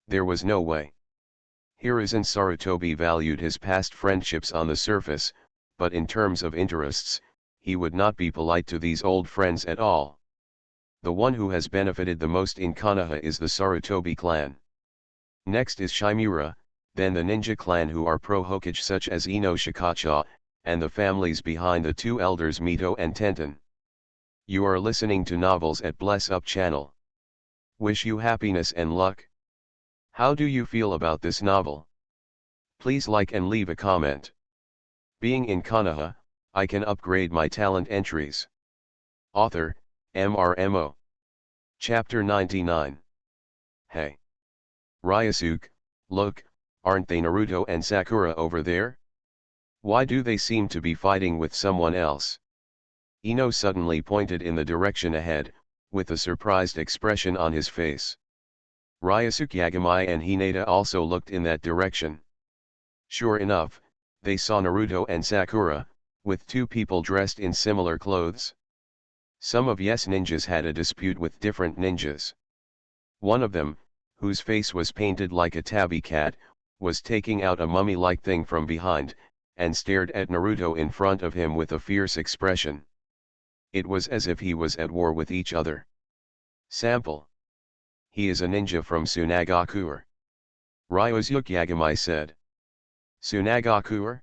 There was no way. Hiruzen Sarutobi valued his past friendships on the surface, but in terms of interests, he would not be polite to these old friends at all. The one who has benefited the most in Konoha is the Sarutobi clan. Next is Shimura, then the ninja clan who are pro-Hokage such as Ino Shikacha, and the families behind the 2 elders Mito and Tenten. You are listening to Novels at Bless Up channel. Wish you happiness and luck. How do you feel about this novel? Please like and leave a comment. Being in Konoha, I can upgrade my talent entries. Author, MRMO. Chapter 99. Hey. Ryosuke, look, aren't they Naruto and Sakura over there? Why do they seem to be fighting with someone else? Ino suddenly pointed in the direction ahead, with a surprised expression on his face. Ryusuke Yagamai and Hinata also looked in that direction. Sure enough, they saw Naruto and Sakura, with two people dressed in similar clothes. Some of Yes ninjas had a dispute with different ninjas. One of them, whose face was painted like a tabby cat, was taking out a mummy-like thing from behind, and stared at Naruto in front of him with a fierce expression. It was as if he was at war with each other. Sample. He is a ninja from Tsunagakuer. Ryusuke Yagamai said. Tsunagakuer?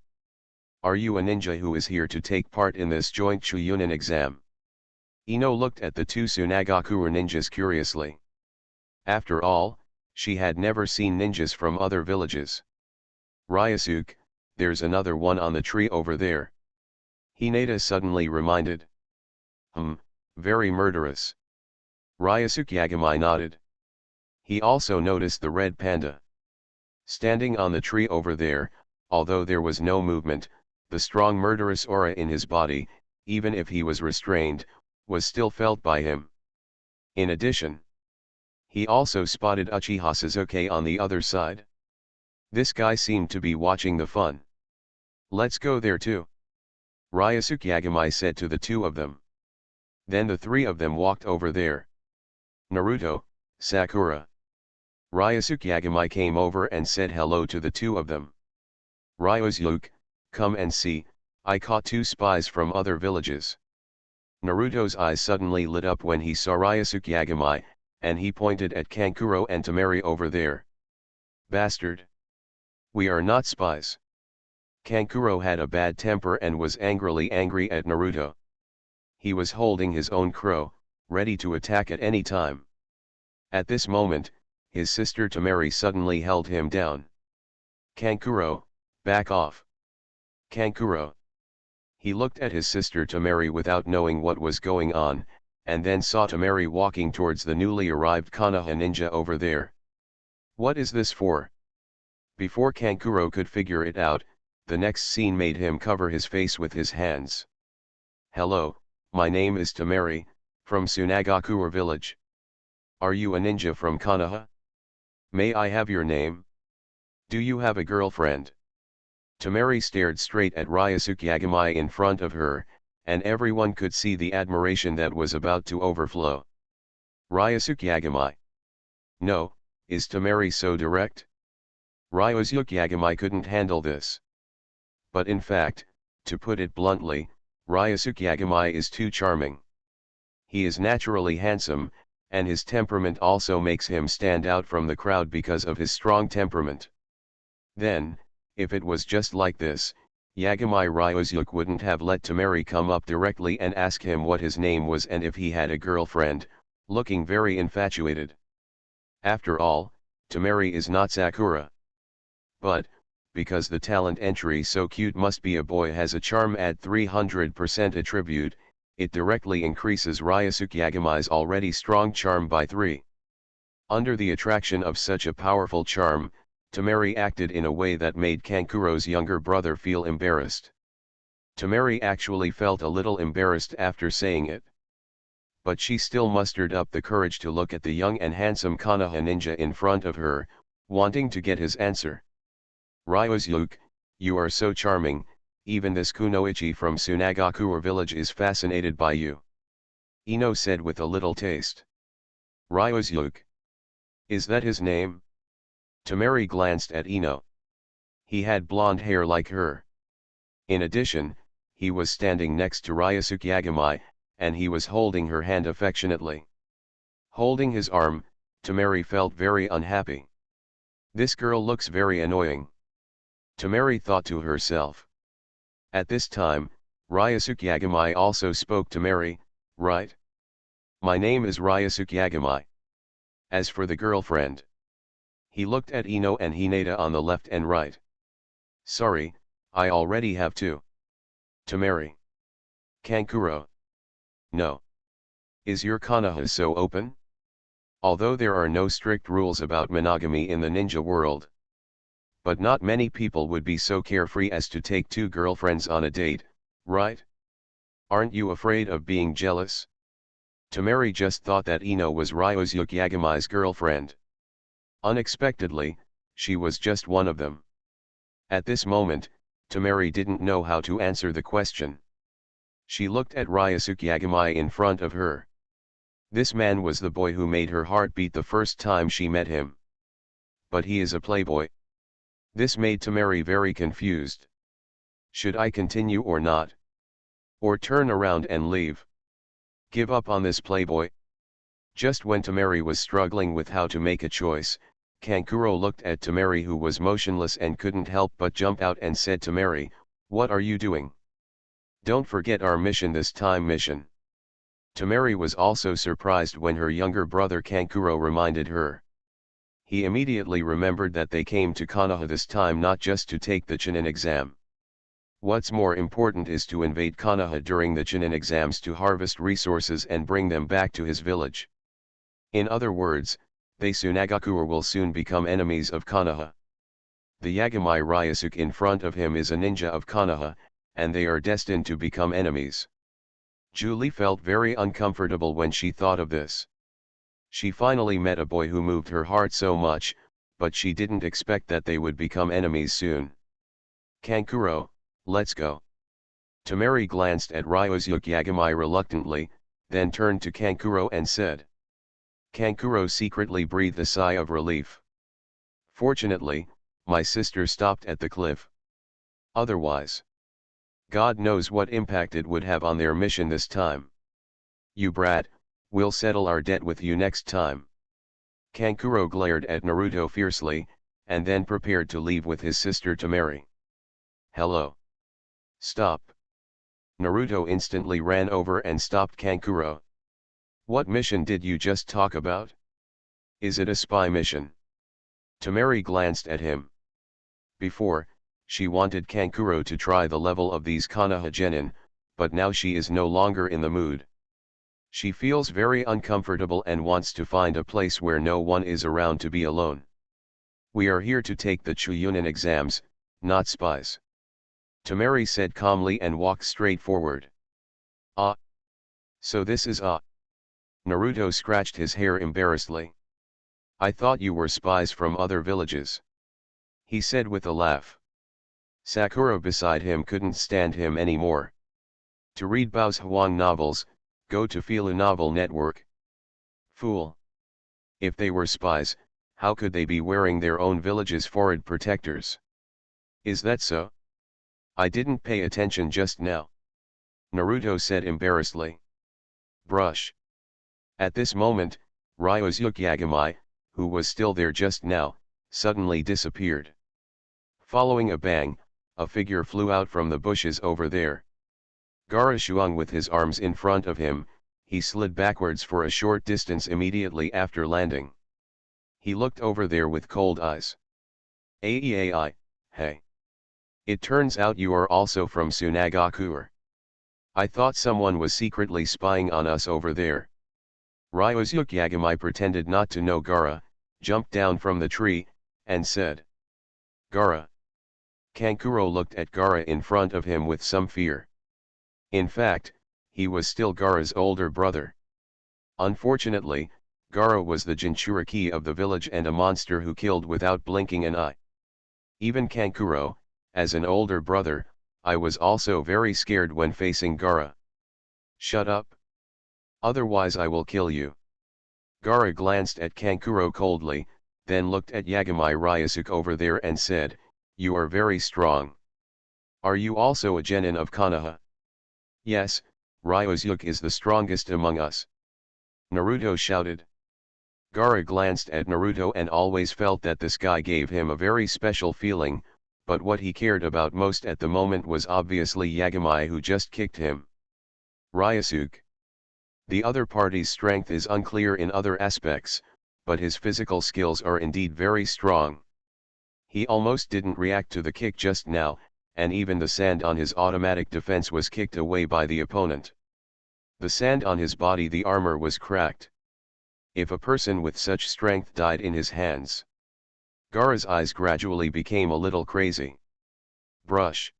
Are you a ninja who is here to take part in this joint Chuunin exam? Ino looked at the two Tsunagakuer ninjas curiously. After all, she had never seen ninjas from other villages. Ryusuke, there's another one on the tree over there. Hinata suddenly reminded. Very murderous. Ryusuke Yagamai nodded. He also noticed the red panda. Standing on the tree over there, although there was no movement, the strong murderous aura in his body, even if he was restrained, was still felt by him. In addition, he also spotted Uchiha Sasuke on the other side. This guy seemed to be watching the fun. Let's go there too. Ryusuke Yagamai said to the two of them. Then the three of them walked over there. Naruto, Sakura. Ryusuke Yagamai came over and said hello to the two of them. Ryusuke, come and see, I caught two spies from other villages. Naruto's eyes suddenly lit up when he saw Ryusuke Yagamai, and he pointed at Kankuro and Temari over there. Bastard! We are not spies. Kankuro had a bad temper and was angrily angry at Naruto. He was holding his own crow, ready to attack at any time. At this moment, his sister Temari suddenly held him down. Kankuro, back off. Kankuro. He looked at his sister Temari without knowing what was going on, and then saw Temari walking towards the newly arrived Konoha ninja over there. What is this for? Before Kankuro could figure it out, the next scene made him cover his face with his hands. Hello, my name is Temari, from Tsunagakuer village. Are you a ninja from Konoha? May I have your name? Do you have a girlfriend? Temari stared straight at Ryusuke Yagamai in front of her, and everyone could see the admiration that was about to overflow. Ryusuke Yagamai. No, is Temari so direct? Ryusuke Yagamai couldn't handle this. But in fact, to put it bluntly, Ryusuke Yagamai is too charming. He is naturally handsome, and his temperament also makes him stand out from the crowd because of his strong temperament. Then, if it was just like this, Yagamai Ryusuke wouldn't have let Temari come up directly and ask him what his name was and if he had a girlfriend, looking very infatuated. After all, Temari is not Sakura. But, because the talent entry so cute must be a boy has a charm at 300% attribute, it directly increases Ryusuke Yagamai's already strong charm by 3. Under the attraction of such a powerful charm, Temari acted in a way that made Kankuro's younger brother feel embarrassed. Temari actually felt a little embarrassed after saying it. But she still mustered up the courage to look at the young and handsome Konoha ninja in front of her, wanting to get his answer. Ryusuke, you are so charming, even this kunoichi from Tsunagakuer village is fascinated by you. Ino said with a little taste. Ryusuke. Is that his name? Temari glanced at Ino. He had blonde hair like her. In addition, he was standing next to Ryusuke Yagamai, and he was holding her hand affectionately. Holding his arm, Temari felt very unhappy. This girl looks very annoying. Temari thought to herself. At this time, Ryusuke Yagamai also spoke to Temari, right? My name is Ryusuke Yagamai. As for the girlfriend. He looked at Ino and Hinata on the left and right. Sorry, I already have two. Temari. Kankuro. No. Is your Konoha so open? Although there are no strict rules about monogamy in the ninja world. But not many people would be so carefree as to take two girlfriends on a date, right? Aren't you afraid of being jealous? Temeri just thought that Ino was Ryosuke Yagamai's girlfriend. Unexpectedly, she was just one of them. At this moment, Temeri didn't know how to answer the question. She looked at Ryosuke Yagamai in front of her. This man was the boy who made her heart beat the first time she met him. But he is a playboy. This made Temeri very confused. Should I continue or not? Or turn around and leave? Give up on this playboy? Just when Temeri was struggling with how to make a choice, Kankuro looked at Temeri, who was motionless and couldn't help but jump out, and said, "Temeri, what are you doing? Don't forget our mission this time." Mission. Temeri was also surprised when her younger brother Kankuro reminded her. He immediately remembered that they came to Konoha this time not just to take the Chunin exam. What's more important is to invade Konoha during the Chunin exams to harvest resources and bring them back to his village. In other words, they Tsunagakuer will soon become enemies of Konoha. The Yagamai Ryosuke in front of him is a ninja of Konoha, and they are destined to become enemies. Julie felt very uncomfortable when she thought of this. She finally met a boy who moved her heart so much, but she didn't expect that they would become enemies soon. "Kankuro, let's go." Temeri glanced at Ryosuke Yagamai reluctantly, then turned to Kankuro and said. Kankuro secretly breathed a sigh of relief. Fortunately, my sister stopped at the cliff. Otherwise, God knows what impact it would have on their mission this time. "You brat, we'll settle our debt with you next time." Kankuro glared at Naruto fiercely, and then prepared to leave with his sister Temeri. "Hello. Stop." Naruto instantly ran over and stopped Kankuro. "What mission did you just talk about? Is it a spy mission?" Temeri glanced at him. Before, she wanted Kankuro to try the level of these Konoha genin, but now she is no longer in the mood. She feels very uncomfortable and wants to find a place where no one is around to be alone. "We are here to take the Chunin exams, not spies," Temeri said calmly and walked straight forward. "Ah. So this is Naruto scratched his hair embarrassedly. "I thought you were spies from other villages," he said with a laugh. Sakura beside him couldn't stand him anymore. To read Bao's Huang novels, go to Fila Novel Network. Fool. If they were spies, how could they be wearing their own village's forehead protectors? Is that so? I didn't pay attention just now, Naruto said embarrassedly. Brush. At this moment, Ryosuke Yagamai, who was still there just now, suddenly disappeared. Following a bang, a figure flew out from the bushes over there. Gaara Shuang with his arms in front of him, he slid backwards for a short distance immediately after landing. He looked over there with cold eyes. "Aeai, hey. It turns out you are also from Tsunagakuer. I thought someone was secretly spying on us over there." Ryosuke Yagamai pretended not to know Gaara, jumped down from the tree, and said, "Gaara." Kankuro looked at Gaara in front of him with some fear. In fact, he was still Gaara's older brother. Unfortunately, Gaara was the Jinchuriki of the village and a monster who killed without blinking an eye. Even Kankuro, as an older brother, I was also very scared when facing Gaara. "Shut up. Otherwise I will kill you." Gaara glanced at Kankuro coldly, then looked at Yagamai Ryosuke over there and said, "You are very strong. Are you also a genin of Konoha?" "Yes, Ryosuke is the strongest among us," Naruto shouted. Gaara glanced at Naruto and always felt that this guy gave him a very special feeling, but what he cared about most at the moment was obviously Yagamai, who just kicked him. Ryosuke. The other party's strength is unclear in other aspects, but his physical skills are indeed very strong. He almost didn't react to the kick just now, and even the sand on his automatic defense was kicked away by the opponent. The sand on his body, the armor, was cracked. If a person with such strength died in his hands. Gaara's eyes gradually became a little crazy. Brush.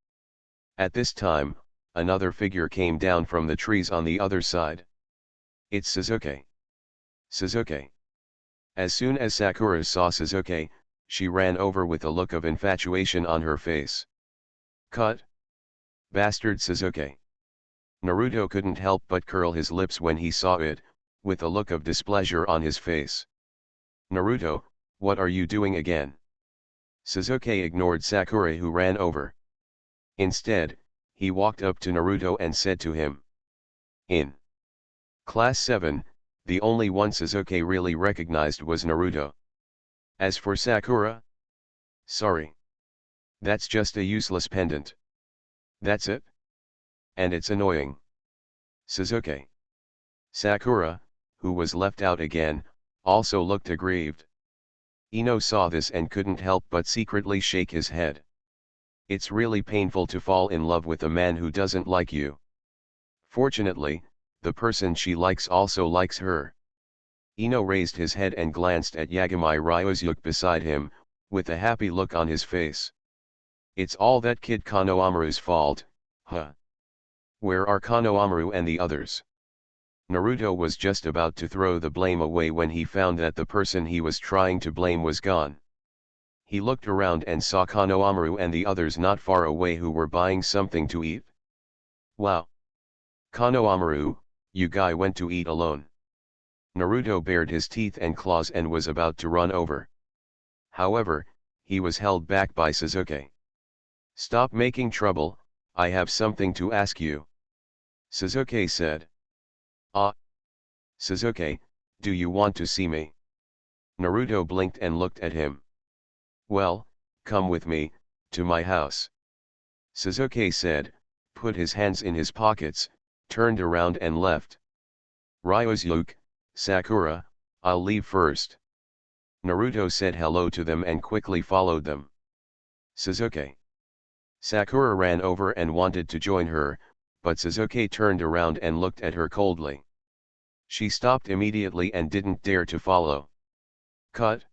At this time, another figure came down from the trees on the other side. It's Suzuki. Suzuki. As soon as Sakura saw Suzuki, she ran over with a look of infatuation on her face. Cut! Bastard Suzuki. Naruto couldn't help but curl his lips when he saw it, with a look of displeasure on his face. Naruto, what are you doing again? Suzuki ignored Sakura, who ran over. Instead, he walked up to Naruto and said to him. In Class 7, the only one Suzuki really recognized was Naruto. As for Sakura? Sorry. That's just a useless pendant. That's it? And it's annoying. Suzuki. Sakura, who was left out again, also looked aggrieved. Ino saw this and couldn't help but secretly shake his head. It's really painful to fall in love with a man who doesn't like you. Fortunately, the person she likes also likes her. Ino raised his head and glanced at Yagami Ryosuke beside him, with a happy look on his face. It's all that kid Konohamaru's fault, huh? Where are Konohamaru and the others? Naruto was just about to throw the blame away when he found that the person he was trying to blame was gone. He looked around and saw Konohamaru and the others not far away who were buying something to eat. Wow! Konohamaru, you guy went to eat alone. Naruto bared his teeth and claws and was about to run over. However, he was held back by Suzuki. Stop making trouble, I have something to ask you. Suzuki said. Ah. Suzuki, do you want to see me? Naruto blinked and looked at him. Well, come with me, to my house. Suzuki said, put his hands in his pockets, turned around and left. Ryosuke, Sakura, I'll leave first. Naruto said hello to them and quickly followed them. Suzuki. Sakura ran over and wanted to join her, but Suzuki turned around and looked at her coldly. She stopped immediately and didn't dare to follow. Cut!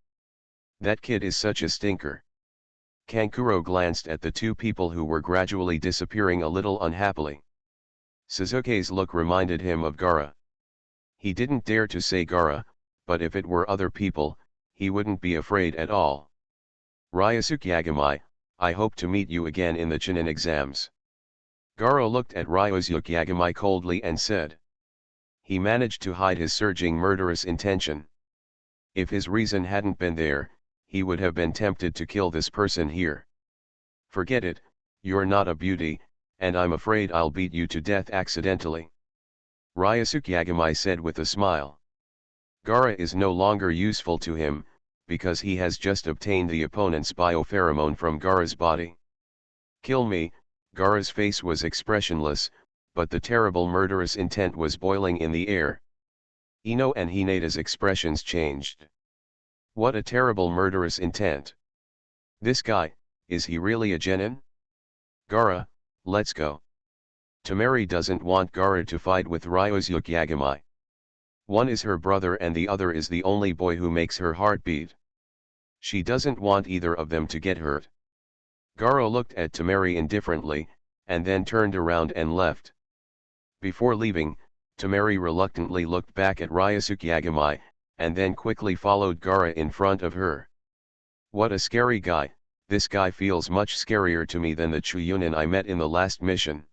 That kid is such a stinker. Kankuro glanced at the two people who were gradually disappearing a little unhappily. Suzuki's look reminded him of Gaara. He didn't dare to say Gaara, but if it were other people, he wouldn't be afraid at all. Ryosuke Yagami, I hope to meet you again in the Chunin exams. Gaara looked at Ryosuke Yagami coldly and said. He managed to hide his surging murderous intention. If his reason hadn't been there, he would have been tempted to kill this person here. Forget it, you're not a beauty, and I'm afraid I'll beat you to death accidentally. Ryosuke Yagami said with a smile. Gaara is no longer useful to him, because he has just obtained the opponent's biopheromone from Gaara's body. Kill me, Gaara's face was expressionless, but the terrible murderous intent was boiling in the air. Ino and Hinata's expressions changed. What a terrible murderous intent. This guy, is he really a genin? Gaara, let's go. Temari doesn't want Gaara to fight with Ryosuke Yagami. One is her brother and the other is the only boy who makes her heart beat. She doesn't want either of them to get hurt. Gaara looked at Temari indifferently, and then turned around and left. Before leaving, Temari reluctantly looked back at Ryosuke Yagami, and then quickly followed Gaara in front of her. What a scary guy, this guy feels much scarier to me than the Chunin I met in the last mission.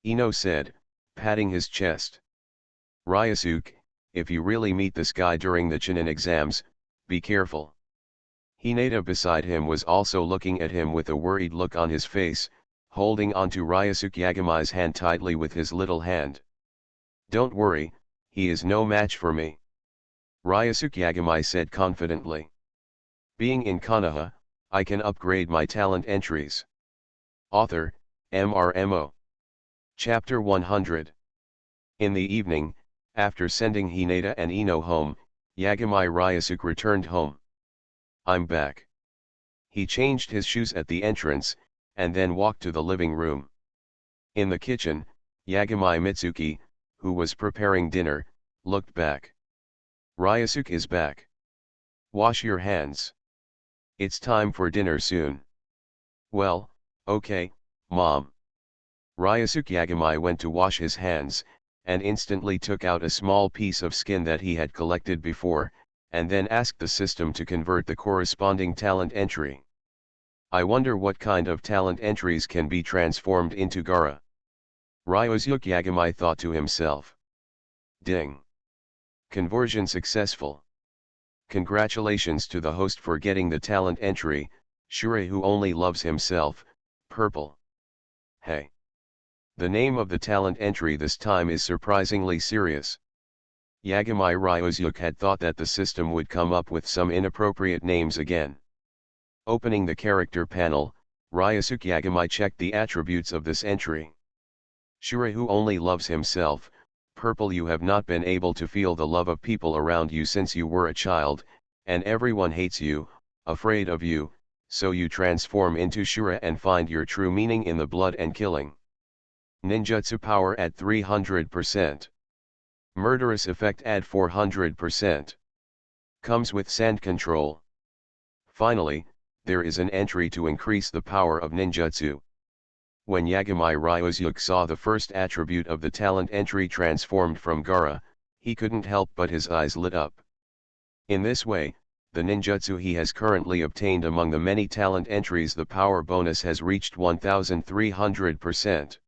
Ino said, patting his chest. Ryosuke, if you really meet this guy during the Chunin exams, be careful. Hinata beside him was also looking at him with a worried look on his face, holding onto Ryosuke Yagami's hand tightly with his little hand. Don't worry, he is no match for me. Ryosuke Yagami said confidently. Being in Konoha, I can upgrade my talent entries. Author, MRMO. Chapter 100. In the evening, after sending Hinata and Ino home, Yagami Ryosuke returned home. I'm back. He changed his shoes at the entrance, and then walked to the living room. In the kitchen, Yagami Mitsuki, who was preparing dinner, looked back. Ryosuke is back. Wash your hands. It's time for dinner soon. Well, okay, Mom. Ryosuke Yagami went to wash his hands, and instantly took out a small piece of skin that he had collected before, and then asked the system to convert the corresponding talent entry. I wonder what kind of talent entries can be transformed into Gaara. Ryosuke Yagami thought to himself. Ding! Conversion successful. Congratulations to the host for getting the talent entry, Shure who only loves himself, purple. Hey! The name of the talent entry this time is surprisingly serious. Yagami Ryosuke had thought that the system would come up with some inappropriate names again. Opening the character panel, Ryosuke Yagami checked the attributes of this entry. Shure who only loves himself, purple. You have not been able to feel the love of people around you since you were a child, and everyone hates you, afraid of you, so you transform into Shure and find your true meaning in the blood and killing. Ninjutsu power at 300%. Murderous effect at 400%. Comes with sand control. Finally, there is an entry to increase the power of ninjutsu. When Yagami Ryosuke saw the first attribute of the talent entry transformed from Gaara, he couldn't help but his eyes lit up. In this way, the ninjutsu he has currently obtained among the many talent entries, the power bonus has reached 1300%.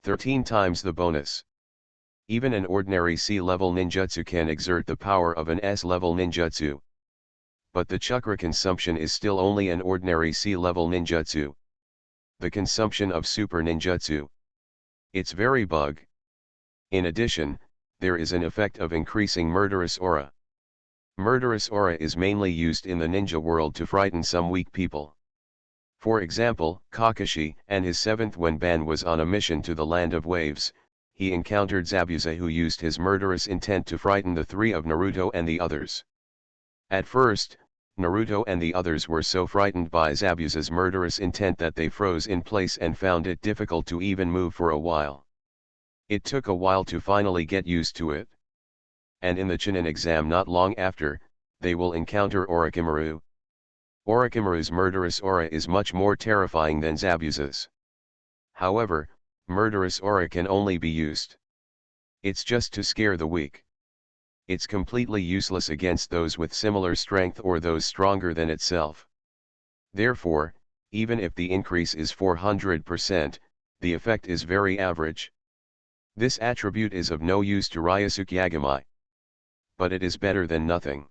13 times the bonus. Even an ordinary C-level ninjutsu can exert the power of an S-level ninjutsu. But the chakra consumption is still only an ordinary C-level ninjutsu. The consumption of super ninjutsu. It's very bug. In addition, there is an effect of increasing murderous aura. Murderous aura is mainly used in the ninja world to frighten some weak people. For example, Kakashi and his 7th when Ban was on a mission to the Land of Waves, he encountered Zabuza who used his murderous intent to frighten the three of Naruto and the others. At first, Naruto and the others were so frightened by Zabuza's murderous intent that they froze in place and found it difficult to even move for a while. It took a while to finally get used to it. And in the Chunin exam not long after, they will encounter Orochimaru. Orochimaru's murderous aura is much more terrifying than Zabuza's. However, murderous aura can only be used. It's just to scare the weak. It's completely useless against those with similar strength or those stronger than itself. Therefore, even if the increase is 400%, the effect is very average. This attribute is of no use to Ryosuke Yagami. But it is better than nothing.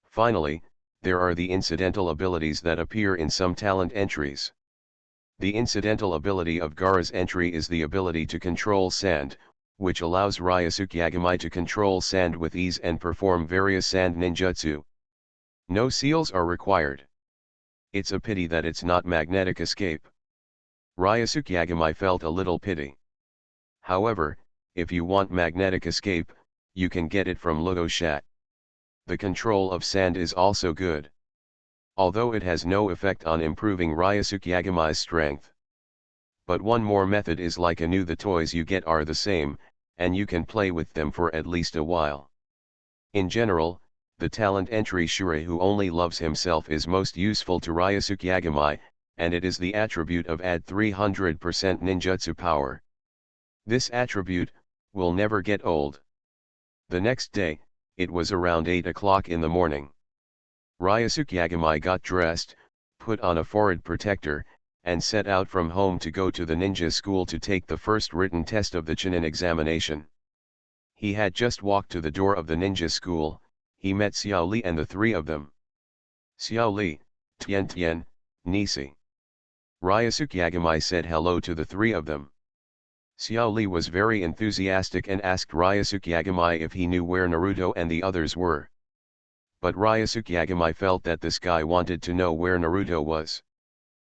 Finally, there are the incidental abilities that appear in some talent entries. The incidental ability of Gaara's entry is the ability to control sand, which allows Ryosuke Yagami to control sand with ease and perform various sand ninjutsu. No seals are required. It's a pity that it's not magnetic escape. Ryosuke Yagami felt a little pity. However, if you want magnetic escape, you can get it from Logoshat. The control of sand is also good. Although it has no effect on improving Ryosuke Yagami's strength. But one more method is like Anu. The toys you get are the same, and you can play with them for at least a while. In general, the talent entry Shure who only loves himself is most useful to Ryosuke Yagami, and it is the attribute of add 300% ninjutsu power. This attribute will never get old. The next day, it was around 8 o'clock in the morning. Ryosuke Yagami got dressed, put on a forehead protector, and set out from home to go to the ninja school to take the first written test of the Chunin examination. He had just walked to the door of the ninja school, he met Xiao Li and the three of them. Xiao Li, Tian Tian, Nisi. Ryosuke Yagami said hello to the three of them. Xiao Li was very enthusiastic and asked Ryosuke Yagami if he knew where Naruto and the others were. But Ryosuke Yagami felt that this guy wanted to know where Naruto was.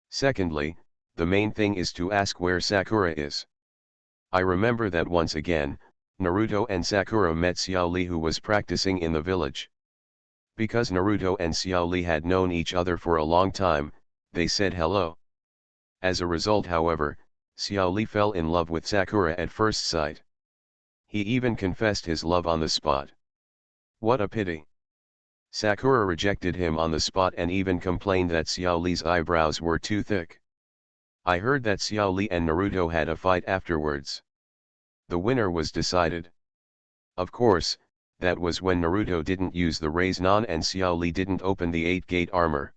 Secondly, the main thing is to ask where Sakura is. I remember that once again, Naruto and Sakura met Xiao Li who was practicing in the village. Because Naruto and Xiao Li had known each other for a long time, they said hello. As a result, however, Xiao Li fell in love with Sakura at first sight. He even confessed his love on the spot. What a pity. Sakura rejected him on the spot and even complained that Xiao Li's eyebrows were too thick. I heard that Xiao Li and Naruto had a fight afterwards. The winner was decided. Of course, that was when Naruto didn't use the Rasengan and Xiao Li didn't open the 8-gate armor.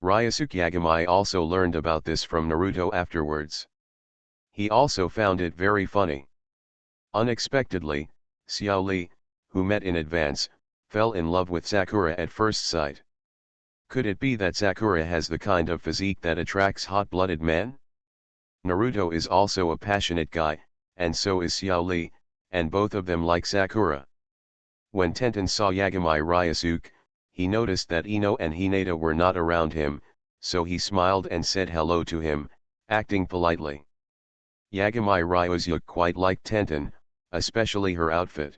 Ryosuke Yagami also learned about this from Naruto afterwards. He also found it very funny. Unexpectedly, Xiao Li, who met in advance, fell in love with Sakura at first sight. Could it be that Sakura has the kind of physique that attracts hot-blooded men? Naruto is also a passionate guy, and so is Xiao Li, and both of them like Sakura. When Tenten saw Yagami Ryosuke, he noticed that Ino and Hinata were not around him, so he smiled and said hello to him, acting politely. Yagami Ryosuke quite liked Tenten, especially her outfit.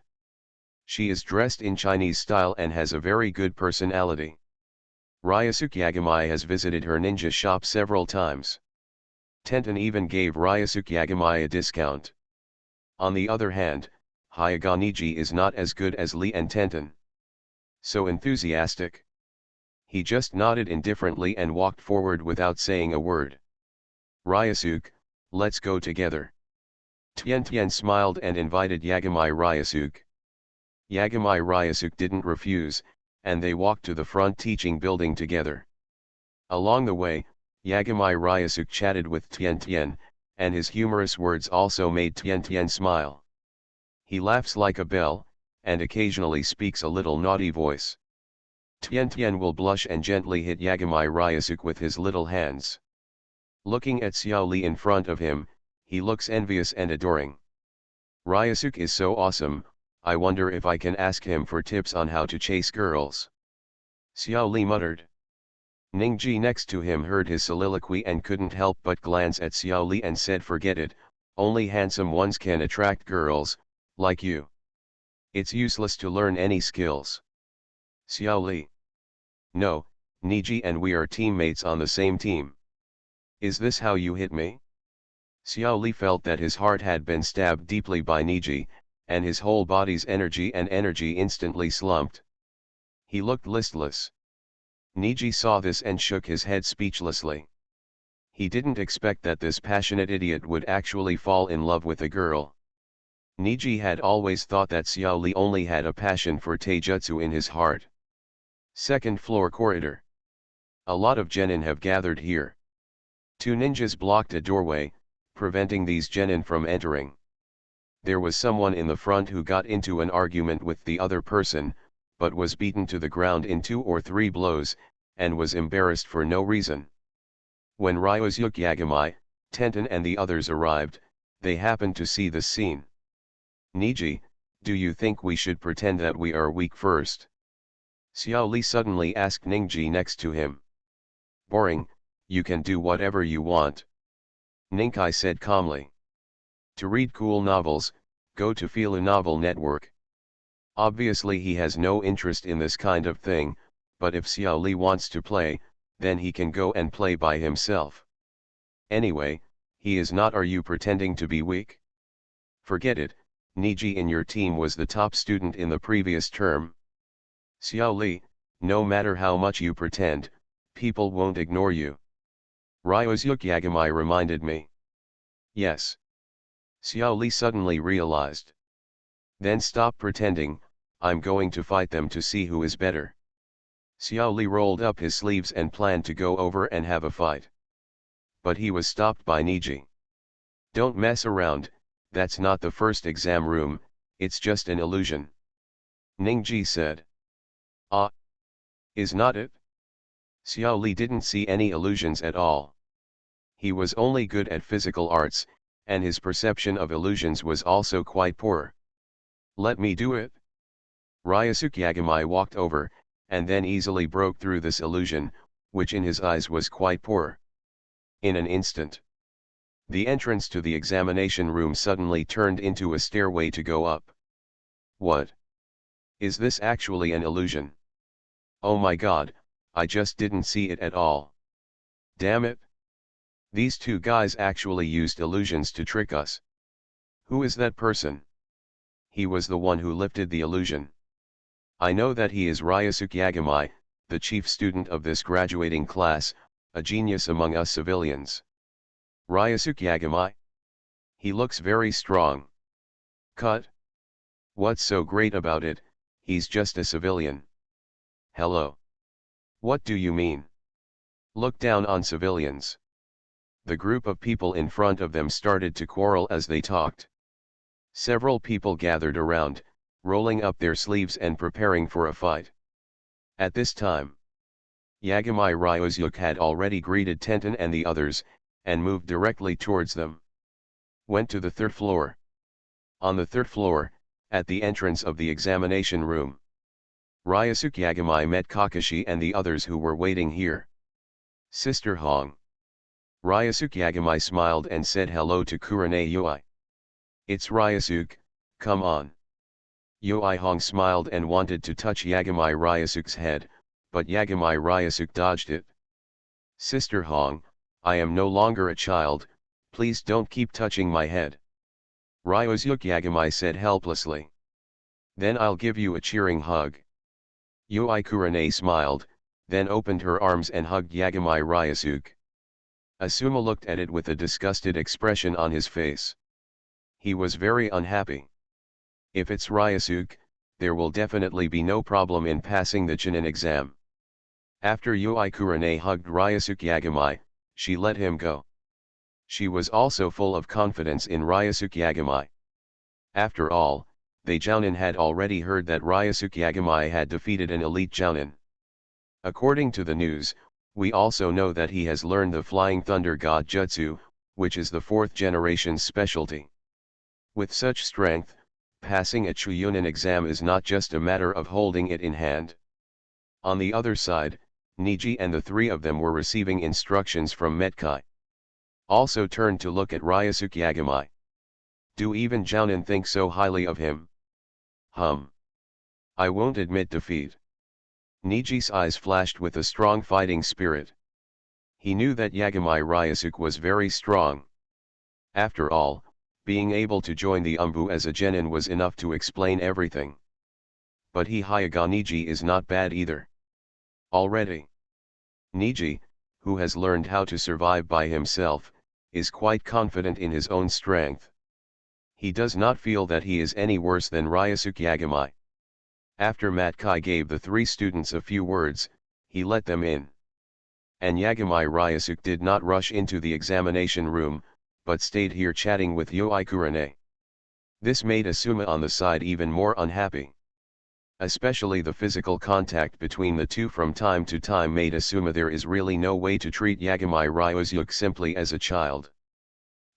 She is dressed in Chinese style and has a very good personality. Ryosuke Yagami has visited her ninja shop several times. Tenten even gave Ryosuke Yagami a discount. On the other hand, Hyaganiji is not as good as Lee and Tenten. So enthusiastic. He just nodded indifferently and walked forward without saying a word. Ryosuke, let's go together. Tien smiled and invited Yagami Ryosuke. Yagami Ryosuke didn't refuse, and they walked to the front teaching building together. Along the way, Yagami Ryosuke chatted with Tien, and his humorous words also made Tien smile. He laughs like a bell, and occasionally speaks a little naughty voice. Tien will blush and gently hit Yagami Ryosuke with his little hands. Looking at Xiao Li in front of him, he looks envious and adoring. Ryosuke is so awesome, I wonder if I can ask him for tips on how to chase girls. Xiao Li muttered. Ningji next to him heard his soliloquy and couldn't help but glance at Xiao Li and said, forget it, only handsome ones can attract girls, like you. It's useless to learn any skills. Xiao Li. No, Niji and we are teammates on the same team. Is this how you hit me? Xiao Li felt that his heart had been stabbed deeply by Niji, and his whole body's energy instantly slumped. He looked listless. Niji saw this and shook his head speechlessly. He didn't expect that this passionate idiot would actually fall in love with a girl. Niji had always thought that Xiao Li only had a passion for taijutsu in his heart. Second floor corridor. A lot of genin have gathered here. Two ninjas blocked a doorway, preventing these genin from entering. There was someone in the front who got into an argument with the other person, but was beaten to the ground in 2 or 3 blows, and was embarrassed for no reason. When Ryosuke Yagami, Tenten and the others arrived, they happened to see this scene. Niji, do you think we should pretend that we are weak first? Xiao Li suddenly asked Ningji next to him. Boring, you can do whatever you want. Ninkai said calmly. To read cool novels, go to Fila Novel Network. Obviously he has no interest in this kind of thing, but if Xiao Li wants to play, then he can go and play by himself. Anyway, he is not. Are you pretending to be weak? Forget it, Niji in your team was the top student in the previous term. Xiao Li, no matter how much you pretend, people won't ignore you. Ryosuke Yagami reminded me. Yes. Xiao Li suddenly realized. Then stop pretending, I'm going to fight them to see who is better. Xiao Li rolled up his sleeves and planned to go over and have a fight. But he was stopped by Niji. Don't mess around, that's not the first exam room, it's just an illusion. Ningji said. Ah. Is not it? Xiao Li didn't see any illusions at all. He was only good at physical arts, and his perception of illusions was also quite poor. Let me do it. Ryosuke Yagami walked over, and then easily broke through this illusion, which in his eyes was quite poor. In an instant, the entrance to the examination room suddenly turned into a stairway to go up. What? Is this actually an illusion? Oh my god, I just didn't see it at all. Damn it. These two guys actually used illusions to trick us. Who is that person? He was the one who lifted the illusion. I know that he is Ryosuke Yagami, the chief student of this graduating class, a genius among us civilians. Ryosuke Yagami? He looks very strong. Cut. What's so great about it? He's just a civilian. Hello. What do you mean? Look down on civilians. The group of people in front of them started to quarrel as they talked. Several people gathered around, rolling up their sleeves and preparing for a fight. At this time, Yagami Ryuzyuk had already greeted Tenten and the others, and moved directly towards them. Went to the third floor. On the third floor, at the entrance of the examination room, Ryusuke Yagami met Kakashi and the others who were waiting here. Sister Hong. Ryusuke Yagami smiled and said hello to Kurane Yui. It's Ryusuke, come on. Yui Hong smiled and wanted to touch Yagami Ryusuke's head, but Yagami Ryusuke dodged it. Sister Hong, I am no longer a child, please don't keep touching my head. Ryusuke Yagami said helplessly. Then I'll give you a cheering hug. Yui Kurane smiled, then opened her arms and hugged Yagami Ryusuke. Asuma looked at it with a disgusted expression on his face. He was very unhappy. If it's Ryusuke, there will definitely be no problem in passing the Chunin exam. After Yui Kurane hugged Ryusuke Yagami, she let him go. She was also full of confidence in Ryusuke Yagami. After all, the Jounin had already heard that Ryusuke Yagami had defeated an elite Jounin. According to the news, we also know that he has learned the Flying Thunder God Jutsu, which is the 4th generation's specialty. With such strength, passing a Chunin exam is not just a matter of holding it in hand. On the other side, Niji and the three of them were receiving instructions from Metkai. Also turned to look at Ryusuke Yagami. Do even Jounin think so highly of him? I won't admit defeat. Niji's eyes flashed with a strong fighting spirit. He knew that Yagami Ryusuke was very strong. After all, being able to join the Umbu as a genin was enough to explain everything. But Heihaga Niji is not bad either. Already, Niji, who has learned how to survive by himself, is quite confident in his own strength. He does not feel that he is any worse than Ryusuke Yagami. After Matkai gave the three students a few words, he let them in. And Yagami Ryusuke did not rush into the examination room, but stayed here chatting with Yui Kurane. This made Asuma on the side even more unhappy. Especially the physical contact between the two from time to time made Asuma there is really no way to treat Yagami Ryusuke simply as a child.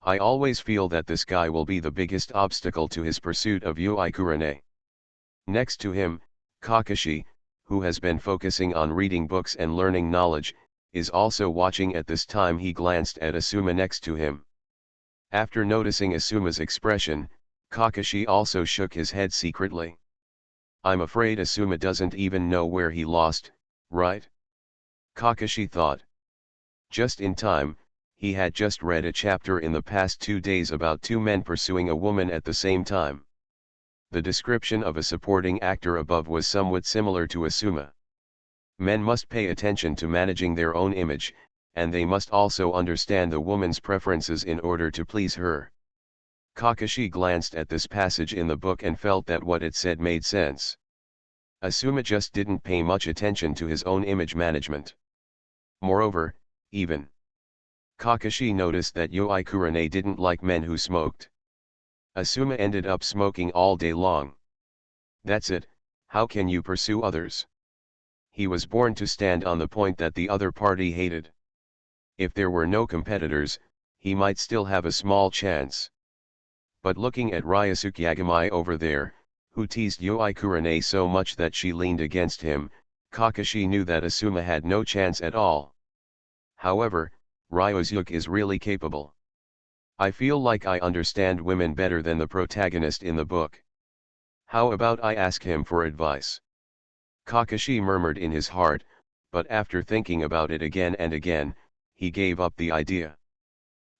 I always feel that this guy will be the biggest obstacle to his pursuit of Yui Kurane. Next to him, Kakashi, who has been focusing on reading books and learning knowledge, is also watching. At this time he glanced at Asuma next to him. After noticing Asuma's expression, Kakashi also shook his head secretly. I'm afraid Asuma doesn't even know where he lost, right? Kakashi thought. Just in time, he had just read a chapter in the past 2 days about two men pursuing a woman at the same time. The description of a supporting actor above was somewhat similar to Asuma. Men must pay attention to managing their own image, and they must also understand the woman's preferences in order to please her. Kakashi glanced at this passage in the book and felt that what it said made sense. Asuma just didn't pay much attention to his own image management. Moreover, even Kakashi noticed that Yui Kurane didn't like men who smoked. Asuma ended up smoking all day long. That's it, how can you pursue others? He was born to stand on the point that the other party hated. If there were no competitors, he might still have a small chance. But looking at Ryusuke Yagami over there, who teased Yui Kurane so much that she leaned against him, Kakashi knew that Asuma had no chance at all. However, Ryusuke is really capable. I feel like I understand women better than the protagonist in the book. How about I ask him for advice? Kakashi murmured in his heart, but after thinking about it again and again, he gave up the idea.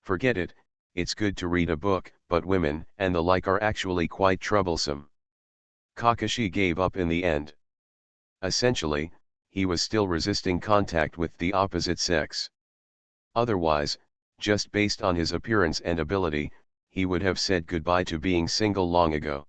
Forget it, it's good to read a book, but women and the like are actually quite troublesome. Kakashi gave up in the end. Essentially, he was still resisting contact with the opposite sex. Otherwise, just based on his appearance and ability, he would have said goodbye to being single long ago.